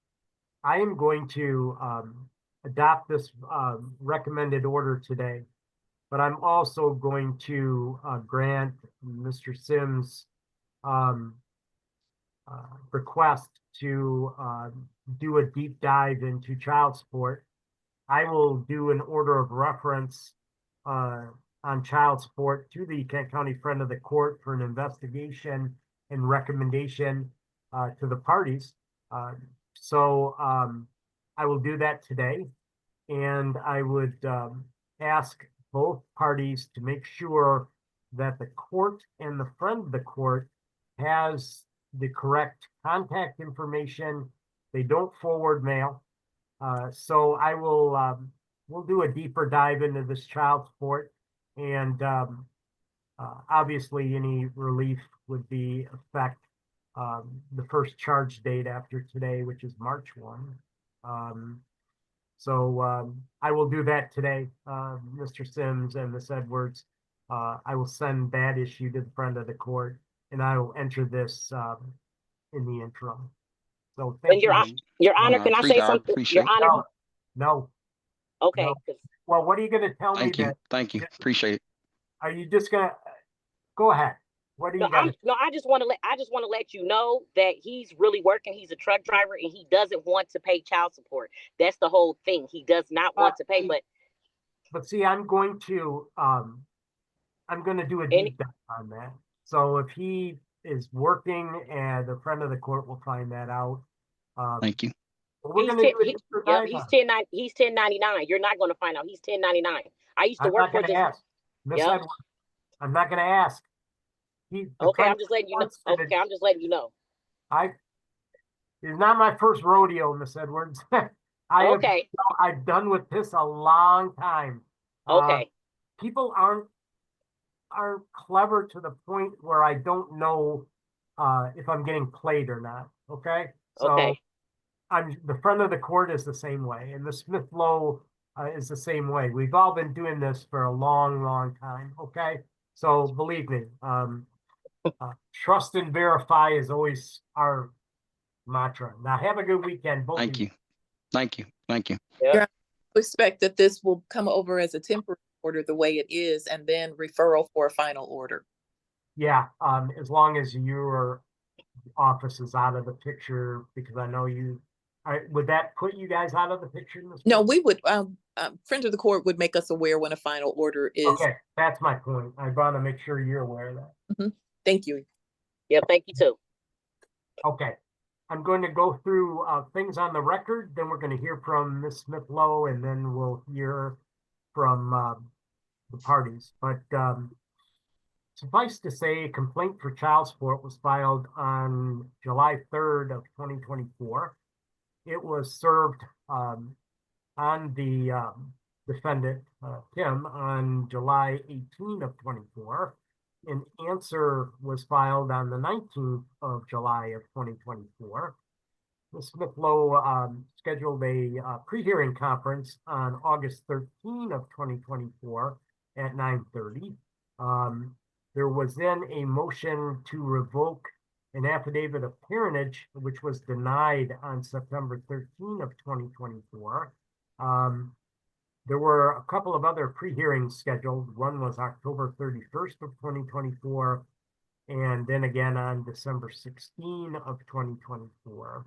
I am going to adopt this recommended order today, but I'm also going to grant Mr. Sims' request to do a deep dive into child support. I will do an order of reference on child support to the Kent County Friend of the Court for an investigation and recommendation to the parties. So I will do that today, and I would ask both parties to make sure that the court and the friend of the court has the correct contact information. They don't forward mail. So I will, we'll do a deeper dive into this child support, and obviously any relief would be effect the first charge date after today, which is March 1. I will do that today, Mr. Sims and Ms. Edwards. I will send that issue to the friend of the court, and I will enter this in the interim. So thank you. Your Honor, can I say something? Your Honor. No. Okay. No. Well, what are you going to tell me? Thank you. Appreciate it. Are you just going to go ahead? What are you going to? No, I just want to let you know that he's really working. He's a truck driver and he doesn't want to pay child support. That's the whole thing. He does not want to pay, but see, I'm going to do a deep dive on that. So if he is working, and the friend of the court will find that out. Thank you. He's 1099. You're not going to find out. He's 1099. I used to work for this. Miss Edwards, I'm not going to ask. Okay, I'm just letting you know. Okay, I'm just letting you know. It's not my first rodeo, Miss Edwards. I've done with this a long time. Okay. People aren't clever to the point where I don't know if I'm getting played or not. Okay. So the friend of the court is the same way, and the Smith Lowe is the same way. We've all been doing this for a long, long time. Okay. So believe me, trust and verify is always our mantra. Now have a good weekend. Thank you. Thank you. Thank you. Yeah. I expect that this will come over as a temporary order the way it is, and then referral for a final order. Yeah, as long as your office is out of the picture, because I know you. Would that put you guys out of the picture? No, we would. Friend of the court would make us aware when a final order is. Okay, that's my point. I want to make sure you're aware of that. Mm-hmm. Thank you. Yeah, thank you too. Okay, I'm going to go through things on the record. Then we're going to hear from Ms. Smith Lowe, and then we'll hear from the parties. But suffice to say, a complaint for child support was filed on July 3rd of 2024. It was served on the defendant, Kim, on July 18 of 24. An answer was filed on the 19th of July of 2024. Ms. Smith Lowe scheduled a pre-hearing conference on August 13 of 2024 at 9:30. There was then a motion to revoke an affidavit of parentage, which was denied on September 13 of 2024. There were a couple of other pre-hearings scheduled. One was October 31st of 2024, and then again on December 16 of 2024.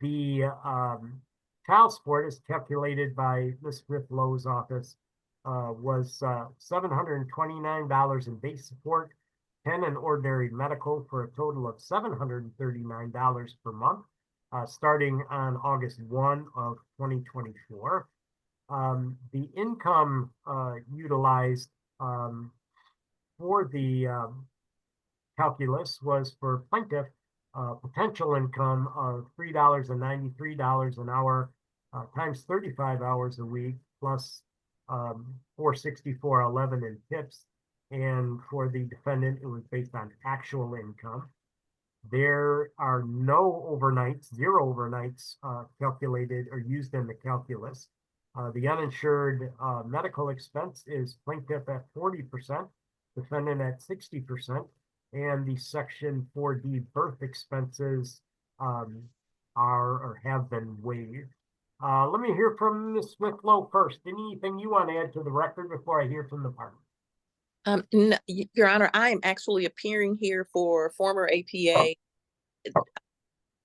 The child support, is calculated by Ms. Smith Lowe's office, was $729 in base support, 10 in ordinary medical, for a total of $739 per month, starting on August 1 of 2024. The income utilized for the calculus was for plaintiff potential income of $3.93 an hour times 35 hours a week, plus $464.11 in tips. And for the defendant, it was based on actual income. There are no overnights, zero overnights calculated or used in the calculus. The uninsured medical expense is plaintiff at 40%, defendant at 60%, and the Section 4D birth expenses are or have been waived. Let me hear from Ms. Smith Lowe first. Anything you want to add to the record before I hear from the party? No, Your Honor, I am actually appearing here for former APA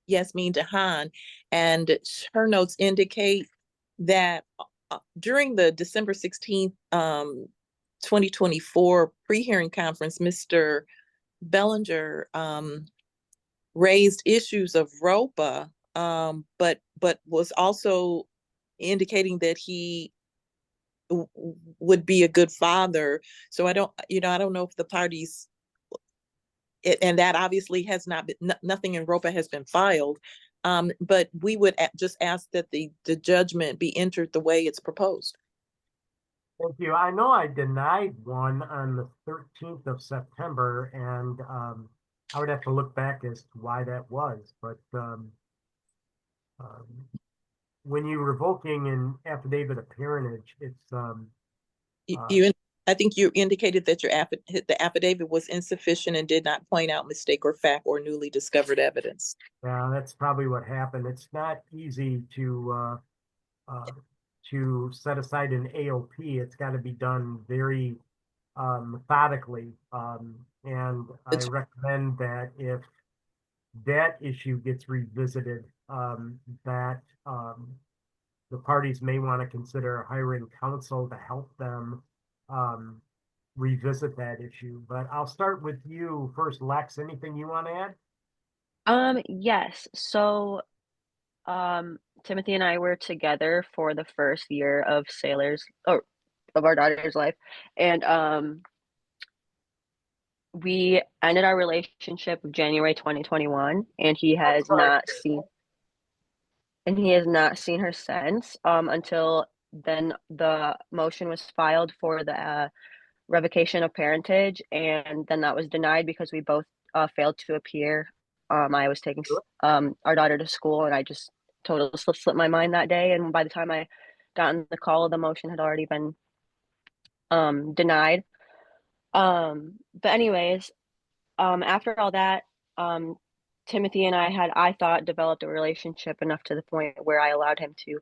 Yasmin Dahan, and her notes indicate that during the December 16th, 2024 pre-hearing conference, Mr. Bellinger raised issues of ROPA, but was also indicating that he would be a good father. So I don't know if the parties, and that obviously has not been, nothing in ROPA has been filed. But we would just ask that the judgment be entered the way it's proposed. Thank you. I know I denied one on the 13th of September, and I would have to look back as to why that was. But when you're revoking an affidavit of parentage, it's I think you indicated that the affidavit was insufficient and did not point out mistake or fact or newly discovered evidence. yeah, that's probably what happened. It's not easy to set aside an AOP. It's got to be done very methodically. And I recommend that if that issue gets revisited, that the parties may want to consider hiring counsel to help them revisit that issue. But I'll start with you first, Lex. Anything you want to add? Yes. So, Timothy and I were together for the first year of of our daughter's life. And, we ended our relationship January 2021, and he has not seen her since, until then the motion was filed for the revocation of parentage, and then that was denied because we both failed to appear. I was taking our daughter to school, and I just totally slipped my mind that day, and by the time I got on the call, the motion had already been denied. But anyways, after all that, Timothy and I had, I thought, developed a relationship enough to the point where I allowed him to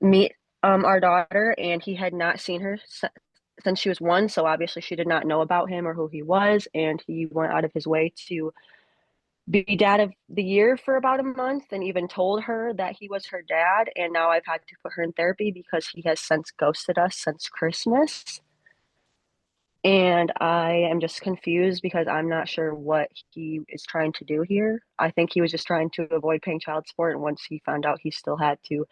meet our daughter, and he had not seen her since she was 1, so obviously she did not know about him or who he was, and he went out of his way to be dad of the year for about a month, and even told her that he was her dad. And now I've had to put her in therapy because he has since ghosted us since Christmas. And I am just confused because I'm not sure what he is trying to do here. I think he was just trying to avoid paying child support, and once he found out he still had to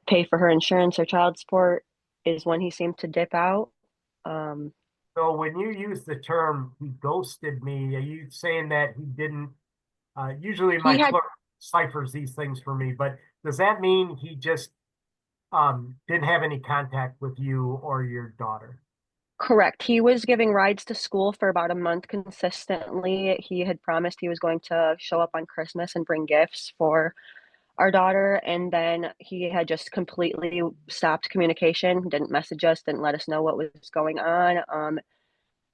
pay for her insurance or child support is when he seemed to dip out. So when you use the term "he ghosted me," are you saying that he didn't? Usually my clerk ciphers these things for me, but does that mean he just didn't have any contact with you or your daughter? Correct. He was giving rides to school for about a month consistently. He had promised he was going to show up on Christmas and bring gifts for our daughter, and then he had just completely stopped communication, didn't message us, didn't let us know what was going on.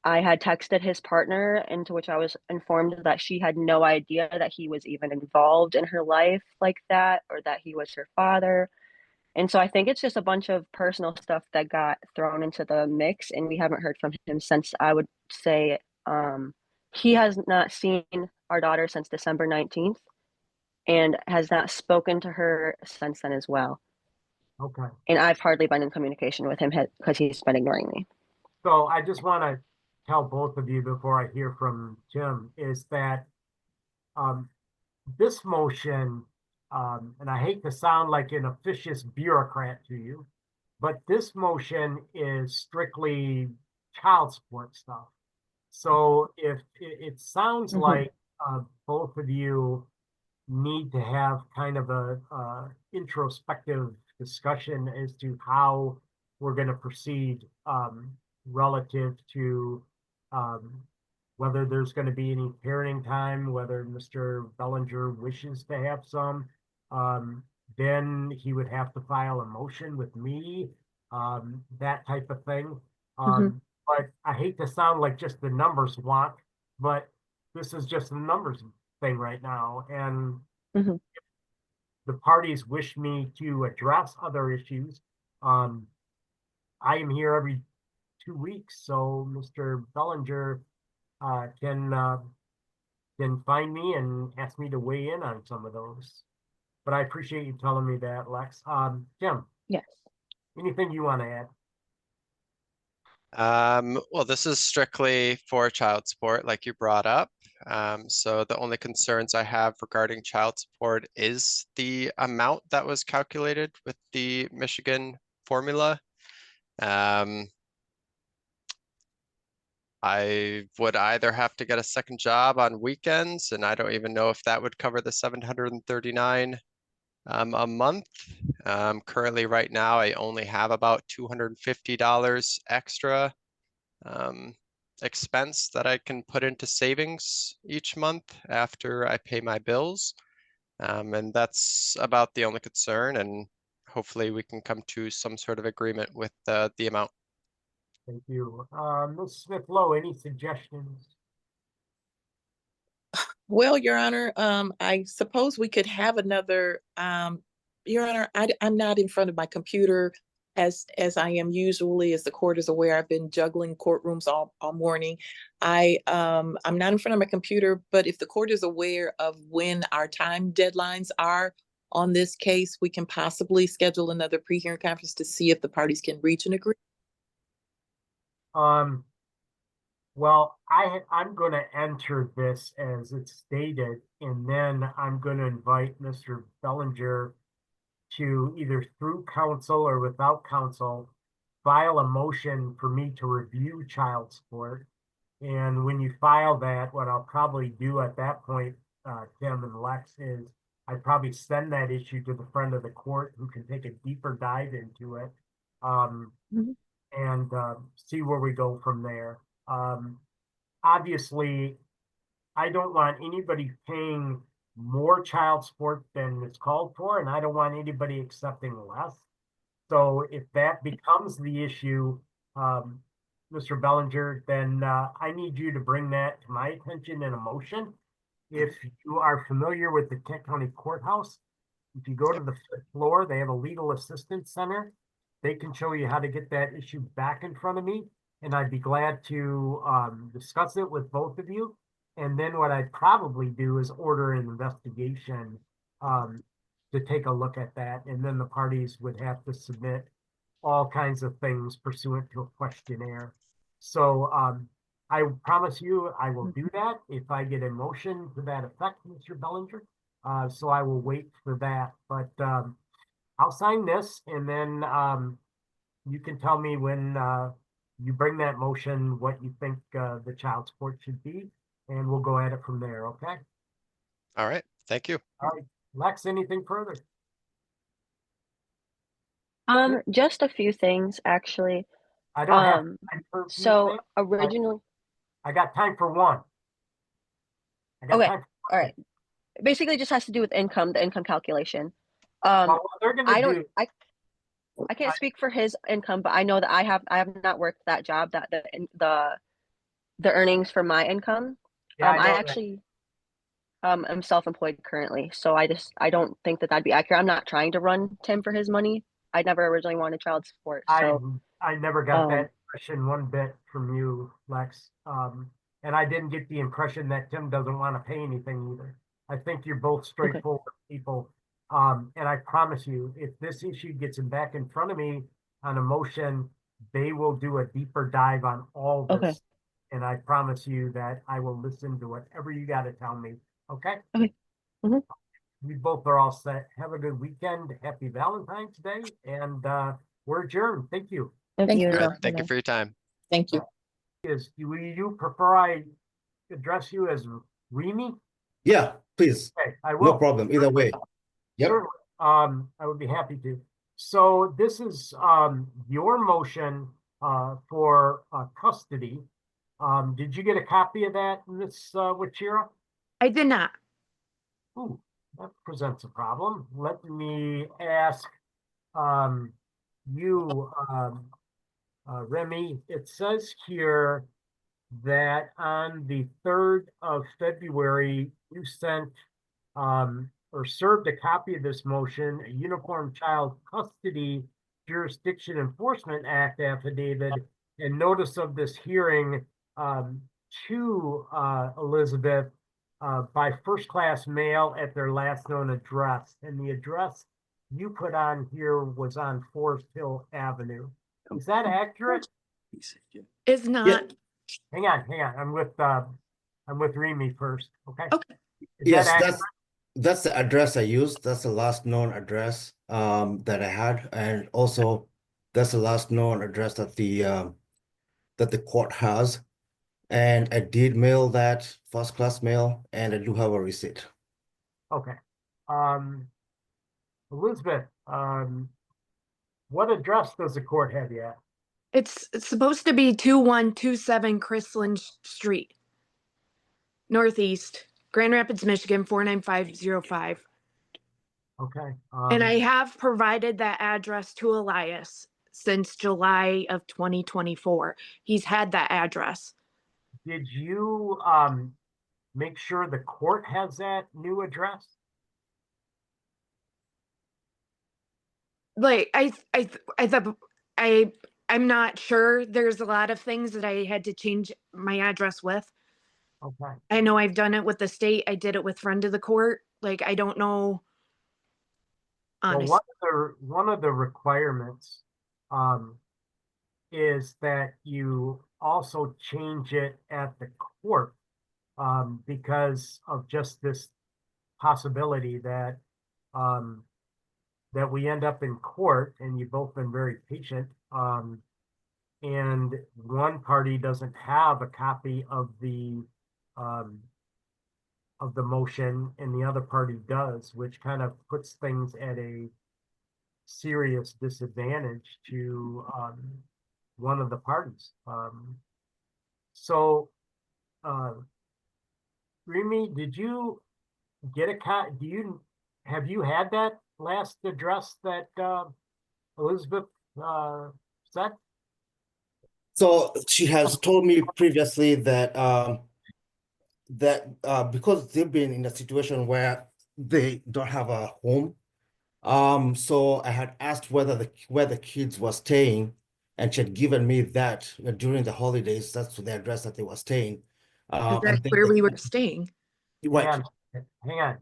I had texted his partner, into which I was informed that she had no idea that he was even involved in her life like that, or that he was her father. And so I think it's just a bunch of personal stuff that got thrown into the mix, and we haven't heard from him since, I would say, he has not seen our daughter since December 19th and has not spoken to her since then as well. Okay. And I've hardly been in communication with him because he's been ignoring me. So I just want to tell both of you before I hear from Tim is that this motion, and I hate to sound like an officious bureaucrat to you, but this motion is strictly child support stuff. So if it sounds like both of you need to have kind of a introspective discussion as to how we're going to proceed relative to whether there's going to be any parenting time, whether Mr. Bellinger wishes to have some, then he would have to file a motion with me, that type of thing. But I hate to sound like just the numbers wonk, but this is just a numbers thing right now. And the parties wish me to address other issues. I am here every 2 weeks, so Mr. Bellinger can find me and ask me to weigh in on some of those. But I appreciate you telling me that, Lex. Tim. Yes. Anything you want to add? Well, this is strictly for child support, like you brought up. So the only concerns I have regarding child support is the amount that was calculated with the Michigan formula. I would either have to get a second job on weekends, and I don't even know if that would cover the 739 a month. Currently, right now, I only have about $250 extra expense that I can put into savings each month after I pay my bills. And that's about the only concern, and hopefully we can come to some sort of agreement with the amount. Thank you. Ms. Smith-Lowe, any suggestions? Well, Your Honor, I suppose we could have another, Your Honor, I'm not in front of my computer as I am usually, as the court is aware. I've been juggling courtrooms all morning. I'm not in front of my computer, but if the court is aware of when our time deadlines are on this case, we can possibly schedule another pre-hearing conference to see if the parties can reach an agreement. Well, I'm going to enter this as it's stated, and then I'm going to invite Mr. Bellinger to either through counsel or without counsel, file a motion for me to review child support. And when you file that, what I'll probably do at that point, Tim and Lex, is I'd probably send that issue to the friend of the court who can take a deeper dive into it. And see where we go from there. Obviously, I don't want anybody paying more child support than it's called for, and I don't want anybody accepting less. So if that becomes the issue, Mr. Bellinger, then I need you to bring that to my attention in a motion. If you are familiar with the Kent County Courthouse, if you go to the fifth floor, they have a legal assistance center. They can show you how to get that issue back in front of me, and I'd be glad to discuss it with both of you. And then what I'd probably do is order an investigation to take a look at that, and then the parties would have to submit all kinds of things pursuant to a questionnaire. So I promise you I will do that if I get a motion to that effect, Mr. Bellinger. So I will wait for that, but I'll sign this, and then you can tell me when you bring that motion what you think the child support should be, and we'll go at it from there, okay? All right, thank you. All right, Lex, anything further? Just a few things, actually. I don't have time for a few So things. originally, I got time for one. I got okay, time for all right. Basically, it just has to do with income, the income calculation. well, what they're gonna I do. don't, I can't speak for his income, but I know that I have not worked that job, that the earnings for my income. Yeah, I actually am self-employed currently, so I don't think that that'd be accurate. I'm not trying to run Tim for his money. I never originally wanted child support, so I never got that impression one bit from you, Lex. And I didn't get the impression that Tim doesn't want to pay anything either. I think you're both straightforward people. And I promise you, if this issue gets back in front of me on a motion, they will do a deeper dive on all this. Okay. And I promise you that I will listen to whatever you got to tell me. Okay? Okay. We both are all set. Have a good weekend. Happy Valentine's Day. And we're adjourned. Thank you. Thank you. All right, thank you for your time. Thank you. Do you prefer I address you as Remy? Yeah, please. Okay, I will. No problem. Either way. Yep. Certainly. I would be happy to. So this is your motion for custody. Did you get a copy of that, Ms. Wachira? I did not. Ooh, that presents a problem. Let me ask you, Remy. It says here that on the 3rd of February, you sent or served a copy of this motion, a Uniform Child Custody Jurisdiction Enforcement Act affidavit, and notice of this hearing to Elizabeth by first-class mail at their last known address. And the address you put on here was on Forest Hill Avenue. Is that accurate? It's not. Hang on. I'm with Remy first. Okay. Okay. Yes, that's the address I used. That's the last known address that I had, and also That's the last known address that the court has. And I did mail that first class mail, and I do have a receipt. Okay. Elizabeth, what address does the court have you at? It's supposed to be 2127 Chrisland Street, Northeast, Grand Rapids, Michigan, 49505. Okay. And I have provided that address to Elias since July of 2024. He's had that address. Did you make sure the court has that new address? Like I'm not sure. There's a lot of things that I had to change my address with. Okay. I know I've done it with the state. I did it with friend of the court. Like, I don't know. Honestly. Well, one of the requirements is that you also change it at the court because of just this possibility that that we end up in court, and you've both been very patient, and one party doesn't have a copy of the motion and the other party does, which kind of puts things at a serious disadvantage to one of the parties. So Remy, did you get have you had that last address that Elizabeth said? So she has told me previously that because they've been in a situation where they don't have a home, so I had asked where the kids were staying, and she had given me that during the holidays. That's the address that they were staying. That's where we were staying. Right. Hang on.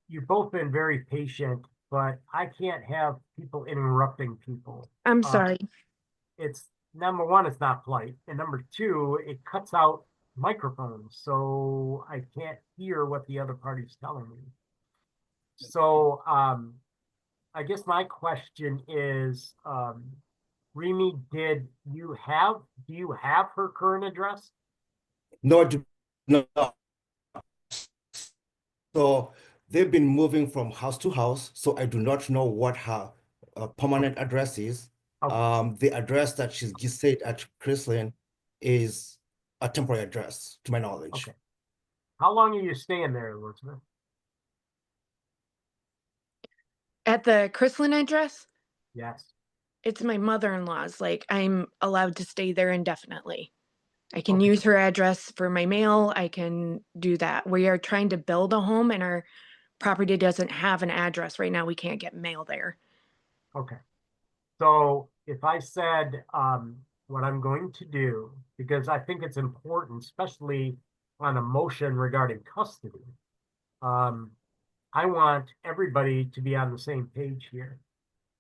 You've both been very patient, but I can't have people interrupting people. I'm sorry. It's number one, it's not polite, and number two, it cuts out microphones, so I can't hear what the other party's telling me. So I guess my question is, Remy, do you have her current address? No, no. So they've been moving from house to house, so I do not know what her permanent address is. The address that she's said at Chrisland is a temporary address, to my knowledge. Okay. How long are you staying there, Elizabeth? At the Chrisland address? Yes. It's my mother-in-law's. Like, I'm allowed to stay there indefinitely. I can use her address for my mail. I can do that. We are trying to build a home, and our property doesn't have an address right now. We can't get mail there. Okay. So if I said what I'm going to do, because I think it's important, especially on a motion regarding custody, I want everybody to be on the same page here.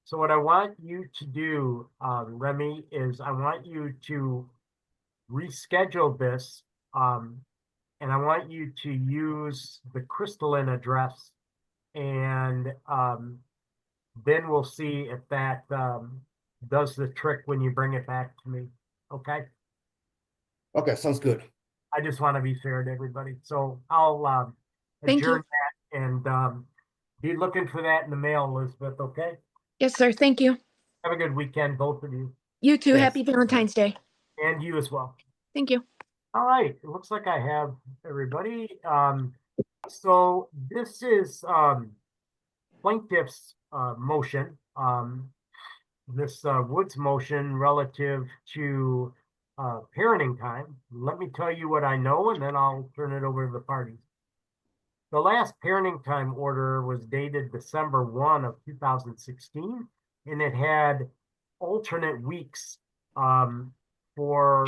So what I want you to do, Remy, is I want you to reschedule this, and I want you to use the crystalline address, and then we'll see if that does the trick when you bring it back to me. Okay? Okay, sounds good. I just want to be fair to everybody. So I'll adjourn that and be looking for that in the mail, Elizabeth, okay? Yes, sir. Thank you. Have a good weekend, both of you. You too. Yes. Happy Valentine's Day. And you as well. Thank you. All right. It looks like I have everybody. So this is plaintiff's motion. This Woods motion relative to parenting time. Let me tell you what I know, and then I'll turn it over to the parties. The last parenting time order was dated December 1 of 2016, and it had alternate weeks for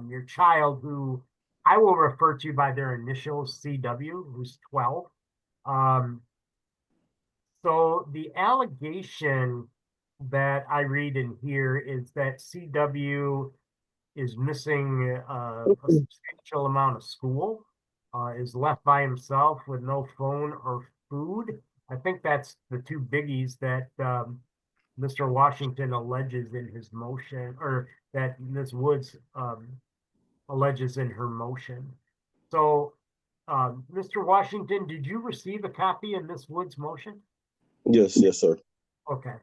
your child, who I will refer to by their initials, CW, who's 12. So the allegation that I read in here is that CW is missing a substantial amount of school, is left by himself with no phone or food. I think that's the two biggies that Mr. Washington alleges in his motion, or that Ms. Woods alleges in her motion. So, Mr. Washington, did you receive a copy of Ms. Woods' motion? Yes, yes, sir. Okay.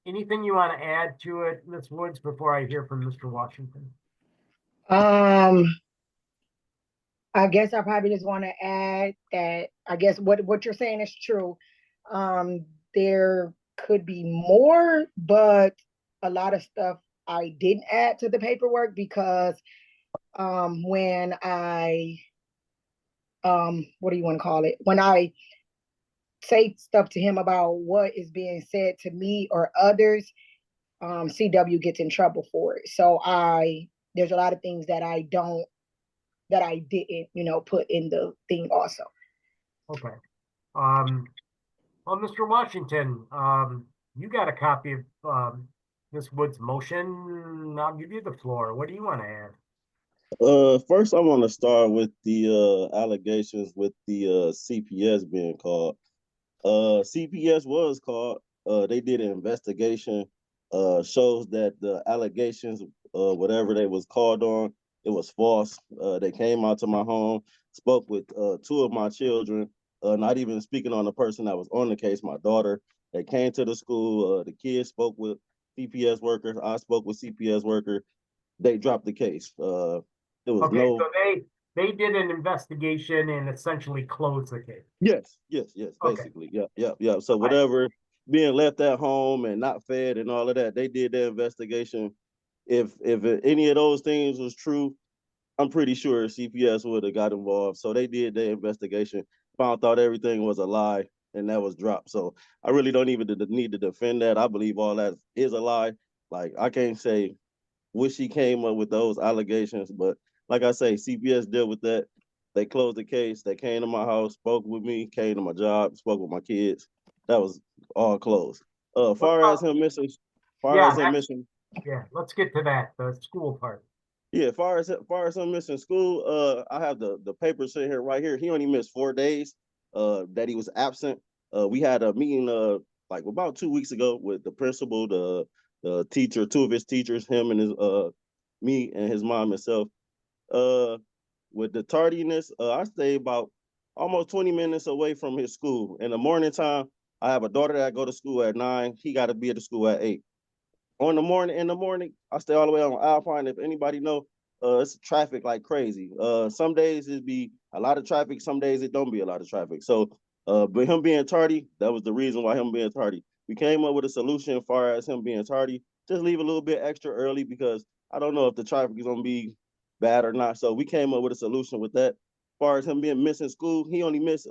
Anything you want to add to it, Ms. Woods, before I hear from Mr. Washington? I guess I probably just want to add that I guess what you're saying is true. There could be more, but a lot of stuff I didn't add to the paperwork because when I what do you want to call it? When I say stuff to him about what is being said to me or others, CW gets in trouble for it. So there's a lot of things that I didn't, put in the thing also. Okay. Well, Mr. Washington, you got a copy of Ms. Woods' motion. I'll give you the floor. What do you want to add? First I want to start with the allegations with the CPS being called. CPS was called. They did an investigation. Shows that the allegations, whatever they was called on, it was false. They came out to my home, spoke with two of my children, not even speaking on the person that was on the case, my daughter. They came to the school. The kids spoke with CPS workers. I spoke with CPS worker. They dropped the case. There was Okay, no. so they did an investigation and essentially closed the case. Yes, Okay. basically. Yeah. So whatever being left at home and not fed and all of that, they did their investigation. If any of those things was true, I'm pretty sure CPS would have got involved. So they did their investigation, found out everything was a lie, and that was dropped. So I really don't even need to defend that. I believe all that is a lie. Like, I can't say wish he came up with those allegations, but like I say, CPS dealt with that. They closed the case. They came to my house, spoke with me, came to my job, spoke with my kids. That was all closed. Far as him missing, Yeah, let's get to that, the school part. Yeah, far as him missing school, I have the paper sitting here right here. He only missed 4 days that he was absent. We had a meeting like about 2 weeks ago with the principal, the teacher, two of his teachers, him and his me and his mom himself. With the tardiness, I stay about almost 20 minutes away from his school. In the morning time, I have a daughter that go to school at 9. He got to be at the school at 8. In the morning, I stay all the way on Alpine. If anybody know, it's traffic like crazy. Some days it be a lot of traffic. Some days it don't be a lot of traffic. So, but him being tardy, that was the reason why him being tardy. We came up with a solution as far as him being tardy. Just leave a little bit extra early because I don't know if the traffic is gonna be bad or not. So we came up with a solution with that. As far as him being missing school, he only missed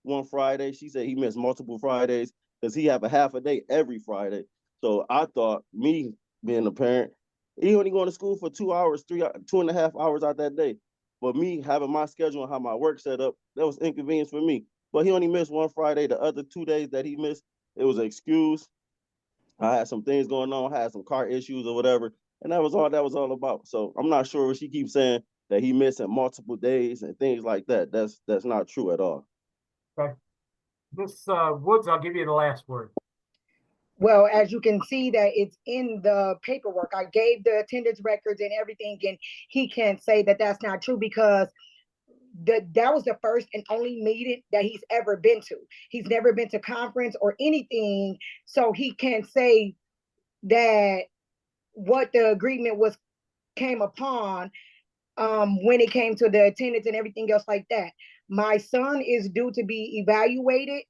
one Friday. She said he missed multiple Fridays because he have a half a day every Friday. So I thought, me being a parent, he only going to school for 2 hours, 2.5 hours out that day. But me having my schedule and how my work set up, that was inconvenience for me. But he only missed one Friday. The other 2 days that he missed, it was an excuse. I had some things going on, had some car issues or whatever, and that was all about. So I'm not sure what she keeps saying that he missing multiple days and things like that. That's not true at all. Okay. Ms. Woods, I'll give you the last word. Well, as you can see that it's in the paperwork. I gave the attendance records and everything, and he can't say that that's not true because that was the first and only meeting that he's ever been to. He's never been to conference or anything, so he can't say that what the agreement was came upon when it came to the attendance and everything else like that. My son is due to be evaluated,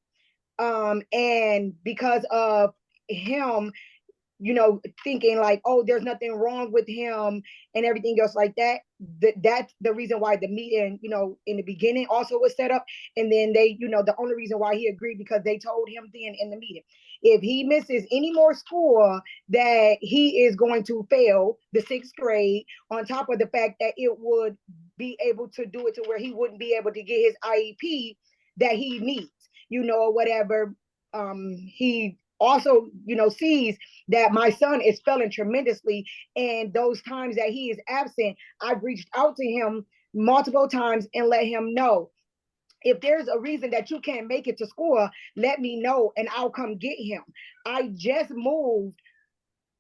and because of him, thinking like, oh, there's nothing wrong with him and everything else like that. That's the reason why the meeting, in the beginning also was set up. And then they, the only reason why he agreed because they told him then in the meeting, if he misses any more school, that he is going to fail the 6th grade, on top of the fact that it would be able to do it to where he wouldn't be able to get his IEP that he needs, or whatever. He also, sees that my son is failing tremendously. And those times that he is absent, I've reached out to him multiple times and let him know if there's a reason that you can't make it to school, let me know and I'll come get him. I just moved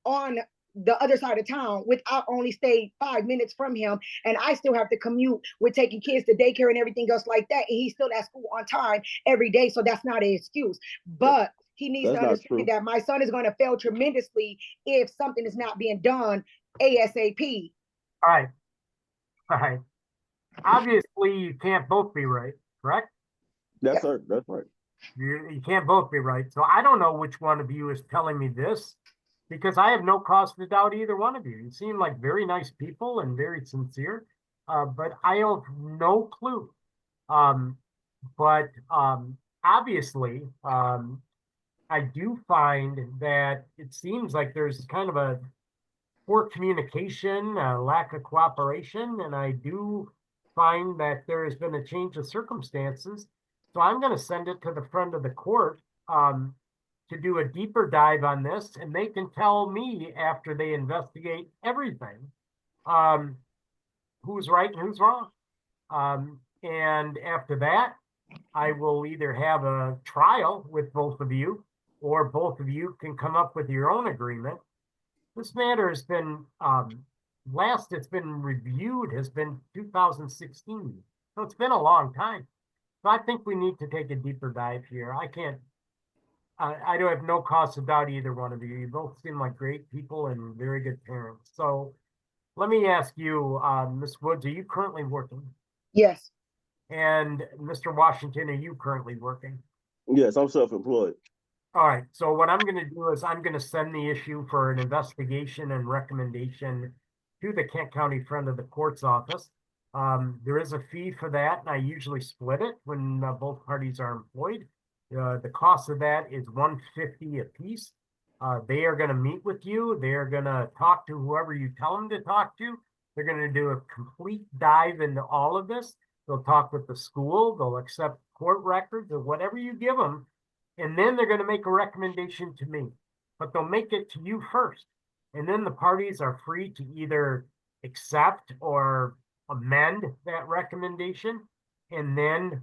on the other side of town without only stayed 5 minutes from him, and I still have to commute with taking kids to daycare and everything else like that, and he's still at school on time every day, so that's not an excuse. But he needs to understand that my son is going to fail tremendously if something is not being done ASAP. All right. All right. Obviously, you can't both be right, correct? That's right. That's right. You can't both be right. So I don't know which one of you is telling me this, because I have no cause to doubt either one of you. You seem like very nice people and very sincere, but I have no clue. Obviously, I do find that it seems like there's kind of a poor communication, lack of cooperation, and I do find that there has been a change of circumstances. So I'm going to send it to the friend of the court to do a deeper dive on this, and they can tell me after they investigate everything who's right and who's wrong. And after that, I will either have a trial with both of you, or both of you can come up with your own agreement. This matter has been, last it's been reviewed has been 2016. So it's been a long time. So I think we need to take a deeper dive here. I don't have no cause to doubt either one of you. You both seem like great people and very good parents. So let me ask you, Ms. Woods, are you currently working? Yes. And Mr. Washington, are you currently working? Yes, I'm self-employed. All right. So what I'm going to do is I'm going to send the issue for an investigation and recommendation to the Kent County Friend of the Court's office. There is a fee for that, and I usually split it when both parties are employed. The cost of that is $150 a piece. They are going to meet with you. They are going to talk to whoever you tell them to talk to. They're going to do a complete dive into all of this. They'll talk with the school. They'll accept court records or whatever you give them. And then they're going to make a recommendation to me. But they'll make it to you first. And then the parties are free to either accept or amend that recommendation. And then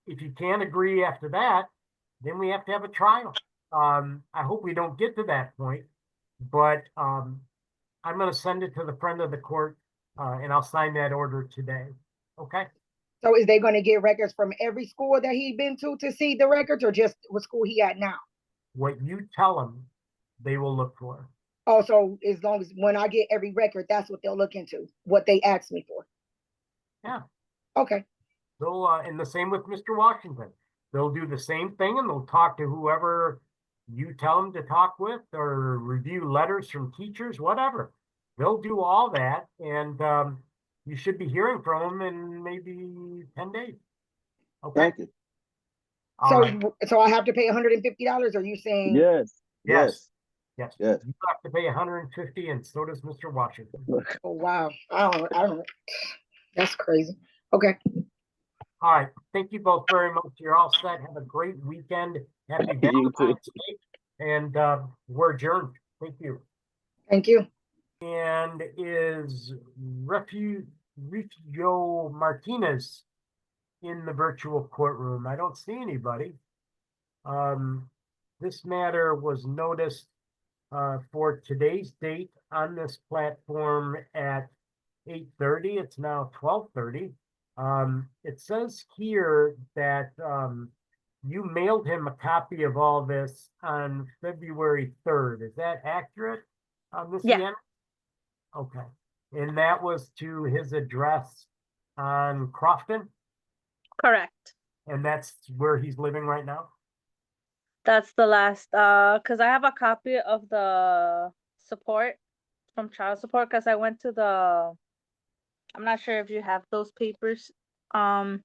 if you can't agree after that, then we have to have a trial. I hope we don't get to that point, but I'm going to send it to the friend of the court and I'll sign that order today. Okay. So is they going to get records from every school that he's been to see the records, or just what school he at now? What you tell them, they will look for. Oh, so as long as when I get every record, that's what they'll look into, what they asked me for. Yeah. Okay. They'll, and the same with Mr. Washington. They'll do the same thing and they'll talk to whoever you tell them to talk with, or review letters from teachers, whatever. They'll do all that, and you should be hearing from them in maybe 10 days. Okay. Thank you. So I have to pay $150? Are you saying? Yes. Yes. Yes. You have to pay $150, and so does Mr. Washington. Oh wow. I don't. That's crazy. Okay. All right. Thank you both very much. You're all set. Have a great weekend. Happy Valentine's Day. And we're adjourned. Thank you. Thank you. And is Refugio Martinez in the virtual courtroom? I don't see anybody. This matter was noticed for today's date on this platform at 8:30. It's now 12:30. It says here that you mailed him a copy of all this on February 3rd. Is that accurate, Ms. Yen? Okay. And that was to his address on Crofton? Correct. And that's where he's living right now? That's the last, because I have a copy of the support from child support, because I went to the, I'm not sure if you have those papers. I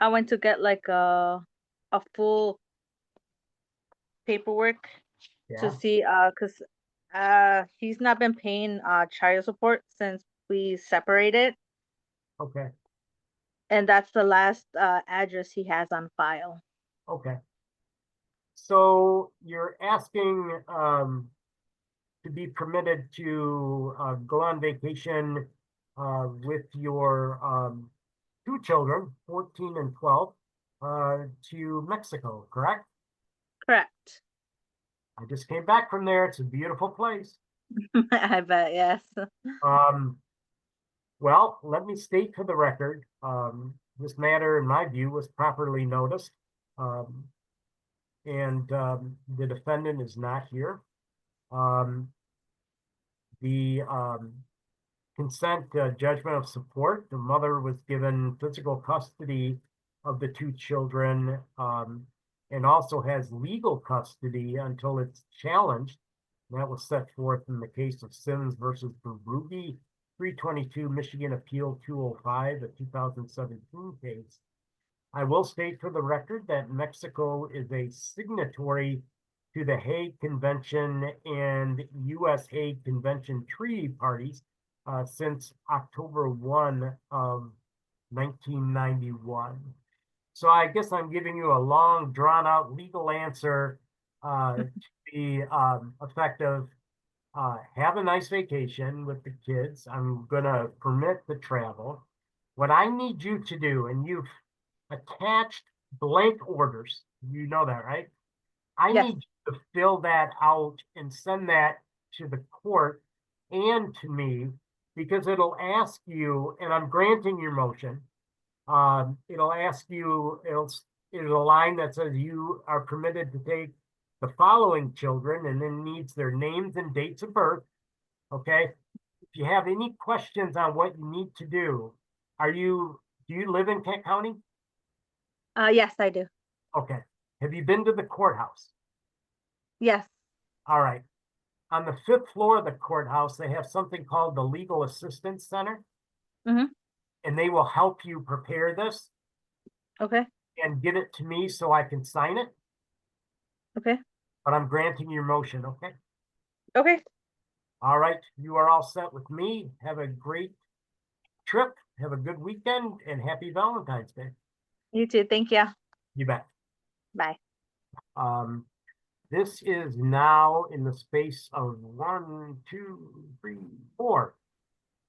went to get like a full paperwork to see, because he's not been paying child support since we separated. Okay. And that's the last address he has on file. Okay. So you're asking to be permitted to go on vacation with your two children, 14 and 12, to Mexico, correct? Correct. I just came back from there. It's a beautiful place. I bet, yes. Well, let me state for the record, this matter, in my view, was properly noticed. The defendant is not here. The consent judgment of support, the mother was given physical custody of the two children, and also has legal custody until it's challenged. That was set forth in the case of Sims versus Brugge, 322 Michigan Appeal 205, a 2017 case. I will state for the record that Mexico is a signatory to the Hague Convention and U.S. Hague Convention treaty parties since October 1 of 1991. So I guess I'm giving you a long, drawn-out legal answer to the effect of have a nice vacation with the kids. I'm going to permit the travel. What I need you to do, and you've attached blank orders, you know that, right? I need you to fill that out and send that to the court and to me, because it'll ask you, and I'm granting your motion, it'll ask you, it'll a line that says you are permitted to take the following children, and then needs their names and dates of birth. Okay. If you have any questions on what you need to do, do you live in Kent County? Yes, I do. Okay. Have you been to the courthouse? Yes. All right. On the 5th floor of the courthouse, they have something called the Legal Assistance Center. Mm-hmm. And they will help you prepare this. Okay. And get it to me so I can sign it. Okay. But I'm granting your motion, okay? Okay. All right. You are all set with me. Have a great trip. Have a good weekend and happy Valentine's Day. You too. Thank you. You bet. Bye. This is now in the space of 1, 2, 3, 4.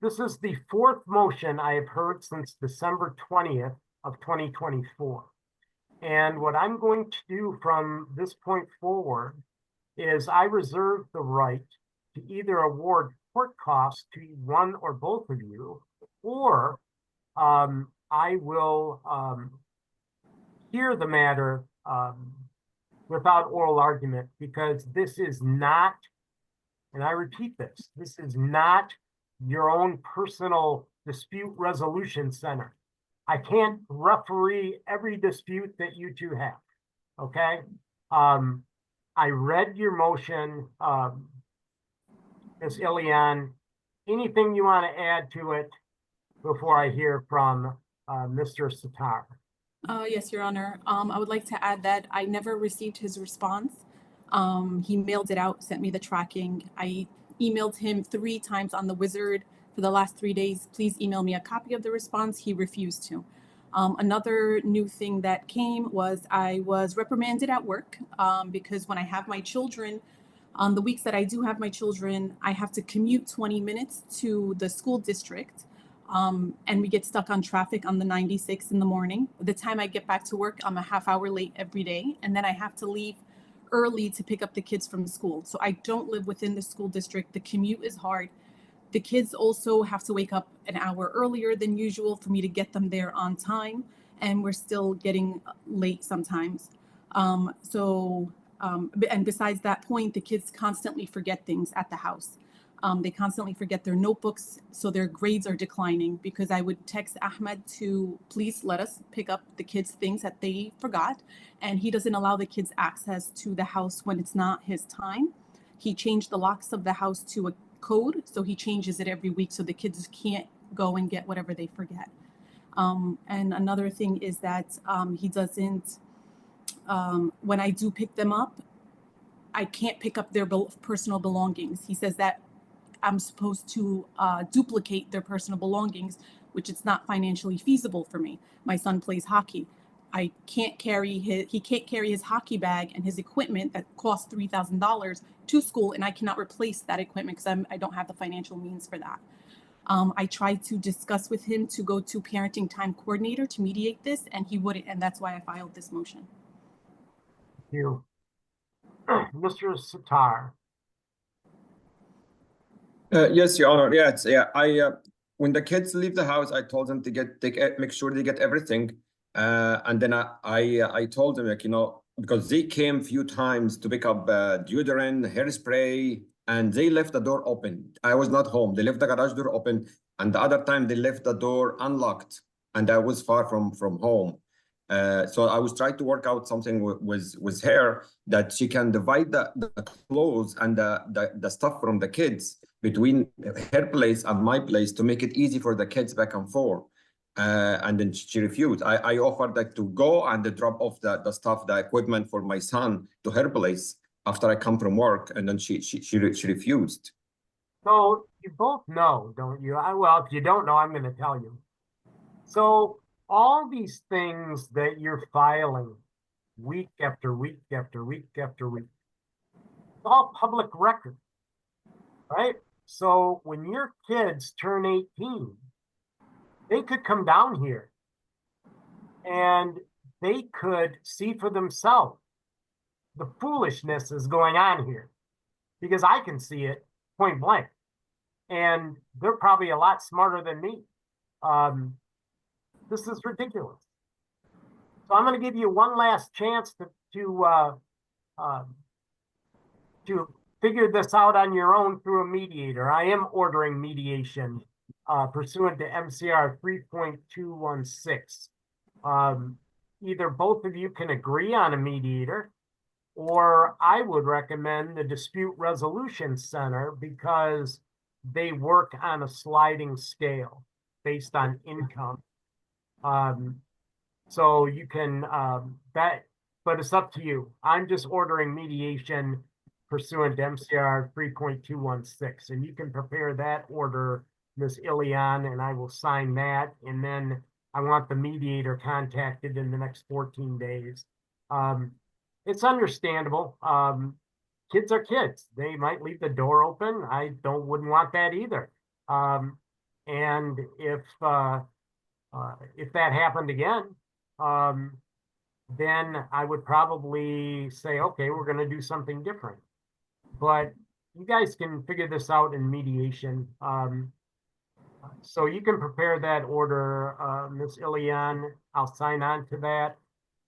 This is the 4th motion I have heard since December 20th of 2024. And what I'm going to do from this point forward is I reserve the right to either award court costs to one or both of you, or I will hear the matter without oral argument, because this is not, and I repeat this, this is not your own personal dispute resolution center. I can't referee every dispute that you two have, okay? I read your motion, Ms. Ilyan. Anything you want to add to it before I hear from Mr. Sitar? Yes, Your Honor. I would like to add that I never received his response. He mailed it out, sent me the tracking. I emailed him 3 times on the wizard for the last 3 days. Please email me a copy of the response. He refused to. Another new thing that came was I was reprimanded at work because when I have my children, on the weeks that I do have my children, I have to commute 20 minutes to the school district. And we get stuck on traffic on the 96 in the morning. By the time I get back to work, I'm a half hour late every day. And then I have to leave early to pick up the kids from school. So I don't live within the school district. The commute is hard. The kids also have to wake up an hour earlier than usual for me to get them there on time. And we're still getting late sometimes. And besides that point, the kids constantly forget things at the house. They constantly forget their notebooks, so their grades are declining, because I would text Ahmed to please let us pick up the kids' things that they forgot, and he doesn't allow the kids access to the house when it's not his time. He changed the locks of the house to a code, so he changes it every week so the kids can't go and get whatever they forget. And another thing is that he doesn't, when I do pick them up, I can't pick up their personal belongings. He says that I'm supposed to duplicate their personal belongings, which it's not financially feasible for me. My son plays hockey. He can't carry his hockey bag and his equipment that costs $3,000 to school, and I cannot replace that equipment because I don't have the financial means for that. I tried to discuss with him to go to parenting time coordinator to mediate this, and he wouldn't, and that's why I filed this motion. Thank you. Mr. Sitar. Yes, Your Honor. When the kids leave the house, I told them to make sure they get everything. And then I told them, because they came a few times to pick up deodorant, hairspray, and they left the door open. I was not home. They left the garage door open, and the other time they left the door unlocked, and I was far from home. So I was trying to work out something with her that she can divide the clothes and the stuff from the kids between her place and my place to make it easy for the kids back and forth. And then she refused. I offered that to go and drop off the stuff, the equipment for my son to her place after I come from work, and then she refused. So you both know, don't you? Well, if you don't know, I'm going to tell you. So all these things that you're filing week after week after week after week, it's all public record, right? So when your kids turn 18, they could come down here and they could see for themselves the foolishness is going on here, because I can see it point blank, and they're probably a lot smarter than me. This is ridiculous. So I'm going to give you one last chance to figure this out on your own through a mediator. I am ordering mediation pursuant to MCR 3.216. Either both of you can agree on a mediator, or I would recommend the Dispute Resolution Center, because they work on a sliding scale based on income. So you can but it's up to you. I'm just ordering mediation pursuant to MCR 3.216, and you can prepare that order, Ms. Ilyan, and I will sign that, and then I want the mediator contacted in the next 14 days. It's understandable. Kids are kids. They might leave the door open. I wouldn't want that either. And if that happened again, then I would probably say, okay, we're going to do something different. But you guys can figure this out in mediation. So you can prepare that order, Ms. Ilyan. I'll sign on to that.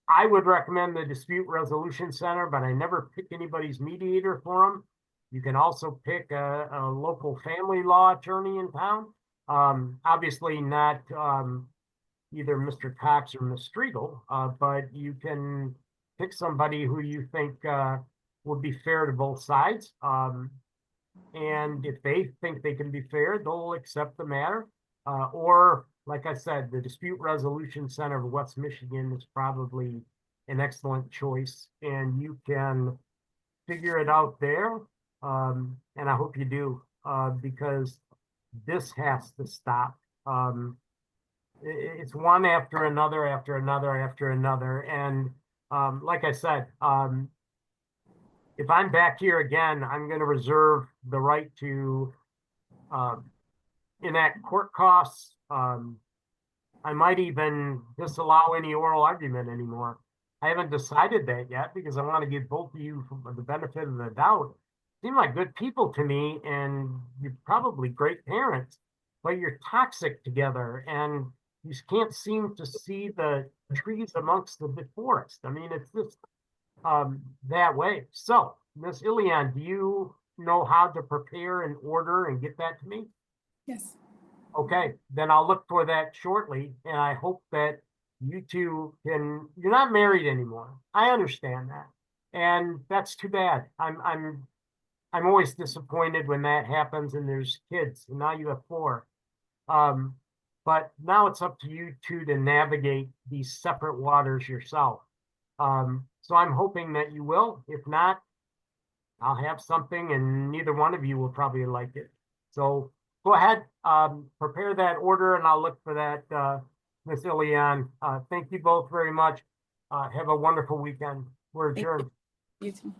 I would recommend the Dispute Resolution Center, but I never pick anybody's mediator for them. You can also pick a local family law attorney in town. Obviously not either Mr. Cox or Ms. Striegel, but you can pick somebody who you think would be fair to both sides. And if they think they can be fair, they'll accept the matter. Or, like I said, the Dispute Resolution Center of West Michigan is probably an excellent choice, and you can figure it out there. And I hope you do, because this has to stop. It's one after another, after another, after another. And like I said, if I'm back here again, I'm going to reserve the right to enact court costs. I might even disallow any oral argument anymore. I haven't decided that yet, because I want to give both of you the benefit of the doubt. Seem like good people to me, and you're probably great parents, but you're toxic together, and you can't seem to see the trees amongst the forest. I mean, it's just that way. So, Ms. Ilyan, do you know how to prepare an order and get that to me? Yes. Okay, then I'll look for that shortly, and I hope that you two can. You're not married anymore. I understand that, and that's too bad. I'm always disappointed when that happens and there's kids, and now you have 4. But now it's up to you two to navigate these separate waters yourself. So I'm hoping that you will. If not, I'll have something, and neither one of you will probably like it. So go ahead, prepare that order, and I'll look for that, Ms. Ilyan. Thank you both very much. Have a wonderful weekend. We're adjourned. You too.